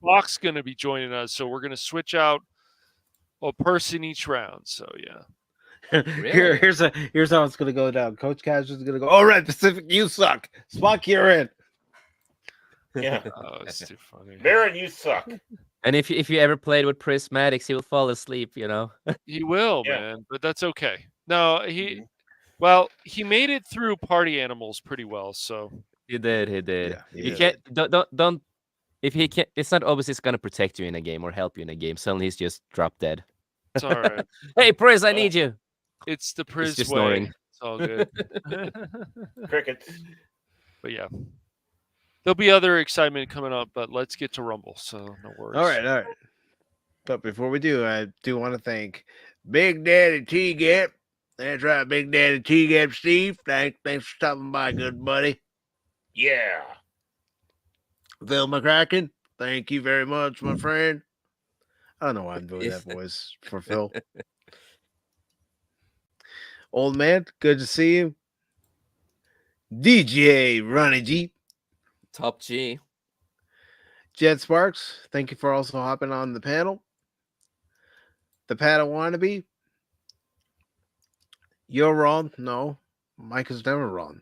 Fox going to be joining us. So we're going to switch out a person each round. So yeah. Really? Here's how it's going to go down. Coach Cash is going to go, all right, Pacific, you suck. Spock, you're in. Yeah. Oh, it's too funny. Baron, you suck. And if you ever played with Prismatics, he will fall asleep, you know. He will, man, but that's okay. No, he made it through Party Animals pretty well, so he did. Yeah, you can't don't if he can't. It's not always he's gonna protect you in a game or help you in a game. Suddenly he's just drop dead. It's all right. Hey, Priz, I need you. It's the Priz just way. snoring. It's all good. Crickets. But yeah. There'll be other excitement coming up, but let's get to Rumble, so no worries. All right. But before we do, I do want to thank Big Daddy T-Gap. That's right, Big Daddy T-Gap Steve. Thanks for stopping by, good buddy. Yeah. Phil McCracken, thank you very much, my friend. I don't know why I'm doing that voice for Phil. Old man, good to see you. DJ Ronnie G. Top G. Jet Sparks, thank you for also hopping on the panel. The Pata Wannabe. You're wrong. No, Mike is never wrong.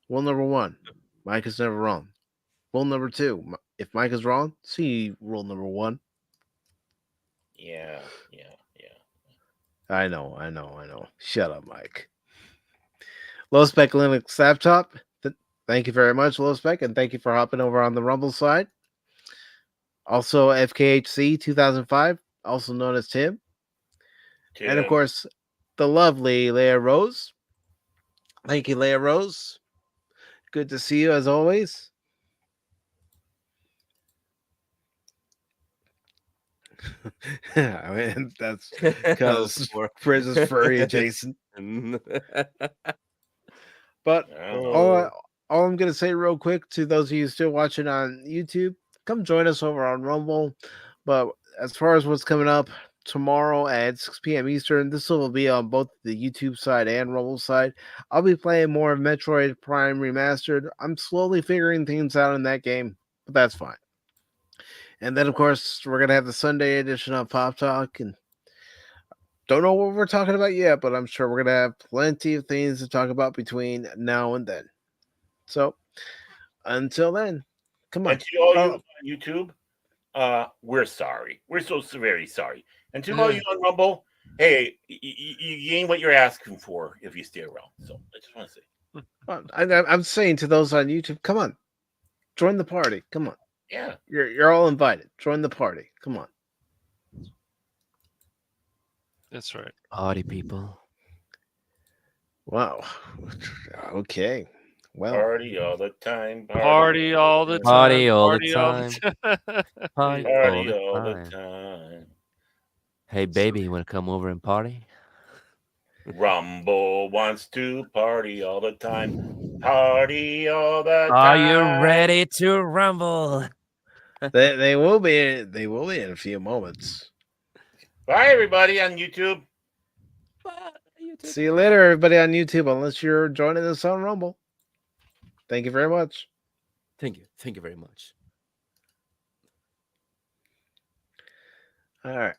Rule number 1, Mike is never wrong. Rule number 2, if Mike is wrong, see rule number 1. Yeah. I know. Shut up, Mike. Low Spec Linux Laptop. Thank you very much, Low Spec, and thank you for hopping over on the Rumble side. Also, FKHC 2005, also known as Tim. And of course, the lovely Leia Rose. Thank you, Leia Rose. Good to see you as always. I mean, that's because Frizz is furry adjacent. But all I'm going to say real quick to those of you still watching on YouTube, come join us over on Rumble. But as far as what's coming up tomorrow at 6 p.m. Eastern, this will be on both the YouTube side and Rumble side. I'll be playing more of Metroid Prime Remastered. I'm slowly figuring things out in that game, but that's fine. And then, of course, we're going to have the Sunday edition of Pop Talk. And don't know what we're talking about yet, but I'm sure we're going to have plenty of things to talk about between now and then. So, until then, come on. And to all you on YouTube, we're sorry. We're so very sorry. And to all you on Rumble, hey, you gain what you're asking for if you stay around. So, I just want to say. I'm saying to those on YouTube, come on, join the party. Come on. Yeah. You're all invited. Join the party. Come on. That's right. Party people. Wow. Okay. Well. Party all the time. Party all the time. Party all the Party all time. the time. Party Party all all the the time. time. Hey, baby, you want to come over and party? Rumble wants to party all the time. Party all the Are time. you ready to rumble? They will be. They will be in a few moments. Bye, everybody on YouTube. See you later, everybody on YouTube. Unless you're joining us on Rumble. Thank you very much. Thank you. Thank you very much. All right.